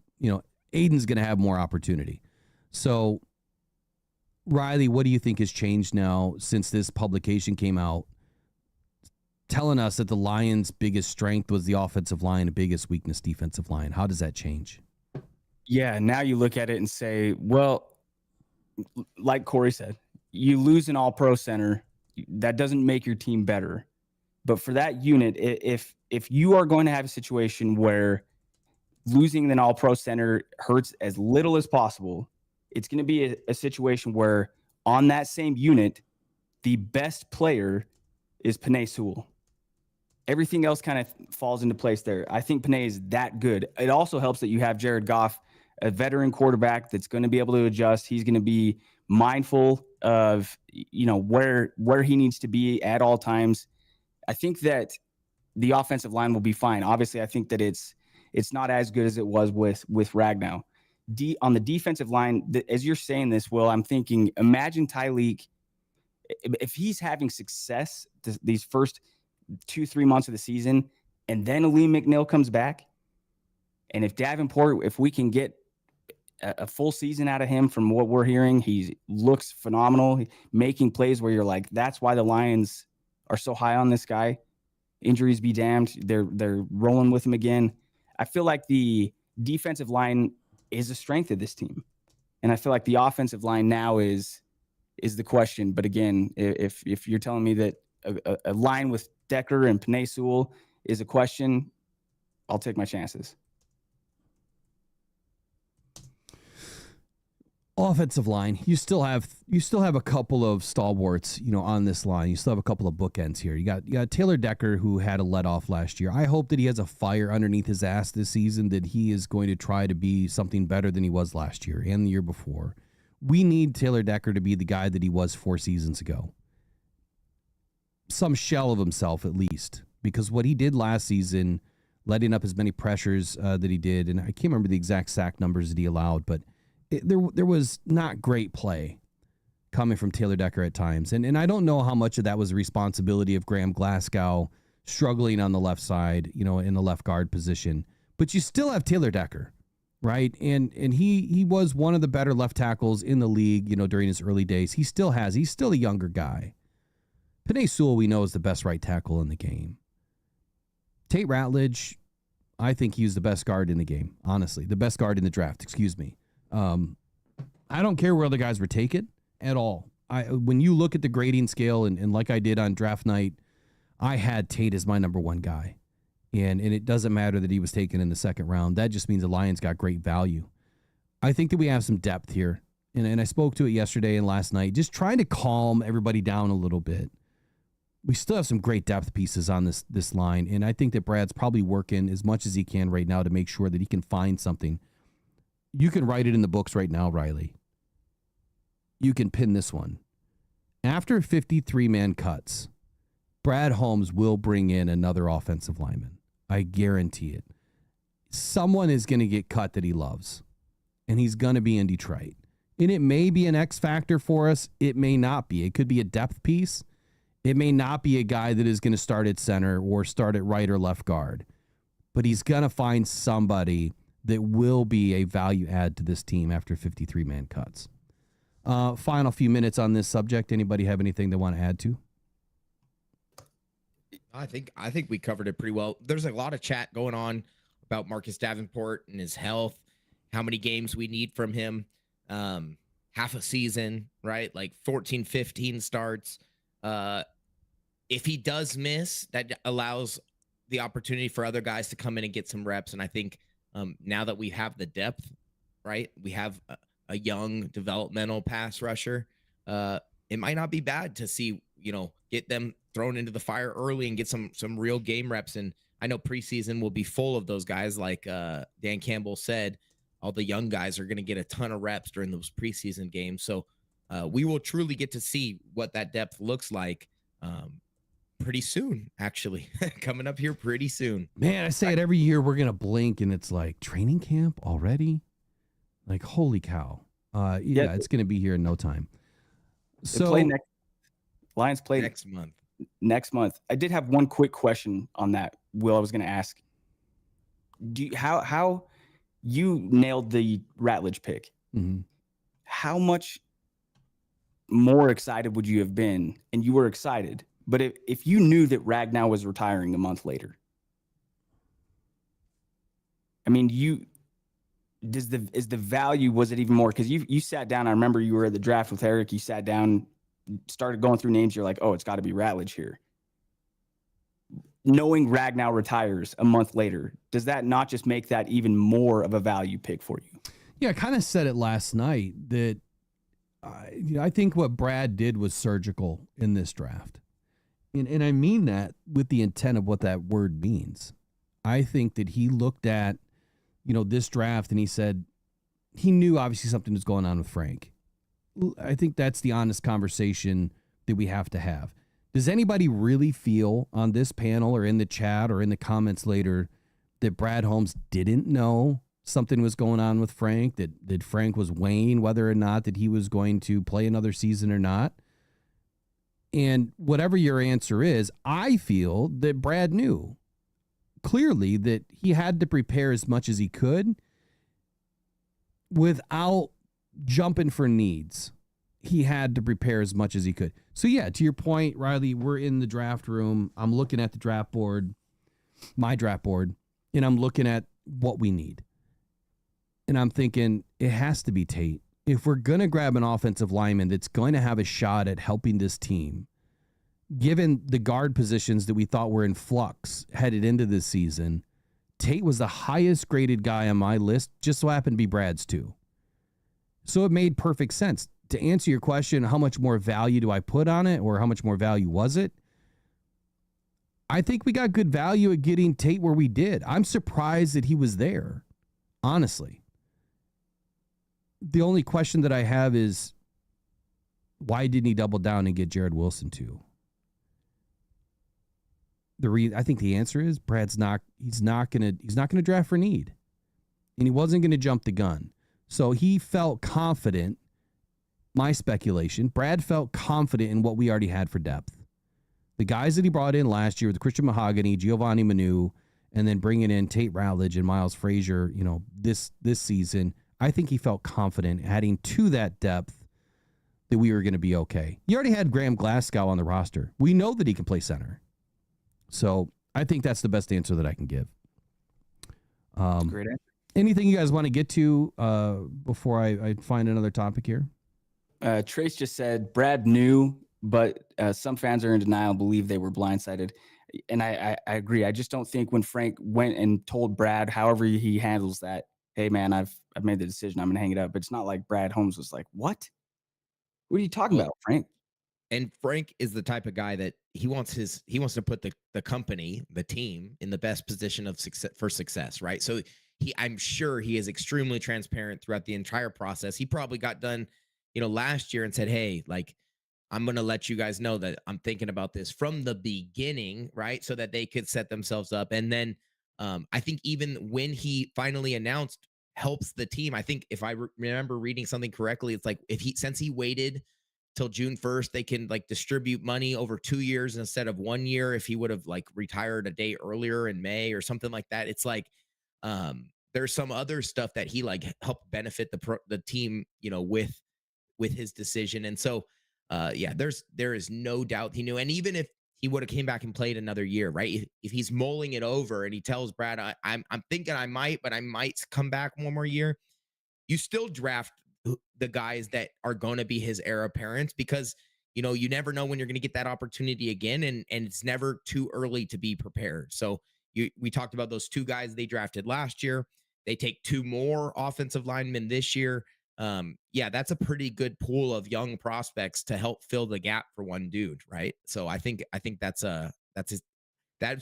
Aiden's going to have more opportunity. So, Riley, what do you think has changed now since this publication came out, telling us that the Lions' biggest strength was the offensive line, the biggest weakness, defensive line? How does that change? Yeah, now you look at it and say, well, like Corey said, you lose an all-pro center. That doesn't make your team better. But for that unit, if you are going to have a situation where losing an all-pro center hurts as little as possible, it's going to be a situation where on that same unit, the best player is Penei Sewell. Everything else kind of falls into place there. I think Penei is that good. It also helps that you have Jared Goff a veteran quarterback that's going to be able to adjust. He's going to be mindful of, where he needs to be at all times. I think that the offensive line will be fine. Obviously, I think that it's not as good as it was with Ragnow. On the defensive line, as you're saying this, Will, I'm thinking, imagine Tyleek, if he's having success these first 2-3 months of the season, and then Aleem McNeil comes back, and if Davenport, if we can get a full season out of him, from what we're hearing, he looks phenomenal, making plays where you're like, that's why the Lions are so high on this guy. Injuries be damned, they're rolling with him again. I feel like the defensive line is a strength of this team, and I feel like the offensive line now is the question. But again, if you're telling me that a line with Decker and Penei Sewell is a question, I'll take my chances. Offensive line, you still have a couple of stalwarts, on this line. You still have a couple of bookends here. You got Taylor Decker, who had a let off last year. I hope that he has a fire underneath his ass this season, that he is going to try to be something better than he was last year and the year before. We need Taylor Decker to be the guy that he was 4 seasons ago. Some shell of himself, at least, because what he did last season, letting up as many pressures that he did, and I can't remember the exact sack numbers that he allowed, but there was not great play coming from Taylor Decker at times. And I don't know how much of that was the responsibility of Graham Glasgow struggling on the left side, in the left guard position. But you still have Taylor Decker, right? And he was one of the better left tackles in the league, during his early days. He's still a younger guy. Penei Sewell, we know, is the best right tackle in the game. Tate Ratledge, I think he was the best guard in the game, honestly. The best guard in the draft, excuse me. I don't care where other guys were taken at all. When you look at the grading scale, and like I did on draft night, I had Tate as my number 1 guy. And it doesn't matter that he was taken in the second round. That just means the Lions got great value. I think that we have some depth here. And I spoke to it yesterday and last night, just trying to calm everybody down a little bit. We still have some great depth pieces on this line. And I think that Brad's probably working as much as he can right now to make sure that he can find something. You can write it in the books right now, Riley. You can pin this one. After 53-man cuts, Brad Holmes will bring in another offensive lineman. I guarantee it. Someone is going to get cut that he loves, and he's going to be in Detroit. And it may be an X factor for us. It may not be. It could be a depth piece. It may not be a guy that is going to start at center or start at right or left guard, but he's going to find somebody that will be a value add to this team after 53-man cuts. Final few minutes on this subject. Anybody have anything they want to add to? I think we covered it pretty well. There's a lot of chat going on about Marcus Davenport and his health, how many games we need from him, half a season, right? Like 14, 15 starts. If he does miss, that allows the opportunity for other guys to come in and get some reps. And I think now that we have the depth, right, we have a young developmental pass rusher, it might not be bad to see, get them thrown into the fire early and get some real game reps. And I know preseason will be full of those guys. Like Dan Campbell said, all the young guys are going to get a ton of reps during those preseason games. So we will truly get to see what that depth looks like pretty soon, actually. Coming up here pretty soon. Man, I say it every year. We're going to blink and it's like training camp already. Like, holy cow. Yeah, it's going to be here in no time. So Lions play next month. I did have one quick question on that, Will. I was going to ask, how you nailed the Ratledge pick? Mm-hmm. How much more excited would you have been? And you were excited, but if you knew that Ragnow was retiring a month later, I mean, is the value, was it even more? Because you sat down. I remember you were at the draft with Eric. You sat down, started going through names. You're like, oh, it's got to be Ratledge here. Knowing Ragnow retires a month later, does that not just make that even more of a value pick for you? Yeah, I kind of said it last night that I think what Brad did was surgical in this draft. And I mean that with the intent of what that word means. I think that he looked at, this draft and he said, he knew obviously something was going on with Frank. I think that's the honest conversation that we have to have. Does anybody really feel on this panel or in the chat or in the comments later that Brad Holmes didn't know something was going on with Frank, that Frank was weighing whether or not that he was going to play another season or not? And whatever your answer is, I feel that Brad knew clearly that he had to prepare as much as he could without jumping for needs. He had to prepare as much as he could. So yeah, to your point, Riley, we're in the draft room. I'm looking at the draft board, my draft board, and I'm looking at what we need. And I'm thinking it has to be Tate. If we're going to grab an offensive lineman that's going to have a shot at helping this team, given the guard positions that we thought were in flux headed into this season, Tate was the highest graded guy on my list, just so happened to be Brad's too. So it made perfect sense. To answer your question, how much more value do I put on it, or how much more value was it? I think we got good value at getting Tate where we did. I'm surprised that he was there, honestly. The only question that I have is, why didn't he double down and get Jared Wilson too? I think the answer is Brad's he's not gonna draft for need, and he wasn't gonna jump the gun. So he felt confident. My speculation, Brad felt confident in what we already had for depth. The guys that he brought in last year with Christian Mahogany, Giovanni Manu, and then bringing in Tate Ratledge and Miles Frazier, this season, I think he felt confident adding to that depth that we were going to be okay. You already had Graham Glasgow on the roster. We know that he can play center. So I think that's the best answer that I can give. Great answer. Anything you guys want to get to before I find another topic here? Trace just said Brad knew, but some fans are in denial, believe they were blindsided. And I agree. I just don't think when Frank went and told Brad, however he handles that, hey man, I've made the decision, I'm gonna hang it up. It's not like Brad Holmes was like, what are you talking about, Frank? And Frank is the type of guy that he wants to put the company, the team, in the best position of success, right? So I'm sure he is extremely transparent throughout the entire process. He probably got done, last year and said, hey, like, I'm going to let you guys know that I'm thinking about this from the beginning, right? So that they could set themselves up. And then I think even when he finally announced helps the team, I think if I remember reading something correctly, it's like since he waited till June 1st, they can like distribute money over 2 years instead of 1 year. If he would have like retired a day earlier in May or something like that, it's like there's some other stuff that he like helped benefit the team, with his decision. And so there is no doubt he knew. And even if he would have came back and played another year, right? If he's mulling it over and he tells Brad, I'm thinking I might come back one more year, you still draft the guys that are going to be his heir apparent, because you never know when you're going to get that opportunity again, and it's never too early to be prepared. So we talked about those 2 guys they drafted last year. They take 2 more offensive linemen this year. That's a pretty good pool of young prospects to help fill the gap for one dude, right? So I think that's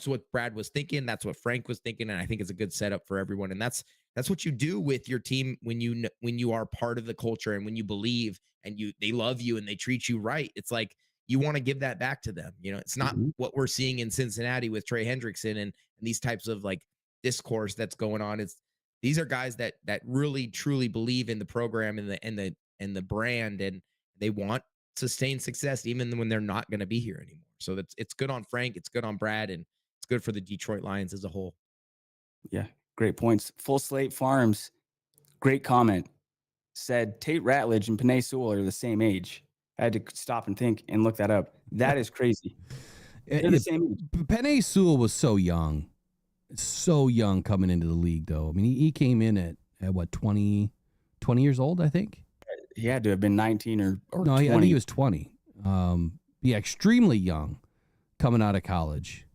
what Brad was thinking. That's what Frank was thinking, and I think it's a good setup for everyone. And that's what you do with your team when you are part of the culture and when you believe and they love you and they treat you right. It's like you want to give that back to them. It's not what we're seeing in Cincinnati with Trey Hendrickson and these types of like discourse that's going on. These are guys that really truly believe in the program and the brand, and they want sustained success even when they're not going to be here anymore. So it's good on Frank, it's good on Brad, and it's good for the Detroit Lions as a whole. Yeah, great points. Full Slate Farms, great comment. Said Tate Ratledge and Penei Sewell are the same age. I had to stop and think and look that up. That is crazy. They're the same age. Penei Sewell was so young coming into the league, though. I mean, he came in at what, 20 years old, I think? He had to have been 19 or no, 20. I think he was 20. Extremely young coming out of college.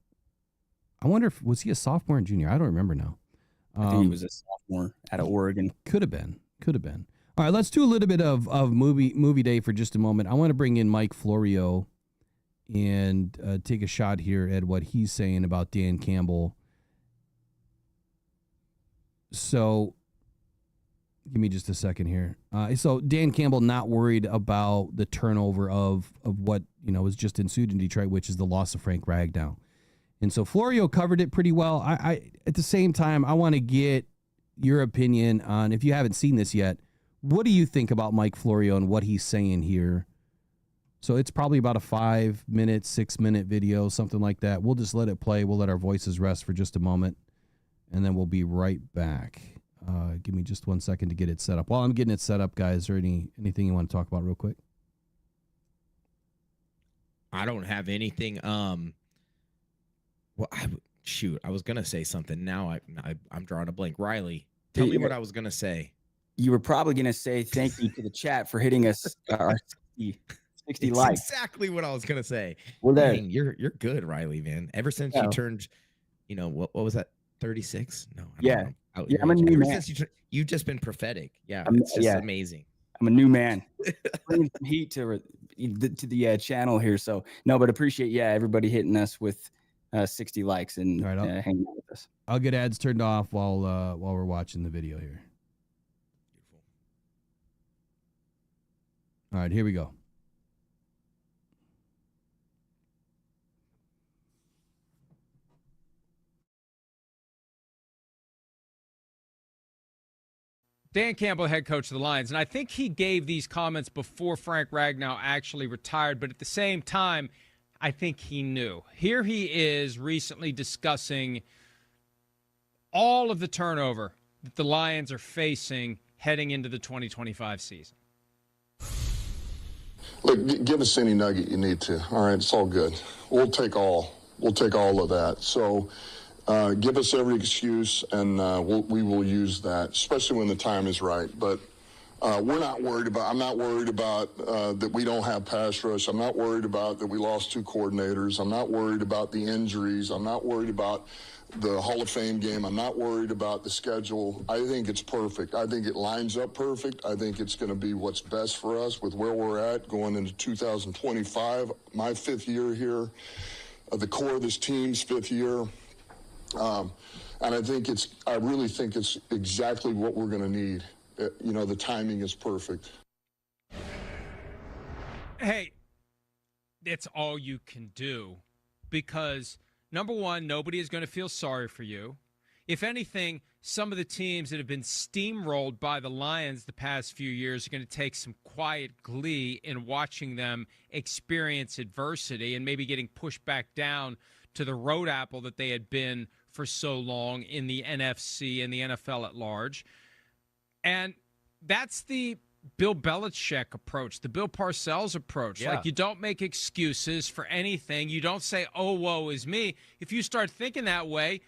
I wonder was he a sophomore and junior? I don't remember now. I think he was a sophomore out of Oregon. Could have been. All right, let's do a little bit of movie day for just a moment. I want to bring in Mike Florio and take a shot here at what he's saying about Dan Campbell. So Give me just a second here. So Dan Campbell not worried about the turnover of what was just ensued in Detroit, which is the loss of Frank Ragnow. And so Florio covered it pretty well. I at the same time, I want to get your opinion on, if you haven't seen this yet, what do you think about Mike Florio and what he's saying here? So it's probably about a 5-minute, 6-minute video, something like that. We'll just let it play. We'll let our voices rest for just a moment, and then we'll be right back. Give me just 1 second to get it set up. While I'm getting it set up, guys, is there anything you want to talk about real quick? I don't have anything. Well, I was gonna say something. Now I'm drawing a blank. Riley, tell me what I was gonna say. You were probably gonna say thank you to the chat for hitting us our 60 It's likes. exactly what I was gonna say. Well, there. Dang, you're good, Riley, man. Ever since you turned, what was that? 36? No, I don't know. Yeah, I'm a new man. Since you've just been prophetic. Yeah, it's just amazing. I'm a new man. Bringing some heat to the channel here. So no, but appreciate everybody hitting us with 60 likes and hanging out with us. I'll get ads turned off while we're watching the video here. Beautiful. All right, here we go. Dan Campbell, head coach of the Lions, and I think he gave these comments before Frank Ragnow actually retired, but at the same time, I think he knew. Here he is recently discussing all of the turnover that the Lions are facing heading into the 2025 season. Look, give us any nugget you need to. All right, it's all good. We'll take all of that. So give us every excuse, and we will use that, especially when the time is right. But I'm not worried about that we don't have pass rush. I'm not worried about that we lost 2 coordinators. I'm not worried about the injuries. I'm not worried about the Hall of Fame game. I'm not worried about the schedule. I think it's perfect. I think it lines up perfect. I think it's going to be what's best for us with where we're at going into 2025. My 5th year here, the core of this team's 5th year. And I really think it's exactly what we're going to need. The timing is perfect. Hey, it's all you can do because, number one, nobody is going to feel sorry for you. If anything, some of the teams that have been steamrolled by the Lions the past few years are going to take some quiet glee in watching them experience adversity and maybe getting pushed back down to the road apple that they had been for so long in the NFC and the NFL at large. And that's the Bill Belichick approach, the Bill Parcells approach. Yeah. Like, you don't make excuses for anything. You don't say, oh, woe is me. If you start thinking that way,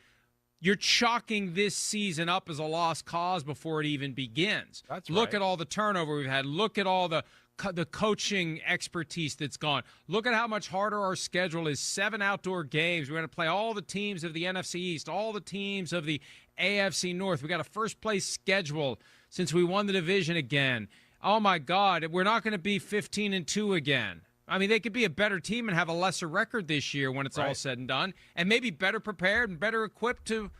you're chalking this season up as a lost cause before it even begins. That's Look right. at all the turnover we've had. Look at all the coaching expertise that's gone. Look at how much harder our schedule is. 7 outdoor games. We're going to play all the teams of the NFC East, all the teams of the AFC North. We got a first-place schedule since we won the division again. Oh, my God, we're not going to be 15-2 again. I mean, they could be a better team and have a lesser record this year when it's all said and done, and maybe better prepared and better equipped to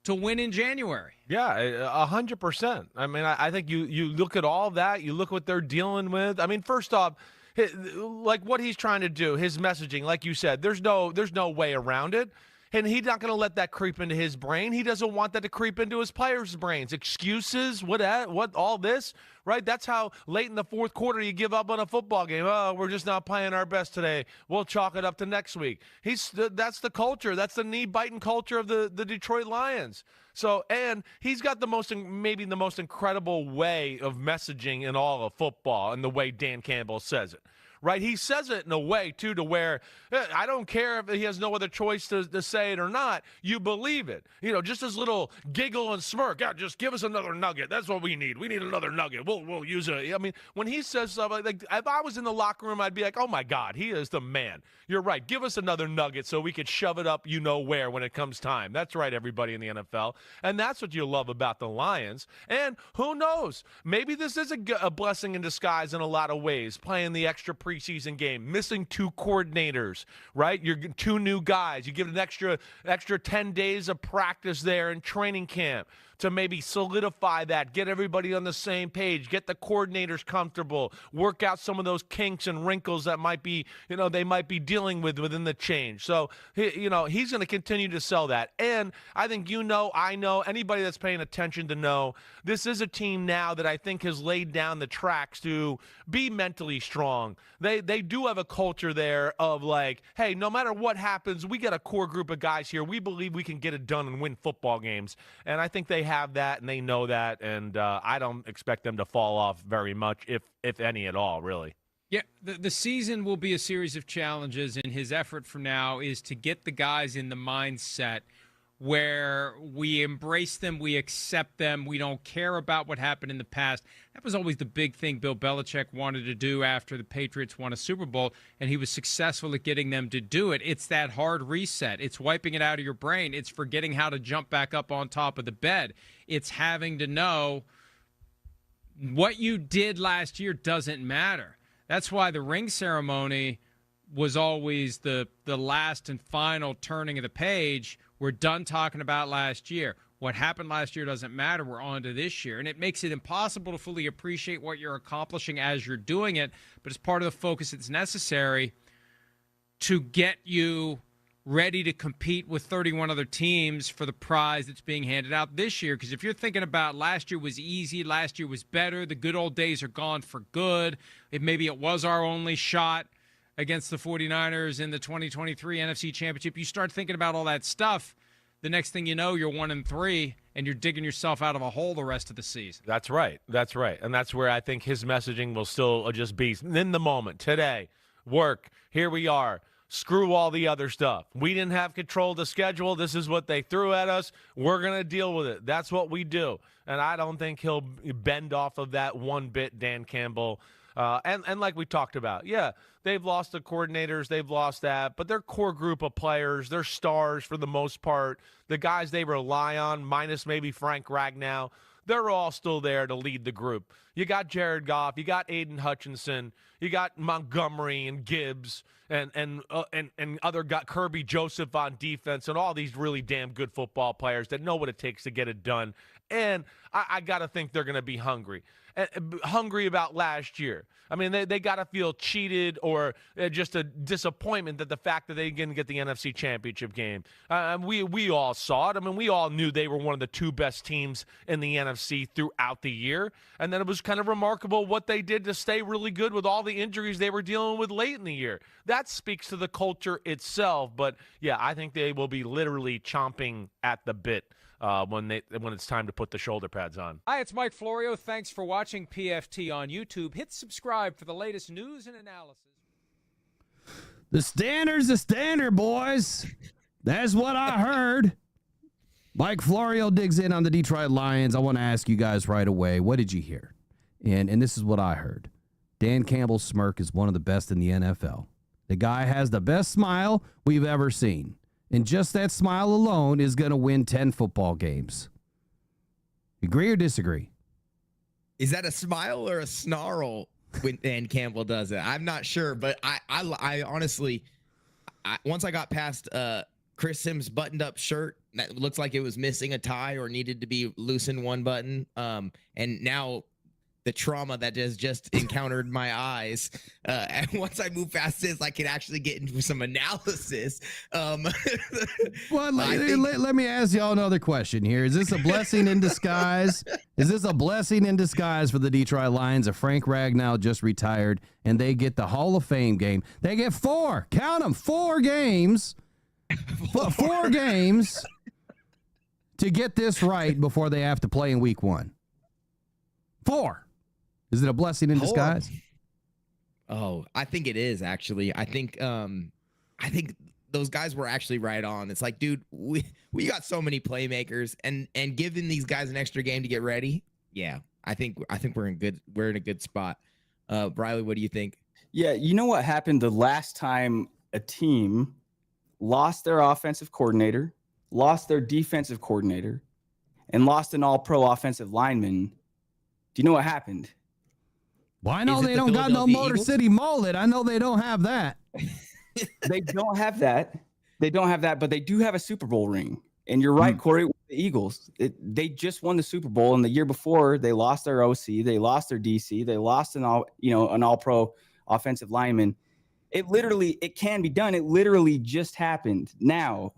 win in January. Yeah, 100%. I mean, I think you look at all that, you look what they're dealing with. I mean, first off, like what he's trying to do, his messaging, like you said, there's no way around it. And he's not going to let that creep into his brain. He doesn't want that to creep into his players' brains. Excuses, what all this, right? That's how late in the fourth quarter you give up on a football game. Oh, we're just not playing our best today. We'll chalk it up to next week. That's the culture. That's the knee-biting culture of the Detroit Lions. So, and he's got maybe the most incredible way of messaging in all of football, and the way Dan Campbell says it. Right? He says it in a way, too, to where I don't care if he has no other choice to say it or not. You believe it. Just his little giggle and smirk. Yeah, just give us another nugget. That's what we need. We need another nugget. We'll use it. I mean, when he says stuff like if I was in the locker room, I'd be like, oh, my God, he is the man. You're right. Give us another nugget so we could shove it up where when it comes time. That's right, everybody in the NFL. And that's what you love about the Lions. And who knows? Maybe this is a blessing in disguise in a lot of ways, playing the extra preseason game, missing 2 coordinators, right? You're 2 new guys. You give an extra 10 days of practice there in training camp. to maybe solidify that, get everybody on the same page, get the coordinators comfortable, work out some of those kinks and wrinkles that might be, they might be dealing with within the change. So, he's going to continue to sell that. And I think I know, anybody that's paying attention to know, this is a team now that I think has laid down the tracks to be mentally strong. They do have a culture there of like, hey, no matter what happens, we got a core group of guys here. We believe we can get it done and win football games. And I think they have that and they know that. And I don't expect them to fall off very much, if any at all, really. Yeah, the season will be a series of challenges, and his effort from now is to get the guys in the mindset where we embrace them, we accept them, we don't care about what happened in the past. That was always the big thing Bill Belichick wanted to do after the Patriots won a Super Bowl, and he was successful at getting them to do it. It's that hard reset. It's wiping it out of your brain. It's forgetting how to jump back up on top of the bed. It's having to know what you did last year doesn't matter. That's why the ring ceremony was always the last and final turning of the page. We're done talking about last year. What happened last year doesn't matter. We're on to this year. And it makes it impossible to fully appreciate what you're accomplishing as you're doing it, but it's part of the focus that's necessary to get you ready to compete with 31 other teams for the prize that's being handed out this year. Because if you're thinking about last year was easy, last year was better, the good old days are gone for good, maybe it was our only shot against the 49ers in the 2023 NFC Championship, you start thinking about all that stuff, the next thing you know, you're 1-3, and you're digging yourself out of a hole the rest of the season. That's right. That's right. And that's where I think his messaging will still just be in the moment, today, work, here we are. Screw all the other stuff. We didn't have control of the schedule. This is what they threw at us. We're going to deal with it. That's what we do. And I don't think he'll bend off of that one bit, Dan Campbell. And like we talked about, yeah, they've lost the coordinators, they've lost that, but their core group of players, they're stars for the most part. The guys they rely on, minus maybe Frank Ragnow, they're all still there to lead the group. You got Jared Goff, you got Aiden Hutchinson, you got Montgomery and Gibbs, and other got Kirby Joseph on defense, and all these really damn good football players that know what it takes to get it done. And I got to think they're going to be hungry about last year. I mean, they got to feel cheated or just a disappointment that the fact that they didn't get the NFC Championship game. We all saw it. I mean, we all knew they were one of the two best teams in the NFC throughout the year. And then it was kind of remarkable what they did to stay really good with all the injuries they were dealing with late in the year. That speaks to the culture itself. But, yeah, I think they will be literally chomping at the bit when it's time to put the shoulder pads on. Hi, it's Mike Florio. Thanks for watching PFT on YouTube. Hit subscribe for the latest news and analysis. The standard's the standard, boys. That's what I heard. Mike Florio digs in on the Detroit Lions. I want to ask you guys right away, what did you hear? And this is what I heard. Dan Campbell's smirk is one of the best in the NFL. The guy has the best smile we've ever seen. And just that smile alone is going to win 10 football games. Agree or disagree? Is that a smile or a snarl when Dan Campbell does it? I'm not sure, but I honestly, once I got past Chris Sims' buttoned-up shirt that looks like it was missing a tie or needed to be loosened one button, and now the trauma that has just encountered my eyes. And once I move past this, I can actually get into some analysis. Well, let me ask y'all another question here. Is this a blessing in disguise? Is this a blessing in disguise for the Detroit Lions? If Frank Ragnow just retired and they get the Hall of Fame game, they get 4, count them, 4 games, 4 games to get this right before they have to play in week 1. 4. Is it a blessing in disguise? Oh, I think it is actually. I think those guys were actually right on. It's like, dude, we got so many playmakers, and giving these guys an extra game to get ready. Yeah, I think we're in a good spot. Riley, what do you think? Yeah, you know what happened the last time a team lost their offensive coordinator, lost their defensive coordinator, and lost an all-pro offensive lineman? Do you know what happened? Well, I know they don't got no Motor City mullet. I know they don't have that. They don't have that. They don't have that, but they do have a Super Bowl ring. And you're right, Corey. the Eagles. They just won the Super Bowl, and the year before they lost their OC, they lost their DC, they lost an all-pro offensive lineman. It can be done. It literally just happened. Now,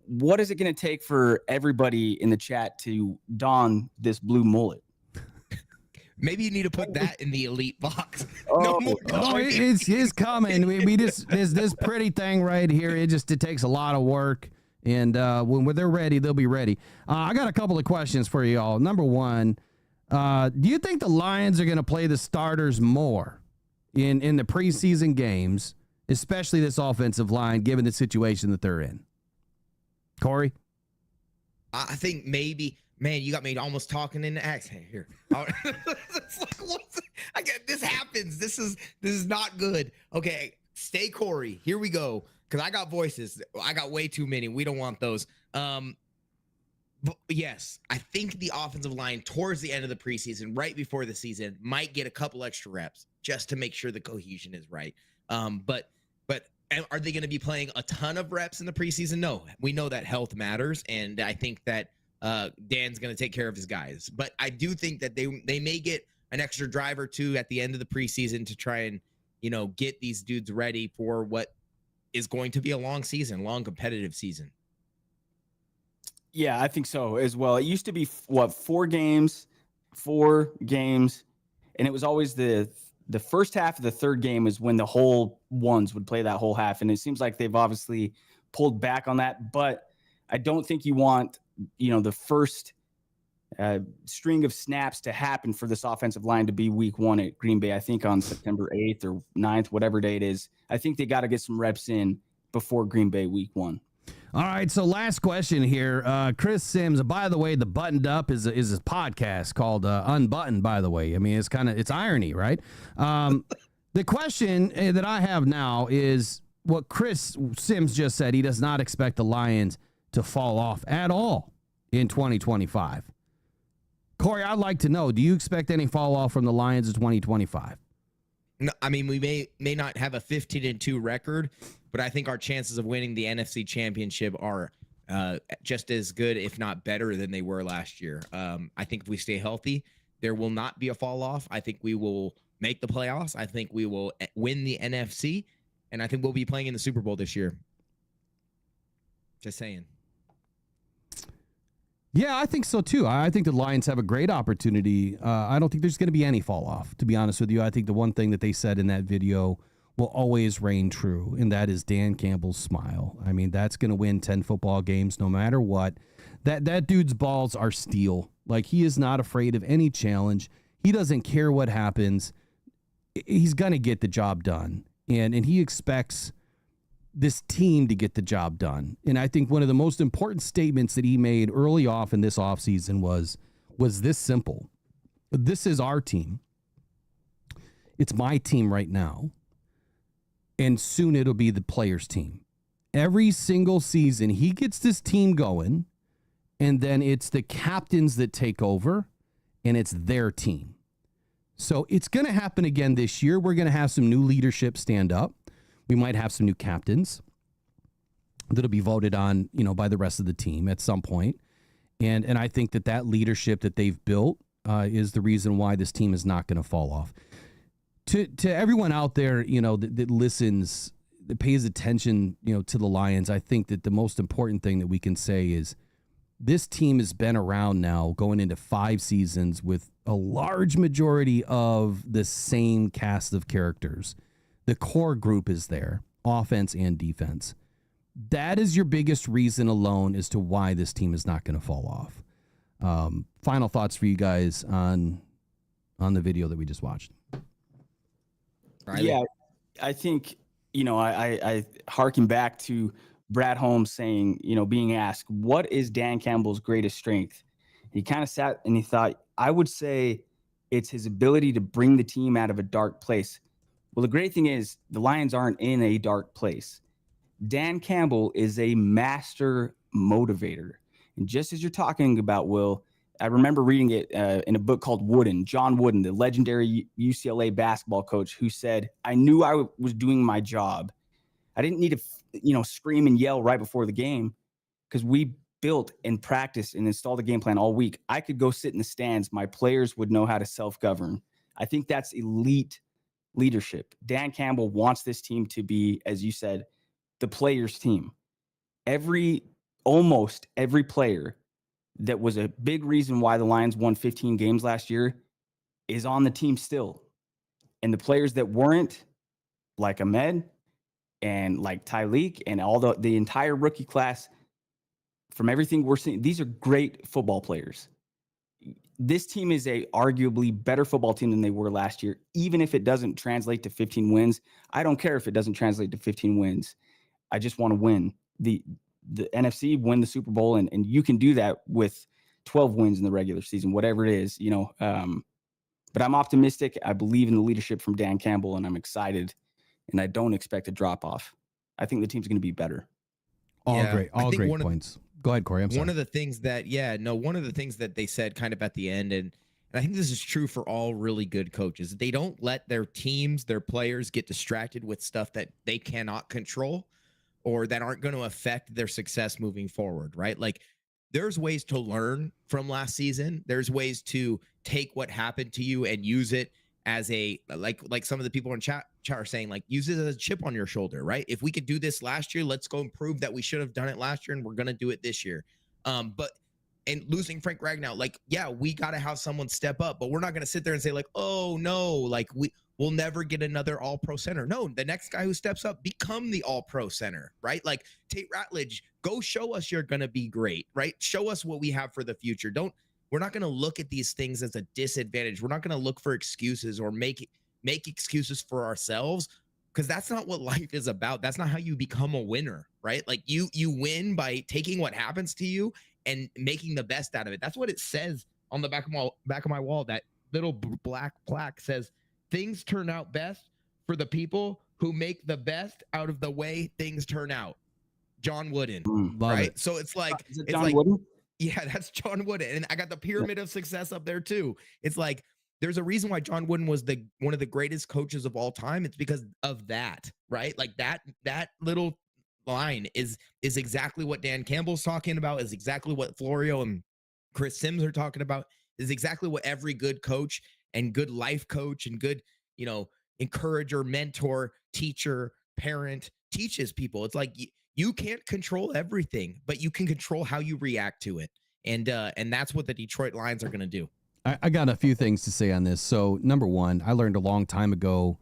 what is it going to take for everybody in the chat to don this blue mullet? Maybe you need to put that in the elite box. It's coming. We just this pretty thing right here. It takes a lot of work. And when they're ready, they'll be ready. I got a couple of questions for you all. Number one, do you think the Lions are going to play the starters more in the preseason games, especially this offensive line, given the situation that they're in? Corey? I think maybe, man, you got me almost talking in the accent here. It's like, this happens. This is not good. Okay, stay Corey. Here we go. Because I got voices. I got way too many. We don't want those. But yes, I think the offensive line towards the end of the preseason, right before the season, might get a couple extra reps just to make sure the cohesion is right. But are they going to be playing a ton of reps in the preseason? No. We know that health matters, and I think that Dan's going to take care of his guys. But I do think that they may get an extra drive or two at the end of the preseason to try and, get these dudes ready for what is going to be a long season, long competitive season. Yeah, I think so as well. It used to be 4 games, and it was always the first half of the third game is when the whole ones would play that whole half, and it seems like they've obviously pulled back on that. But I don't think you want the first string of snaps to happen for this offensive line to be week 1 at Green Bay. I think on September 8th or 9th, whatever day it is. I think they got to get some reps in before Green Bay week 1. All right, so last question here. Chris Sims, by the way, the Buttoned Up is a podcast called Unbuttoned, by the way. I mean, it's irony, right? The question that I have now is what Chris Sims just said. He does not expect the Lions to fall off at all in 2025. Corey, I'd like to know, do you expect any fall off from the Lions in 2025? No, I mean, we may not have a 15-2 record, but I think our chances of winning the NFC Championship are just as good, if not better, than they were last year. I think if we stay healthy, there will not be a fall off. I think we will make the playoffs. I think we will win the NFC, and I think we'll be playing in the Super Bowl this year. Just saying. Yeah, I think so too. I think the Lions have a great opportunity. I don't think there's going to be any fall off, to be honest with you. I think the one thing that they said in that video will always reign true, and that is Dan Campbell's smile. I mean, that's going to win 10 football games no matter what. That dude's balls are steel. Like, he is not afraid of any challenge. He doesn't care what happens. He's going to get the job done, and he expects this team to get the job done. And I think one of the most important statements that he made early off in this offseason was this simple. This is our team. It's my team right now. And soon it'll be the players' team. Every single season, he gets this team going, and then it's the captains that take over, and it's their team. So it's going to happen again this year. We're going to have some new leadership stand up. We might have some new captains that'll be voted on, by the rest of the team at some point. And I think that leadership that they've built is the reason why this team is not going to fall off. To everyone out there, that listens, that pays attention, to the Lions, I think that the most important thing that we can say is this team has been around now going into 5 seasons with a large majority of the same cast of characters. The core group is there, offense and defense. That is your biggest reason alone as to why this team is not going to fall off. Final thoughts for you guys on the video that we just watched. Yeah, I think, I harken back to Brad Holmes saying, being asked, what is Dan Campbell's greatest strength? He kind of sat and he thought, I would say it's his ability to bring the team out of a dark place. Well, the great thing is the Lions aren't in a dark place. Dan Campbell is a master motivator. And just as you're talking about, Will, I remember reading it in a book called Wooden, John Wooden, the legendary UCLA basketball coach, who said, I knew I was doing my job. I didn't need to, scream and yell right before the game because we built and practiced and installed a game plan all week. I could go sit in the stands. My players would know how to self-govern. I think that's elite leadership. Dan Campbell wants this team to be, as you said, the players' team. Almost every player that was a big reason why the Lions won 15 games last year is on the team still. And the players that weren't, like Ahmed and like Tyleek and all the entire rookie class, from everything we're seeing, these are great football players. This team is a arguably better football team than they were last year, even if it doesn't translate to 15 wins. I don't care if it doesn't translate to 15 wins. I just want to win the NFC, win the Super Bowl, and you can do that with 12 wins in the regular season, whatever it is, but I'm optimistic. I believe in the leadership from Dan Campbell, and I'm excited, and I don't expect a drop off. I think the team's going to be better. All great points. Go ahead, Corey. I'm sorry. One of the things that they said kind of at the end, and I think this is true for all really good coaches, they don't let their teams, their players get distracted with stuff that they cannot control or that aren't going to affect their success moving forward, right? Like, there's ways to learn from last season. There's ways to take what happened to you and use it as a, like some of the people in chat are saying, like, use it as a chip on your shoulder, right? If we could do this last year, let's go and prove that we should have done it last year and we're going to do it this year. And losing Frank Ragnow, like, yeah, we got to have someone step up, but we're not going to sit there and say, like, oh no, like we'll never get another all-pro center. No, the next guy who steps up, become the all-pro center, right? Like Tate Ratledge, go show us you're going to be great, right? Show us what we have for the future. We're not going to look at these things as a disadvantage. We're not going to look for excuses or make excuses for ourselves, because that's not what life is about. That's not how you become a winner, right? Like you win by taking what happens to you and making the best out of it. That's what it says on the back of my wall. That little black plaque says, "Things turn out best for the people who make the best out of the way things turn out." John Wooden, right? It. So it's like, is it John Wooden? Yeah, that's John Wooden. And I got the pyramid of success up there too. It's like, there's a reason why John Wooden was one of the greatest coaches of all time. It's because of that, right? Like that little line is exactly what Dan Campbell's talking about, is exactly what Florio and Chris Sims are talking about, is exactly what every good coach and good life coach and good, encourager, mentor, teacher, parent teaches people. It's like, you can't control everything, but you can control how you react to it. And that's what the Detroit Lions are going to do. I got a few things to say on this. So, number one, I learned a long time ago,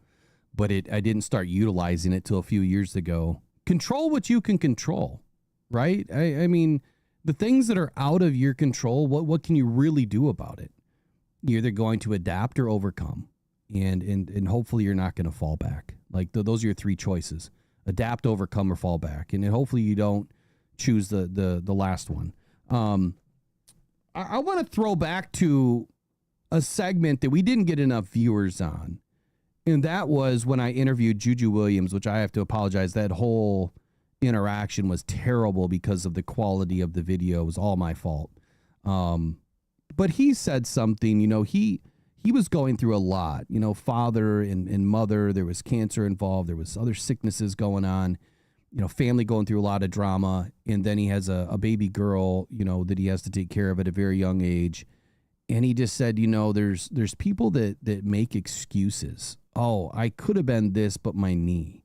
but I didn't start utilizing it till a few years ago. Control what you can control, right? I mean, the things that are out of your control, what can you really do about it? You're either going to adapt or overcome, and hopefully you're not going to fall back. Like those are your three choices: adapt, overcome, or fall back. And then hopefully you don't choose the last one. I want to throw back to a segment that we didn't get enough viewers on. And that was when I interviewed Juju Williams, which I have to apologize. That whole interaction was terrible because of the quality of the video. It was all my fault. But he said something, he was going through a lot, father and mother, there was cancer involved. There was other sicknesses going on, family going through a lot of drama. And then he has a baby girl, that he has to take care of at a very young age. And he just said, there's people that make excuses. Oh, I could have been this, but my knee,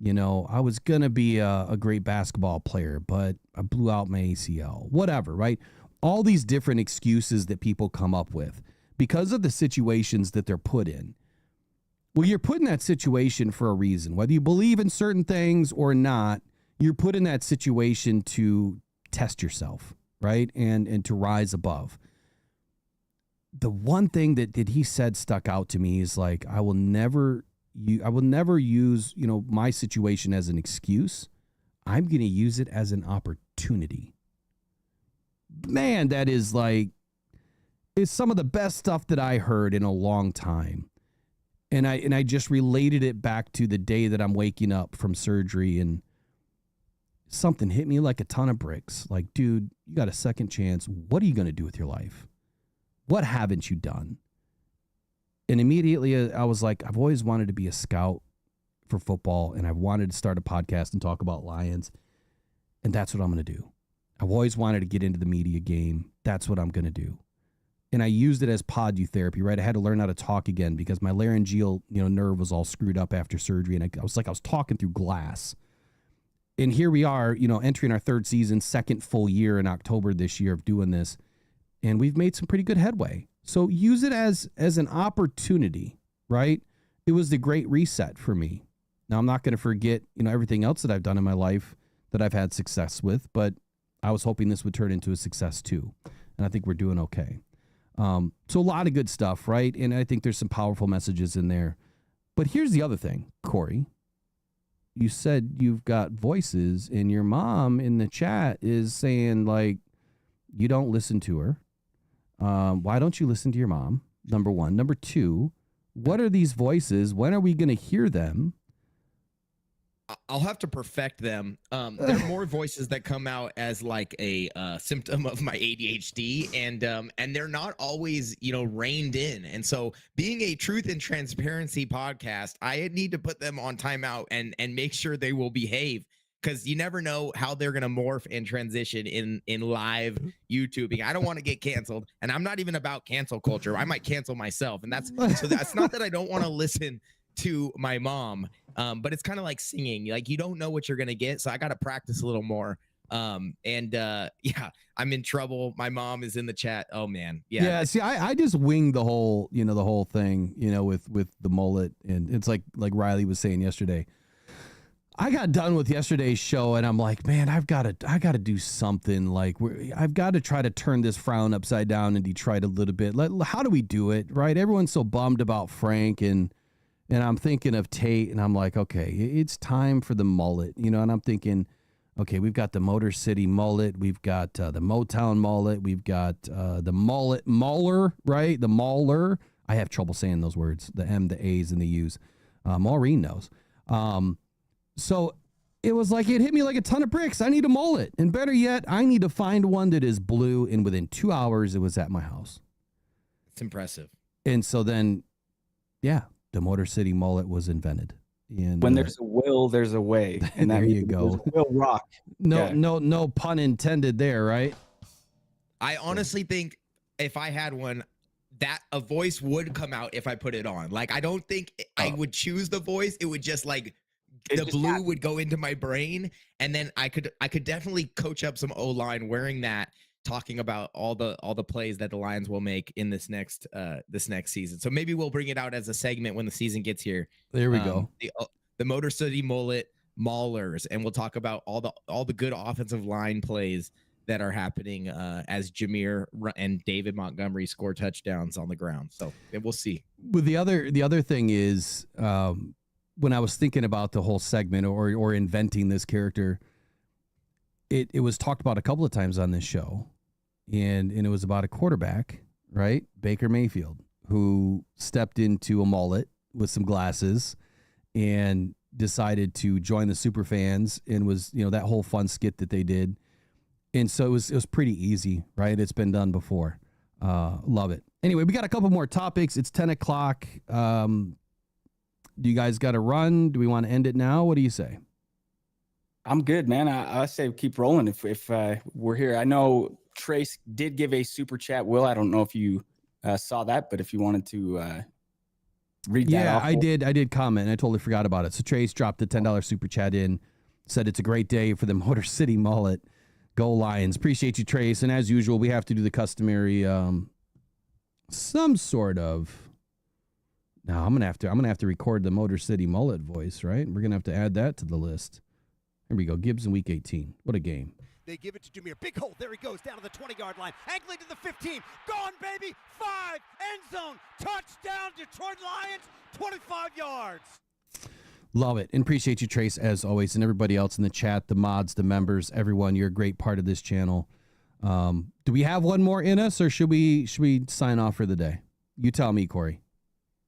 I was going to be a great basketball player, but I blew out my ACL, whatever, right? All these different excuses that people come up with because of the situations that they're put in. Well, you're put in that situation for a reason. Whether you believe in certain things or not, you're put in that situation to test yourself, right? And to rise above. The one thing that he said stuck out to me is like, I will never use, my situation as an excuse. I'm going to use it as an opportunity. Man, that is some of the best stuff that I heard in a long time. And I just related it back to the day that I'm waking up from surgery and something hit me like a ton of bricks. Like, dude, you got a second chance. What are you going to do with your life? What haven't you done? And immediately I was like, I've always wanted to be a scout for football, and I've wanted to start a podcast and talk about Lions. And that's what I'm going to do. I've always wanted to get into the media game. That's what I'm going to do. And I used it as pod therapy, right? I had to learn how to talk again because my laryngeal, nerve was all screwed up after surgery. And I was talking through glass. And here we are, entering our third season, second full year in October this year of doing this. And we've made some pretty good headway. So use it as an opportunity, right? It was the great reset for me. Now, I'm not going to forget, everything else that I've done in my life that I've had success with, but I was hoping this would turn into a success too. And I think we're doing okay. So a lot of good stuff, right? And I think there's some powerful messages in there. But here's the other thing, Corey. You said you've got voices, and your mom in the chat is saying, you don't listen to her. Why don't you listen to your mom? Number one. Number two, what are these voices? When are we going to hear them? I'll have to perfect them. There are more voices that come out as a symptom of my ADHD, and they're not always reined in. And so, being a truth and transparency podcast, I need to put them on timeout and make sure they will behave, because you never know how they're gonna morph and transition in live YouTubing. I don't want to get canceled, and I'm not even about cancel culture. I might cancel myself, and that's not that I don't want to listen to my mom, but it's kind of like singing. You don't know what you're gonna get, so I got to practice a little more. I'm in trouble. My mom is in the chat. Oh man, yeah. See, I just winged the whole thing, with the mullet, and it's like Riley was saying yesterday. I got done with yesterday's show, and I'm like, man, I got to do something. I've got to try to turn this frown upside down in Detroit a little bit. How do we do it, right? Everyone's so bummed about Frank, and I'm thinking of Tate, and I'm like, okay, it's time for the mullet, and I'm thinking, okay, we've got the Motor City mullet, we've got the Motown mullet, we've got the mullet Mauler, right? The Mauler. I have trouble saying those words, the M, the A's, and the U's. Maureen knows. So it was it hit me like a ton of bricks. I need a mullet, and better yet, I need to find one that is blue. And within 2 hours, it was at my house. It's impressive. And so then, the Motor City mullet was invented. And when there's a will, there's a way. And there you go. Will rock. No pun intended there, right? I honestly think if I had one, that a voice would come out if I put it on. I don't think I would choose the voice. It would just the blue would go into my brain, and then I could definitely coach up some O-line wearing that, talking about all the plays that the Lions will make in this next season. So maybe we'll bring it out as a segment when the season gets here. There we go. The Motor City mullet maulers, and we'll talk about all the good offensive line plays that are happening as Jameer and David Montgomery score touchdowns on the ground. So we'll see. But the other thing is, when I was thinking about the whole segment or inventing this character, it was talked about a couple of times on this show, and it was about a quarterback, right? Baker Mayfield, who stepped into a mullet with some glasses and decided to join the super fans, and was, that whole fun skit that they did. And so it was pretty easy, right? It's been done before. Love it. Anyway, we got a couple more topics. It's 10 o'clock. Do you guys got to run? Do we want to end it now? What do you say? I'm good, man. I say keep rolling if we're here. I know Trace did give a super chat. Will, I don't know if you saw that, but if you wanted to read that off. I did comment, and I totally forgot about it. So Trace dropped the $10 super chat in, said it's a great day for the Motor City mullet. Go Lions. Appreciate you, Trace. And as usual, we have to do the customary some sort of. Now I'm gonna have to record the Motor City mullet voice, right? We're gonna have to add that to the list. Here we go. Gibbs in week 18. What a game. They give it to Jameer. Big hole. There he goes down to the 20-yard line. Angling to the 15. Gone, baby. 5. End zone. Touchdown, Detroit Lions. 25 yards. Love it. And appreciate you, Trace, as always. And everybody else in the chat, the mods, the members, everyone. You're a great part of this channel. Do we have one more in us, or should we sign off for the day? You tell me, Corey.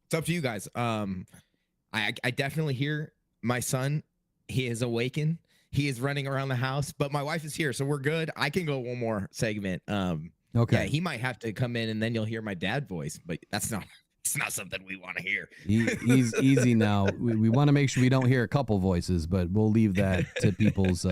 It's up to you guys. I definitely hear my son. He is awakened. He is running around the house, but my wife is here, so we're good. I can go one more segment. Okay. Yeah, he might have to come in, and then you'll hear my dad voice, but it's not something we want to hear. He's easy now. We want to make sure we don't hear a couple voices, but we'll leave that to people's.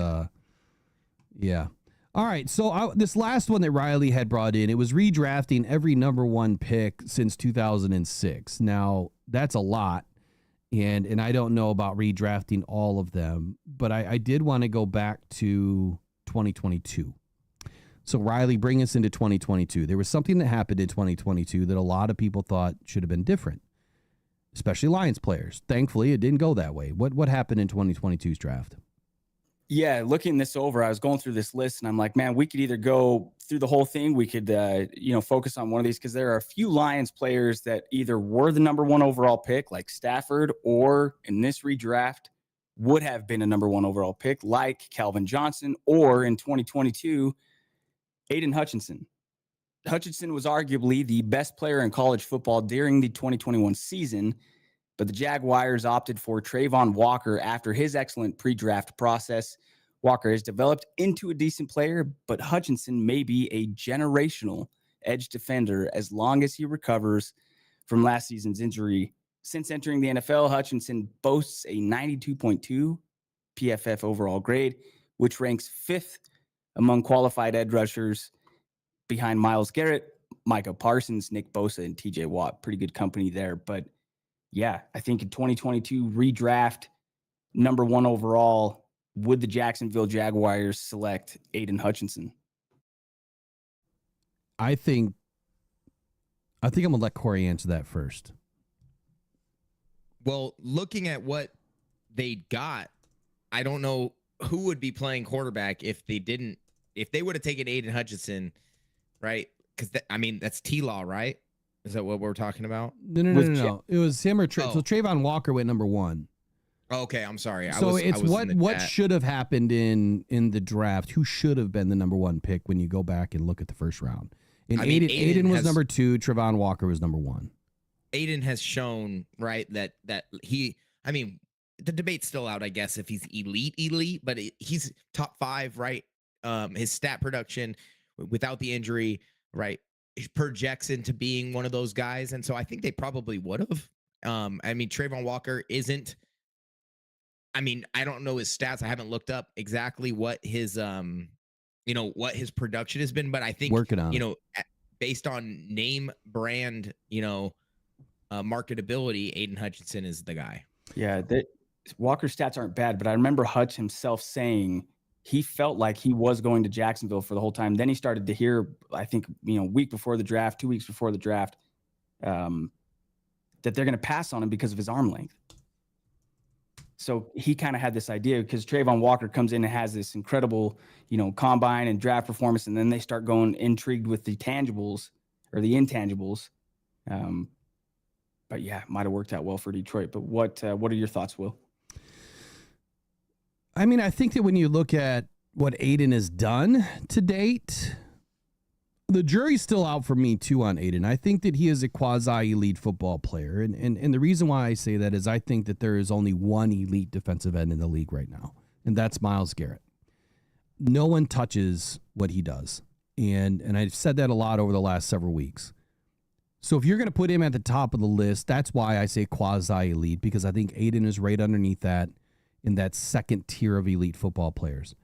Yeah. All right, so this last one that Riley had brought in, it was redrafting every number one pick since 2006. Now, that's a lot, and I don't know about redrafting all of them, but I did want to go back to 2022. So, Riley, bring us into 2022. There was something that happened in 2022 that a lot of people thought should have been different, especially Lions players. Thankfully, it didn't go that way. What happened in 2022's draft? Yeah, looking this over, I was going through this list and I'm like, man, we could either go through the whole thing. We could, focus on one of these because there are a few Lions players that either were the number one overall pick, like Stafford, or in this redraft would have been a number one overall pick, like Calvin Johnson, or in 2022, Aiden Hutchinson. Hutchinson was arguably the best player in college football during the 2021 season, but the Jaguars opted for Trayvon Walker after his excellent pre-draft process. Walker has developed into a decent player, but Hutchinson may be a generational edge defender as long as he recovers from last season's injury. Since entering the NFL, Hutchinson boasts a 92.2 PFF overall grade, which ranks fifth among qualified edge rushers behind Myles Garrett, Micah Parsons, Nick Bosa, and TJ Watt. Pretty good company there, but yeah, I think in 2022 redraft, number one overall, would the Jacksonville Jaguars select Aiden Hutchinson? I think I'm gonna let Corey answer that first. Well, looking at what they got, I don't know who would be playing quarterback if they would have taken Aiden Hutchinson, right? Because that's T-Law, right? Is that what we're talking about? No. It was him or So Trayvon Walker went number one. Okay, I'm sorry. So what should have happened in the draft? Who should have been the number one pick when you go back and look at the first round? And Aiden was number two. Trayvon Walker was number one. Aiden has shown, right, that the debate's still out, I guess, if he's elite, but he's top 5, right? His stat production without the injury, right, projects into being one of those guys. And so I think they probably would have. Trayvon Walker isn't, I don't know his stats. I haven't looked up exactly what his, what his production has been, but I think, working on based on name brand, marketability, Aiden Hutchinson is the guy. Yeah. Walker's stats aren't bad, but I remember Hutch himself saying he felt like he was going to Jacksonville for the whole time. Then he started to hear, I think, week before the draft, 2 weeks before the draft, that they're going to pass on him because of his arm length. So he kind of had this idea because Trayvon Walker comes in and has this incredible, combine and draft performance. And then they start going intrigued with the tangibles or the intangibles. But yeah, might have worked out well for Detroit. But what are your thoughts, Will? I think that when you look at what Aiden has done to date, the jury's still out for me too on Aiden. I think that he is a quasi-elite football player. And the reason why I say that is I think that there is only one elite defensive end in the league right now, and that's Myles Garrett. No one touches what he does. And I've said that a lot over the last several weeks. So if you're going to put him at the top of the list, that's why I say quasi-elite, because I think Aiden is right underneath that in that second tier of elite football players.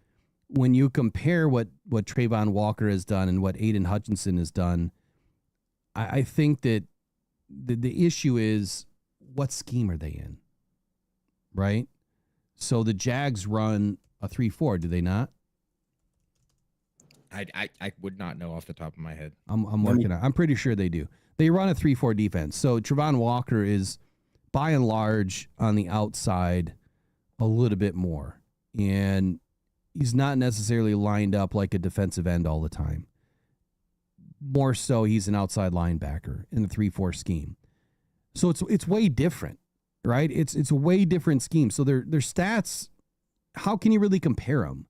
When you compare what Trayvon Walker has done and what Aiden Hutchinson has done, I think that the issue is what scheme are they in, right? So the Jags run a 3-4, do they not? I would not know off the top of my head. I'm working on. I'm pretty sure they do. They run a 3-4 defense. So Trayvon Walker is by and large on the outside a little bit more, and he's not necessarily lined up like a defensive end all the time. More so, he's an outside linebacker in the 3-4 scheme. So it's way different, right? It's a way different scheme. So their stats, how can you really compare them?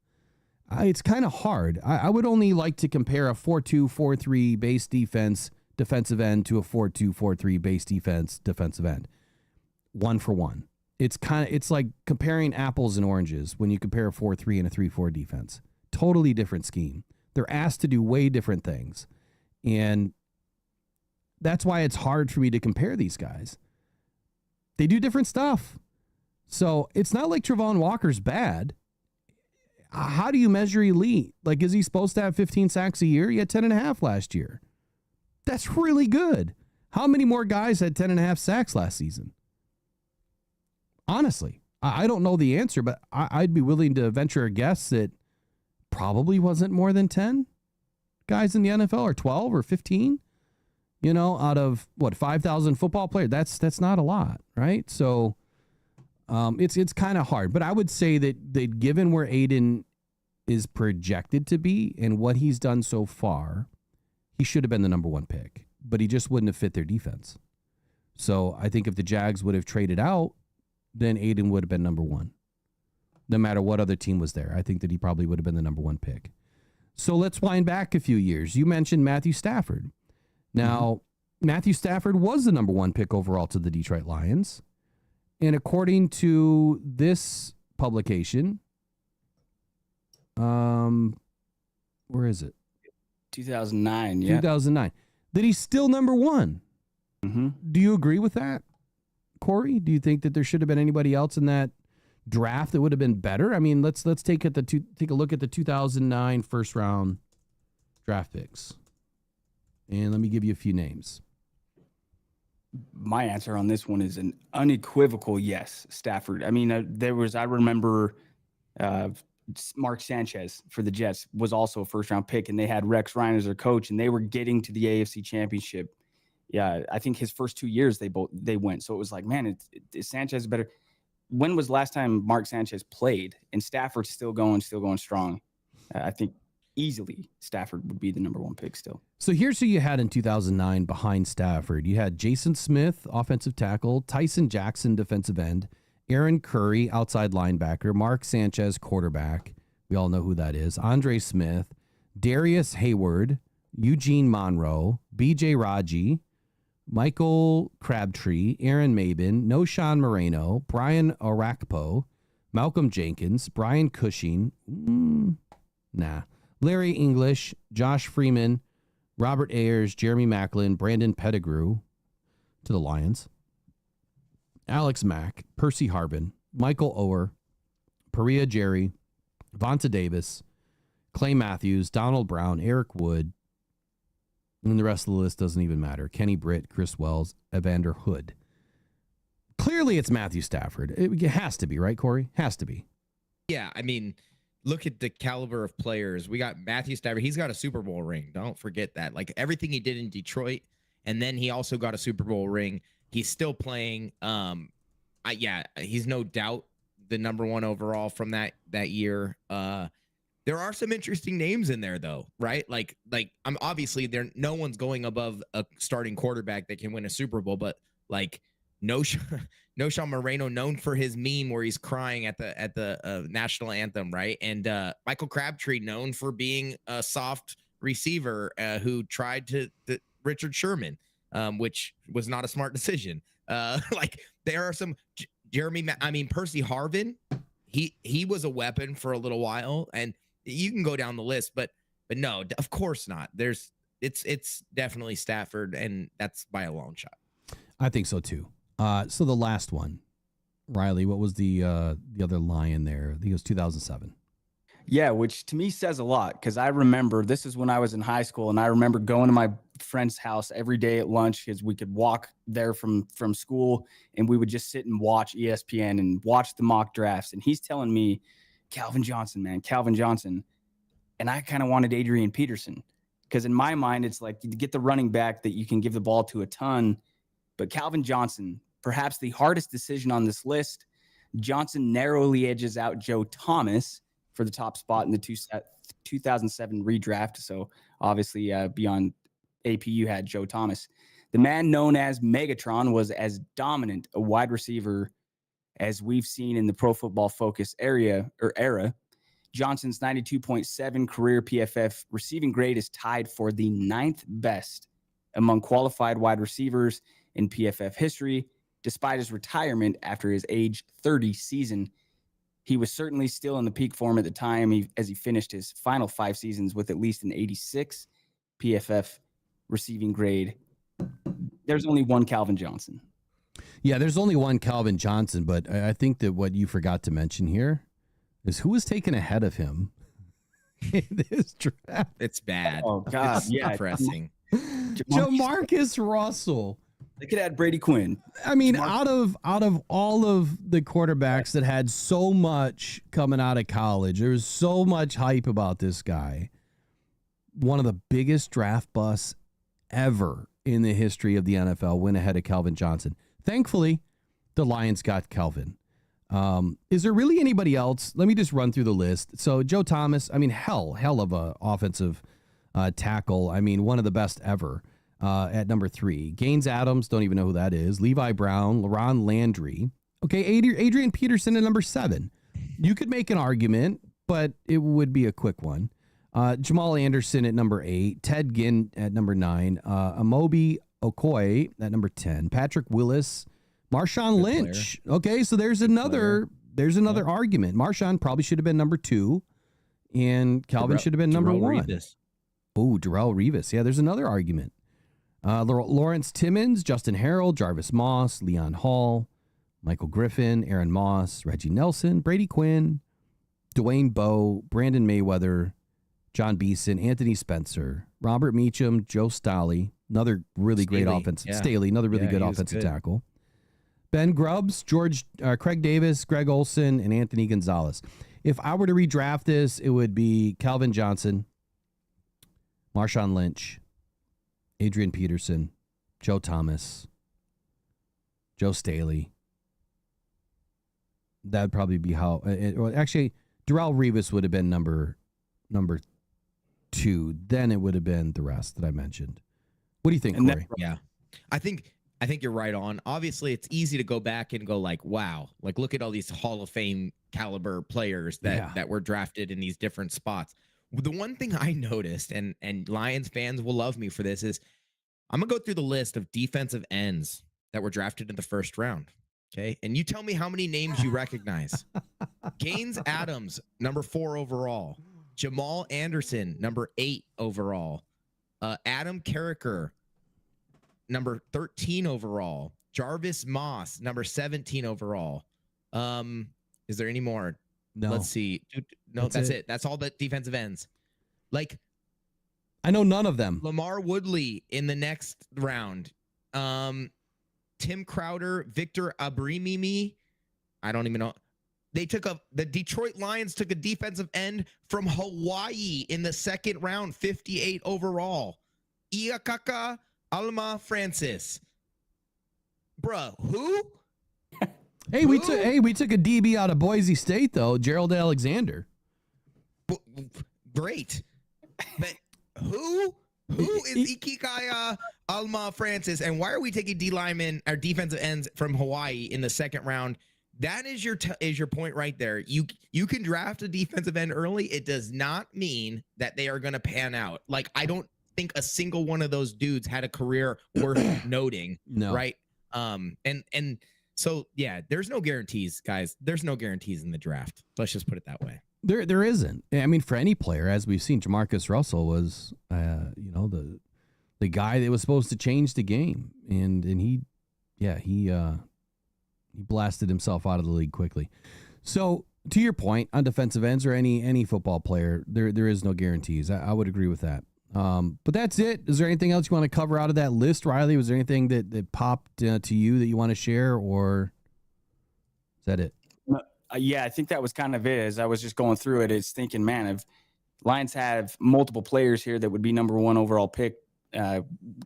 It's kind of hard. I would only like to compare a 4-2, 4-3 base defense defensive end to a 4-2, 4-3 base defense defensive end. 1 for 1. It's like comparing apples and oranges when you compare a 4-3 and a 3-4 defense. Totally different scheme. They're asked to do way different things. And that's why it's hard for me to compare these guys. They do different stuff. So it's not like Trayvon Walker's bad. how do you measure elite? Like, is he supposed to have 15 sacks a year? He had 10.5 last year. That's really good. How many more guys had 10.5 sacks last season? Honestly, I don't know the answer, but I'd be willing to venture a guess that probably wasn't more than 10 guys in the NFL, or 12 or 15, out of 5,000 football players. That's not a lot, right? So it's kind of hard, but I would say that given where Aiden is projected to be and what he's done so far, he should have been the number one pick, but he just wouldn't have fit their defense. So I think if the Jags would have traded out, then Aiden would have been number one. No matter what other team was there, I think that he probably would have been the number one pick. So let's wind back a few years. You mentioned Matthew Stafford. Now, Matthew Stafford was the number one pick overall to the Detroit Lions. And according to this publication, where is it? 2009, yeah. 2009. That he's still number one. Mm-hmm. Do you agree with that, Corey? Do you think that there should have been anybody else in that draft that would have been better? I mean, let's take a look at the 2009 first round draft picks. And let me give you a few names. My answer on this one is an unequivocal yes, Stafford. I mean, I remember Mark Sanchez for the Jets was also a first round pick, and they had Rex Ryan as their coach, and they were getting to the AFC Championship. Yeah, I think his first 2 years they went. So it was like, man, is Sanchez better? When was last time Mark Sanchez played? And Stafford's still going strong. I think easily Stafford would be the number one pick still. So here's who you had in 2009 behind Stafford. You had Jason Smith, offensive tackle, Tyson Jackson, defensive end, Aaron Curry, outside linebacker, Mark Sanchez, quarterback. We all know who that is. Andre Smith, Darius Hayward, Eugene Monroe, B.J. Raji, Michael Crabtree, Aaron Mabin, Noshawn Moreno, Brian Orakpo, Malcolm Jenkins, Brian Cushing, Larry English, Josh Freeman, Robert Ayers, Jeremy Maclin, Brandon Pettigrew to the Lions, Alex Mack, Percy Harvin, Michael Oher, Perea Jerry, Vonta Davis, Clay Matthews, Donald Brown, Eric Wood, and the rest of the list doesn't even matter. Kenny Britt, Chris Wells, Evander Hood. Clearly it's Matthew Stafford. It has to be, right, Corey? Has to be. Yeah, I mean, look at the caliber of players. We got Matthew Stafford. He's got a Super Bowl ring. Don't forget that. Like everything he did in Detroit, and then he also got a Super Bowl ring. He's still playing. He's no doubt the number one overall from that year. There are some interesting names in there, though, right? Like I'm obviously no one's going above a starting quarterback that can win a Super Bowl, but like Noshawn Moreno, known for his meme where he's crying at the national anthem, right? And Michael Crabtree, known for being a soft receiver who tried to Richard Sherman, which was not a smart decision. Like there are some Percy Harvin, he was a weapon for a little while, and you can go down the list, but no, of course not. It's definitely Stafford, and that's by a long shot. I think so too. So the last one, Riley, what was the other Lion there? I think it was 2007. Yeah, which to me says a lot, because I remember this is when I was in high school, and I remember going to my friend's house every day at lunch because we could walk there from school, and we would just sit and watch ESPN and watch the mock drafts. And he's telling me, Calvin Johnson. And I kind of wanted Adrian Peterson, because in my mind, it's like you get the running back that you can give the ball to a ton. But Calvin Johnson, perhaps the hardest decision on this list. Johnson narrowly edges out Joe Thomas for the top spot in the 2007 redraft. So obviously beyond AP, you had Joe Thomas. The man known as Megatron was as dominant a wide receiver as we've seen in the Pro Football Focus era. Johnson's 92.7 career PFF receiving grade is tied for the 9th best among qualified wide receivers in PFF history. Despite his retirement after his age 30 season, he was certainly still in the peak form at the time as he finished his final 5 seasons with at least an 86 PFF receiving grade. There's only one Calvin Johnson. Yeah, there's only one Calvin Johnson, but I think that what you forgot to mention here is who was taken ahead of him in this draft. It's bad. Oh God, It's yeah. depressing. Jamarcus Russell. They could add Brady Quinn. I mean, out of all of the quarterbacks that had so much coming out of college, there was so much hype about this guy. One of the biggest draft busts ever in the history of the NFL went ahead of Calvin Johnson. Thankfully, the Lions got Calvin. Is there really anybody else? Let me just run through the list. So Joe Thomas, I mean, hell of a offensive tackle. I mean, one of the best ever at number 3. Gaines Adams, don't even know who that is. Levi Brown, LaRon Landry. Okay, Adrian Peterson at number 7. You could make an argument, but it would be a quick one. Jamal Anderson at number 8. Ted Ginn at number 9. Amobi Okoye at number 10. Patrick Willis. Marshawn Lynch. Player. Okay, so there's another argument. Marshawn probably should have been number 2, and Calvin should have been number 1. Oh, Darrelle Revis. Yeah, there's another argument. Lawrence Timmons, Justin Harrell, Jarvis Moss, Leon Hall, Michael Griffin, Aaron Moss, Reggie Nelson, Brady Quinn, Dwayne Bowe, Brandon Mayweather, John Beeson, Anthony Spencer, Robert Meacham, Joe Staley, another really great offensive. Yeah. Staley, another really good offensive tackle. Ben Grubbs, Craig Davis, Greg Olson, and Anthony Gonzalez. If I were to redraft this, it would be Calvin Johnson, Marshawn Lynch, Adrian Peterson, Joe Thomas, Joe Staley. That'd probably be how. Actually, Darrelle Revis would have been number 2. Then it would have been the rest that I mentioned. What do you think, Corey? Yeah, I think you're right on. Obviously, it's easy to go back and go like, wow, like look at all these Hall of Fame caliber players that were drafted in these different spots. The one thing I noticed, and Lions fans will love me for this, is I'm going to go through the list of defensive ends that were drafted in the first round. Okay. And you tell me how many names you recognize. Gaines Adams, number 4 overall. Jamal Anderson, number 8 overall. Adam Carricker, number 13 overall. Jarvis Moss, number 17 overall. Is there any more? No. Let's see. No, that's it. That's all the defensive ends. Like, I know none of them. Lamar Woodley in the next round. Tim Crowder, Victor Abrimimi. I don't even know. The Detroit Lions took a defensive end from Hawaii in the second round, 58 overall. Iakaka Alma Francis. Bruh, who? Hey, we took a DB out of Boise State though, Gerald Alexander. Great. But who is Ikikaya Alma Francis, and why are we taking D linemen or defensive ends from Hawaii in the second round? That is your point right there. You can draft a defensive end early. It does not mean that they are going to pan out. Like, I don't think a single one of those dudes had a career worth noting. No. Right. And so yeah, there's no guarantees, guys. There's no guarantees in the draft. Let's just put it that way. There isn't. I mean, for any player, as we've seen, Jamarcus Russell was, the guy that was supposed to change the game, and he blasted himself out of the league quickly. So, to your point on defensive ends or any football player, there is no guarantees. I would agree with that. But that's it. Is there anything else you want to cover out of that list, Riley? Was there anything that popped to you that you want to share, or is that it? Yeah, I think that was kind of it. As I was just going through it, it's thinking, man, if Lions have multiple players here that would be number 1 overall pick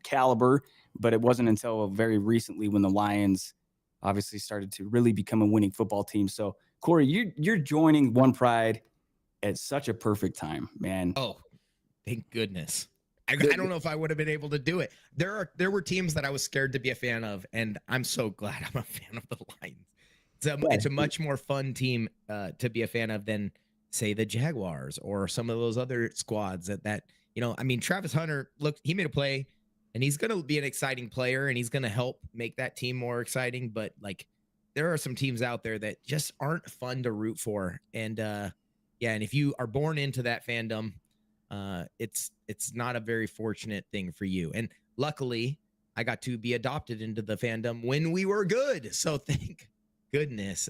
caliber, but it wasn't until very recently when the Lions obviously started to really become a winning football team. So, Corey, you're joining One Pride at such a perfect time, man. Oh, thank goodness. I don't know if I would have been able to do it. There were teams that I was scared to be a fan of, and I'm so glad I'm a fan of the Lions. It's a much more fun team to be a fan of than, say, the Jaguars or some of those other squads that I mean, Travis Hunter, look, he made a play, and he's going to be an exciting player, and he's going to help make that team more exciting. But, like, there are some teams out there that just aren't fun to root for. And, and if you are born into that fandom, it's not a very fortunate thing for you. And luckily, I got to be adopted into the fandom when we were good. So thank goodness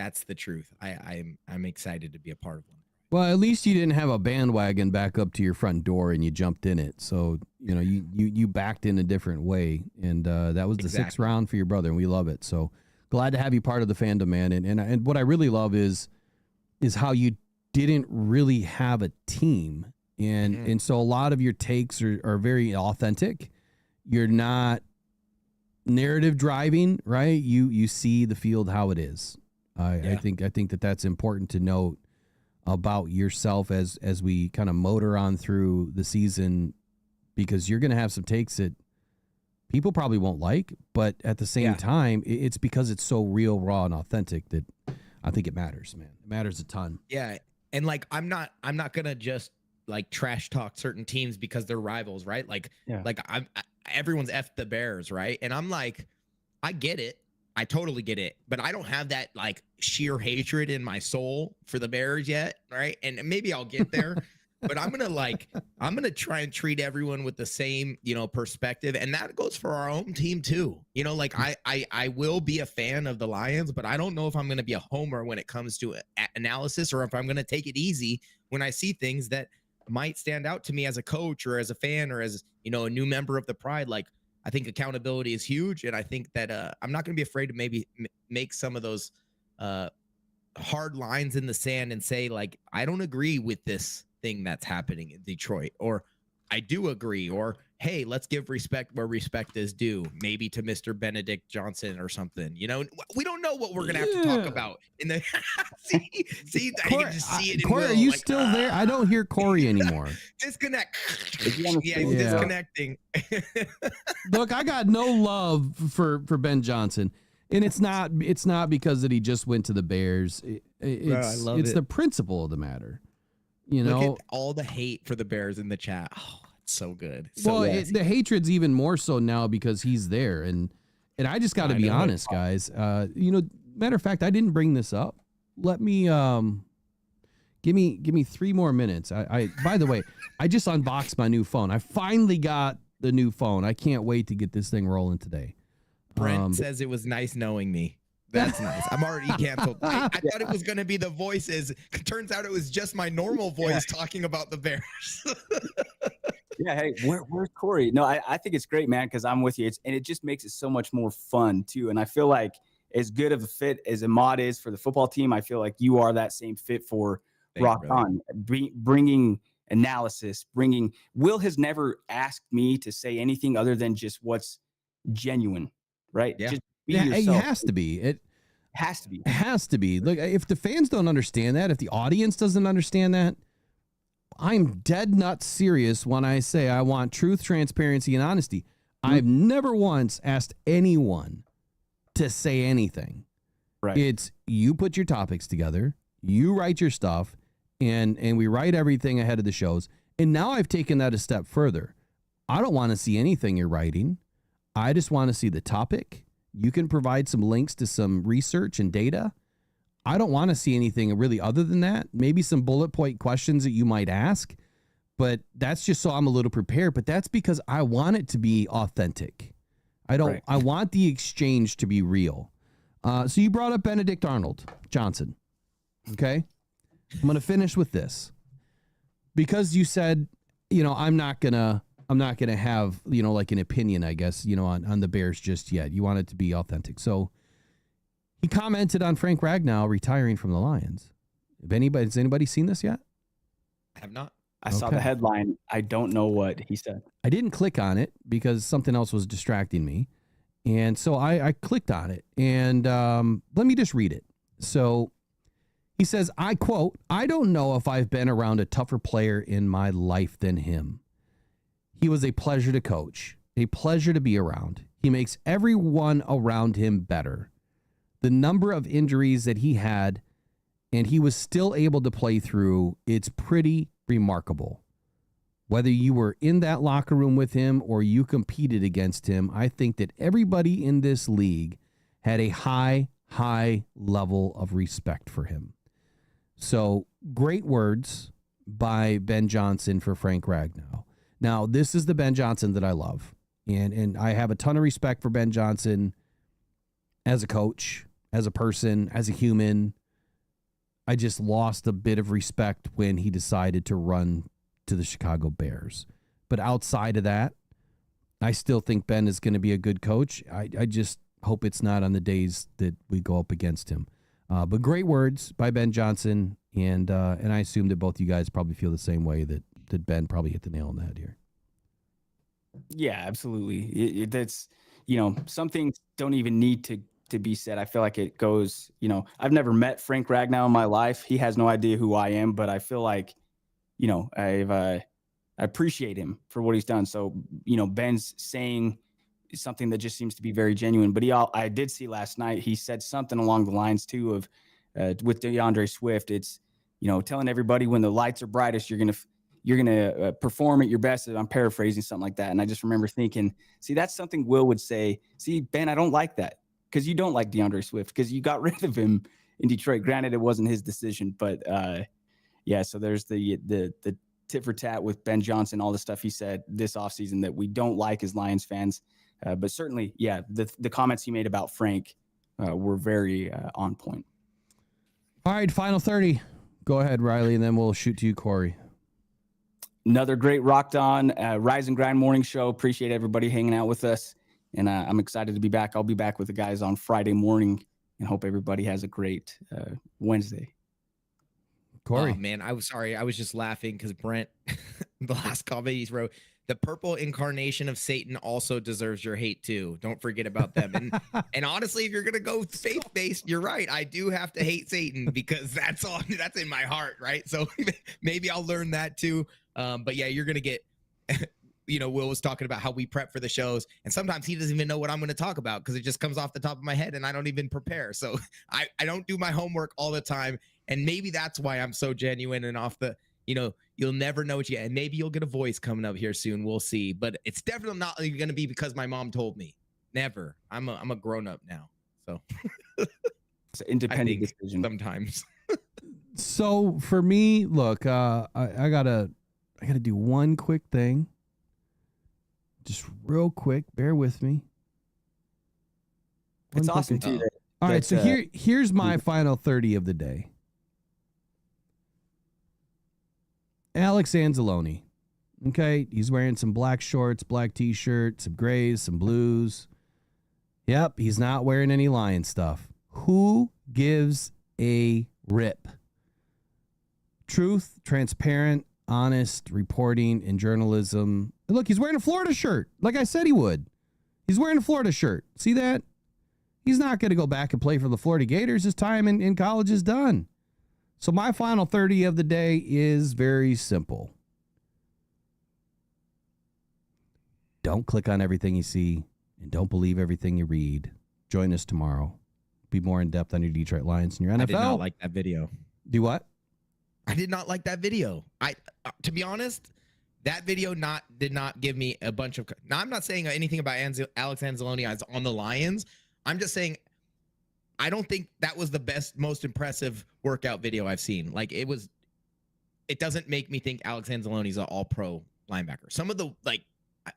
that's the truth. I'm excited to be a part of one. Well, at least you didn't have a bandwagon back up to your front door and you jumped in it. So, you backed in a different way. And that was the sixth round for your brother, and we love it. So glad to have you part of the fandom, man. And what I really love is how you didn't really have a team. And so a lot of your takes are very authentic. You're not narrative driving, right? You see the field how it is. I think that that's important to note about yourself as we kind of motor on through the season, because you're going to have some takes that people probably won't like, but at the same time, it's because it's so real, raw, and authentic that I think it matters, man. It matters a ton. Yeah. And like, I'm not going to just like trash talk certain teams because they're rivals, right? Everyone's F the Bears, right? And I'm like, I get it. I totally get it, but I don't have that like sheer hatred in my soul for the Bears yet, right? And maybe I'll get there, but I'm gonna try and treat everyone with the same, perspective, and that goes for our own team too. I will be a fan of the Lions, but I don't know if I'm gonna be a homer when it comes to analysis, or if I'm gonna take it easy when I see things that might stand out to me as a coach or as a fan or as a new member of the Pride. Like, I think accountability is huge, and I think that I'm not going to be afraid to maybe make some of those hard lines in the sand and say, like, I don't agree with this thing that's happening in Detroit, or I do agree, or hey, let's give respect where respect is due, maybe to Mr. Benedict Johnson or something. We don't know what we're going to have to talk about in the see, I can just see it. Corey, are you still there? I don't hear Corey anymore. Disconnect. Disconnecting. Look, I got no love for Ben Johnson, and it's not because that he just went to the Bears. It's the principle of the matter. Look at all the hate for the Bears in the chat. Oh, it's so good. The hatred's even more so now because he's there, and I just got to be honest, guys. Matter of fact, I didn't bring this up. Let me give me 3 more minutes. I by the way, I just unboxed my new phone. I finally got the new phone. I can't wait to get this thing rolling today. Brent says it was nice knowing me. That's nice. I'm already canceled. I thought it was going to be the voices. Turns out it was just my normal voice talking about the Bears. Yeah. Hey, where's Corey? No, I think it's great, man, because I'm with you. And it just makes it so much more fun, too. And I feel like as good of a fit as Ahmad is for the football team, I feel like you are that same fit for Rockhound. Bringing analysis, Will has never asked me to say anything other than just what's genuine, right? Yeah. Just be yourself. It has to be. It has to be. It has to be. Look, if the fans don't understand that, if the audience doesn't understand that, I'm dead nuts serious when I say I want truth, transparency, and honesty. I've never once asked anyone to say anything. Right. It's you put your topics together, you write your stuff, and we write everything ahead of the shows. And now I've taken that a step further. I don't want to see anything you're writing. I just want to see the topic. You can provide some links to some research and data. I don't want to see anything really other than that. Maybe some bullet point questions that you might ask, but that's just so I'm a little prepared. But that's because I want it to be authentic. I want the exchange to be real. So you brought up Benedict Arnold Johnson. Okay. I'm going to finish with this because you said, I'm not going to have, like an opinion, I guess, on the Bears just yet. You want it to be authentic. So he commented on Frank Ragnow retiring from the Lions. Has anybody seen this yet? I have not. I saw the headline. I don't know what he said. I didn't click on it because something else was distracting me. And so I clicked on it, and let me just read it. So he says, I quote, "I don't know if I've been around a tougher player in my life than him. He was a pleasure to coach, a pleasure to be around. He makes everyone around him better. The number of injuries that he had, and he was still able to play through, it's pretty remarkable. Whether you were in that locker room with him or you competed against him, I think that everybody in this league had a high level of respect for him." So great words by Ben Johnson for Frank Ragnow. Now, this is the Ben Johnson that I love. And I have a ton of respect for Ben Johnson as a coach, as a person, as a human. I just lost a bit of respect when he decided to run to the Chicago Bears. But outside of that, I still think Ben is going to be a good coach. I just hope it's not on the days that we go up against him. But great words by Ben Johnson, and I assume that both you guys probably feel the same way, that Ben probably hit the nail on the head here. Yeah, absolutely. That's, some things don't even need to be said. I feel like it goes, I've never met Frank Ragnow in my life. He has no idea who I am, but I feel like, I appreciate him for what he's done. So, Ben's saying something that just seems to be very genuine, but I did see last night, he said something along the lines too of, with DeAndre Swift, it's, telling everybody when the lights are brightest, you're going to perform at your best. I'm paraphrasing something like that. And I just remember thinking, see, that's something Will would say. See, Ben, I don't like that, because you don't like DeAndre Swift because you got rid of him in Detroit. Granted, it wasn't his decision, but yeah, so there's the tit for tat with Ben Johnson, all the stuff he said this offseason that we don't like as Lions fans. But certainly, yeah, the comments he made about Frank were very on point. All right, final 30. Go ahead, Riley, and then we'll shoot to you, Corey. Another great Rocked On Rise and Grind morning show. Appreciate everybody hanging out with us. And I'm excited to be back. I'll be back with the guys on Friday morning, and hope everybody has a great Wednesday. Corey. Oh, man, I was sorry. I was just laughing because Brent, the last comment he wrote, the purple incarnation of Satan also deserves your hate too. Don't forget about them. And honestly, if you're going to go faith-based, you're right. I do have to hate Satan because that's in my heart, right? So maybe I'll learn that too. But yeah, you're going to get, Will was talking about how we prep for the shows, and sometimes he doesn't even know what I'm going to talk about because it just comes off the top of my head and I don't even prepare. So I don't do my homework all the time. And maybe that's why I'm so genuine and off the, you'll never know what you get. And maybe you'll get a voice coming up here soon. We'll see. But it's definitely not going to be because my mom told me. Never. I'm a grown up now. So it's an independent decision sometimes. So for me, look, I gotta do one quick thing. Just real quick. Bear with me. It's awesome too. All right. So here's my final 30 of the day. Alex Anzalone. Okay, he's wearing some black shorts, black t-shirt, some grays, some blues. Yep, he's not wearing any Lion stuff. Who gives a rip? Truth, transparent, honest reporting and journalism. And look, he's wearing a Florida shirt, like I said he would. He's wearing a Florida shirt. See that? He's not going to go back and play for the Florida Gators. His time in college is done. So my final 30 of the day is very simple. Don't click on everything you see and don't believe everything you read. Join us tomorrow. Be more in depth on your Detroit Lions and your NFL. I did not like that video. Do what? I did not like that video. To be honest, that video did not give me a bunch of. Now I'm not saying anything about Alex Anzalone as on the Lions. I'm just saying I don't think that was the best, most impressive workout video I've seen. Like it doesn't make me think Alex Anzalone's an all-pro linebacker. Some of the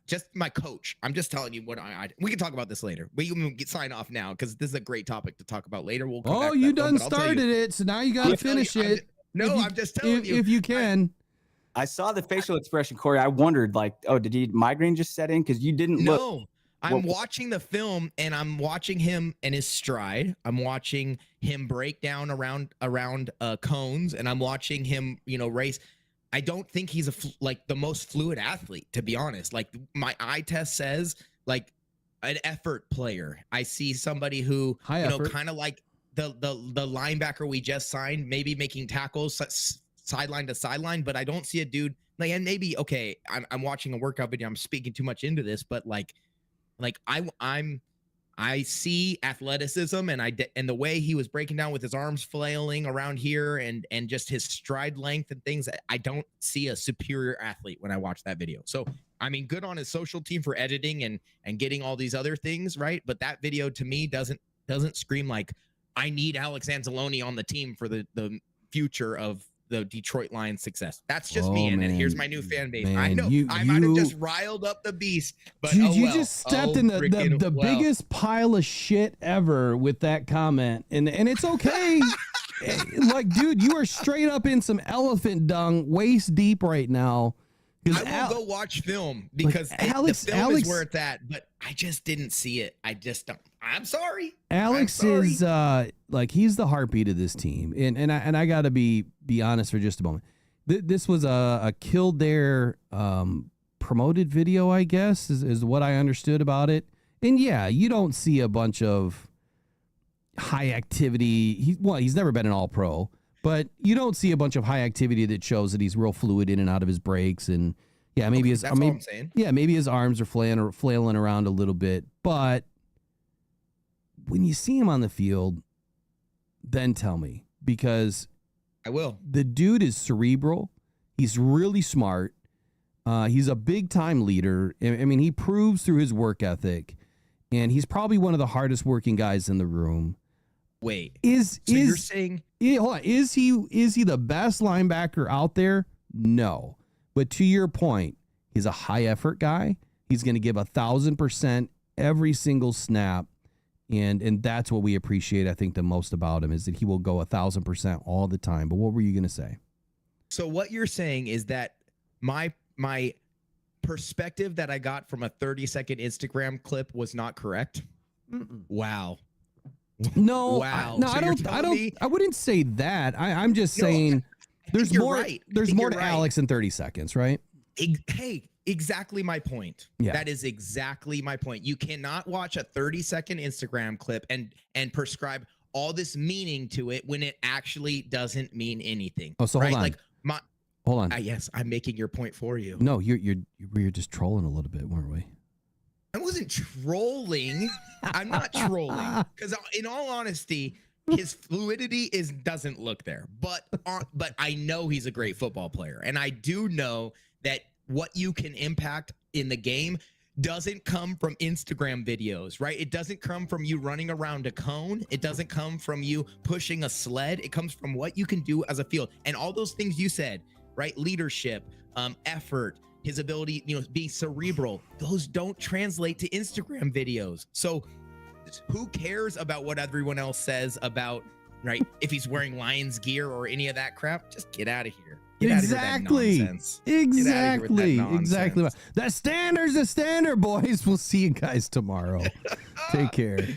just my coach. I'm just telling you what we can talk about this later. We can sign off now because this is a great topic to talk about later. We'll come back to you that done film, started it, so now you got to finish it. I'm just telling you if you can. I saw the facial expression, Corey. I wondered, did he migraine just set in? Because you didn't look. No. I'm watching the film and I'm watching him and his stride. I'm watching him break down around cones, and I'm watching him, race. I don't think he's the most fluid athlete, to be honest. Like my eye test says an effort player. I see somebody who, kind of like the linebacker we just signed, maybe making tackles sideline to sideline, but I don't see a dude and maybe, okay, I'm watching a workout video. I'm speaking too much into this, but I see athleticism and the way he was breaking down with his arms flailing around here and just his stride length and things. I don't see a superior athlete when I watch that video. So, I mean, good on his social team for editing and getting all these other things right. But that video to me doesn't scream like I need Alex Anzalone on the team for the future of the Detroit Lions success. That's just me. And here's my new fan base. Man, I know I might have just riled up the beast, but dude, you just stepped in the biggest pile of shit ever with that comment, and it's okay. Like, dude, you are straight up in some elephant dung, waist deep right now. I will go watch film because the film is where it's at, but I just didn't see it. I just don't. I'm sorry. Alex is like, he's the heartbeat of this team, and I got to be honest for just a moment. This was a Kildare promoted video, I guess, is what I understood about it. And yeah, you don't see a bunch of high activity. He's never been an all-pro, but you don't see a bunch of high activity that shows that he's real fluid in and out of his breaks. And yeah, maybe that's all I'm saying. Yeah, maybe his arms are flailing around a little bit. But when you see him on the field, then tell me, because I will. The dude is cerebral. He's really smart. He's a big time leader. I mean, he proves through his work ethic, and he's probably one of the hardest working guys in the room. Wait, you're saying? Hold on. Is he the best linebacker out there? No, but to your point, he's a high effort guy. He's going to give 1,000% every single snap, and that's what we appreciate. I think the most about him is that he will go 1,000% all the time. But what were you going to say? So what you're saying is that my perspective that I got from a 30-second Instagram clip was not correct. Wow. No, wow. I wouldn't say that. I'm just saying there's more. Right. There's more to right. Alex in 30 seconds, right? Hey, exactly my point. Yeah. That is exactly my point. You cannot watch a 30-second Instagram clip and prescribe all this meaning to it when it actually doesn't mean anything. Oh, so right? hold on. Hold on. Yes, I'm making your point for you. No, you're just trolling a little bit, weren't we? I wasn't trolling. I'm not trolling, because in all honesty, his fluidity doesn't look there. But I know he's a great football player, and I do know that what you can impact in the game doesn't come from Instagram videos, right? It doesn't come from you running around a cone. It doesn't come from you pushing a sled. It comes from what you can do as a field, and all those things you said, right? Leadership, effort, his ability, being cerebral, those don't translate to Instagram videos. So who cares about what everyone else says about, right? If he's wearing Lions gear or any of that crap, just get out of here. Exactly. Exactly. That standard's the standard, boys. We'll see you guys tomorrow. Take care.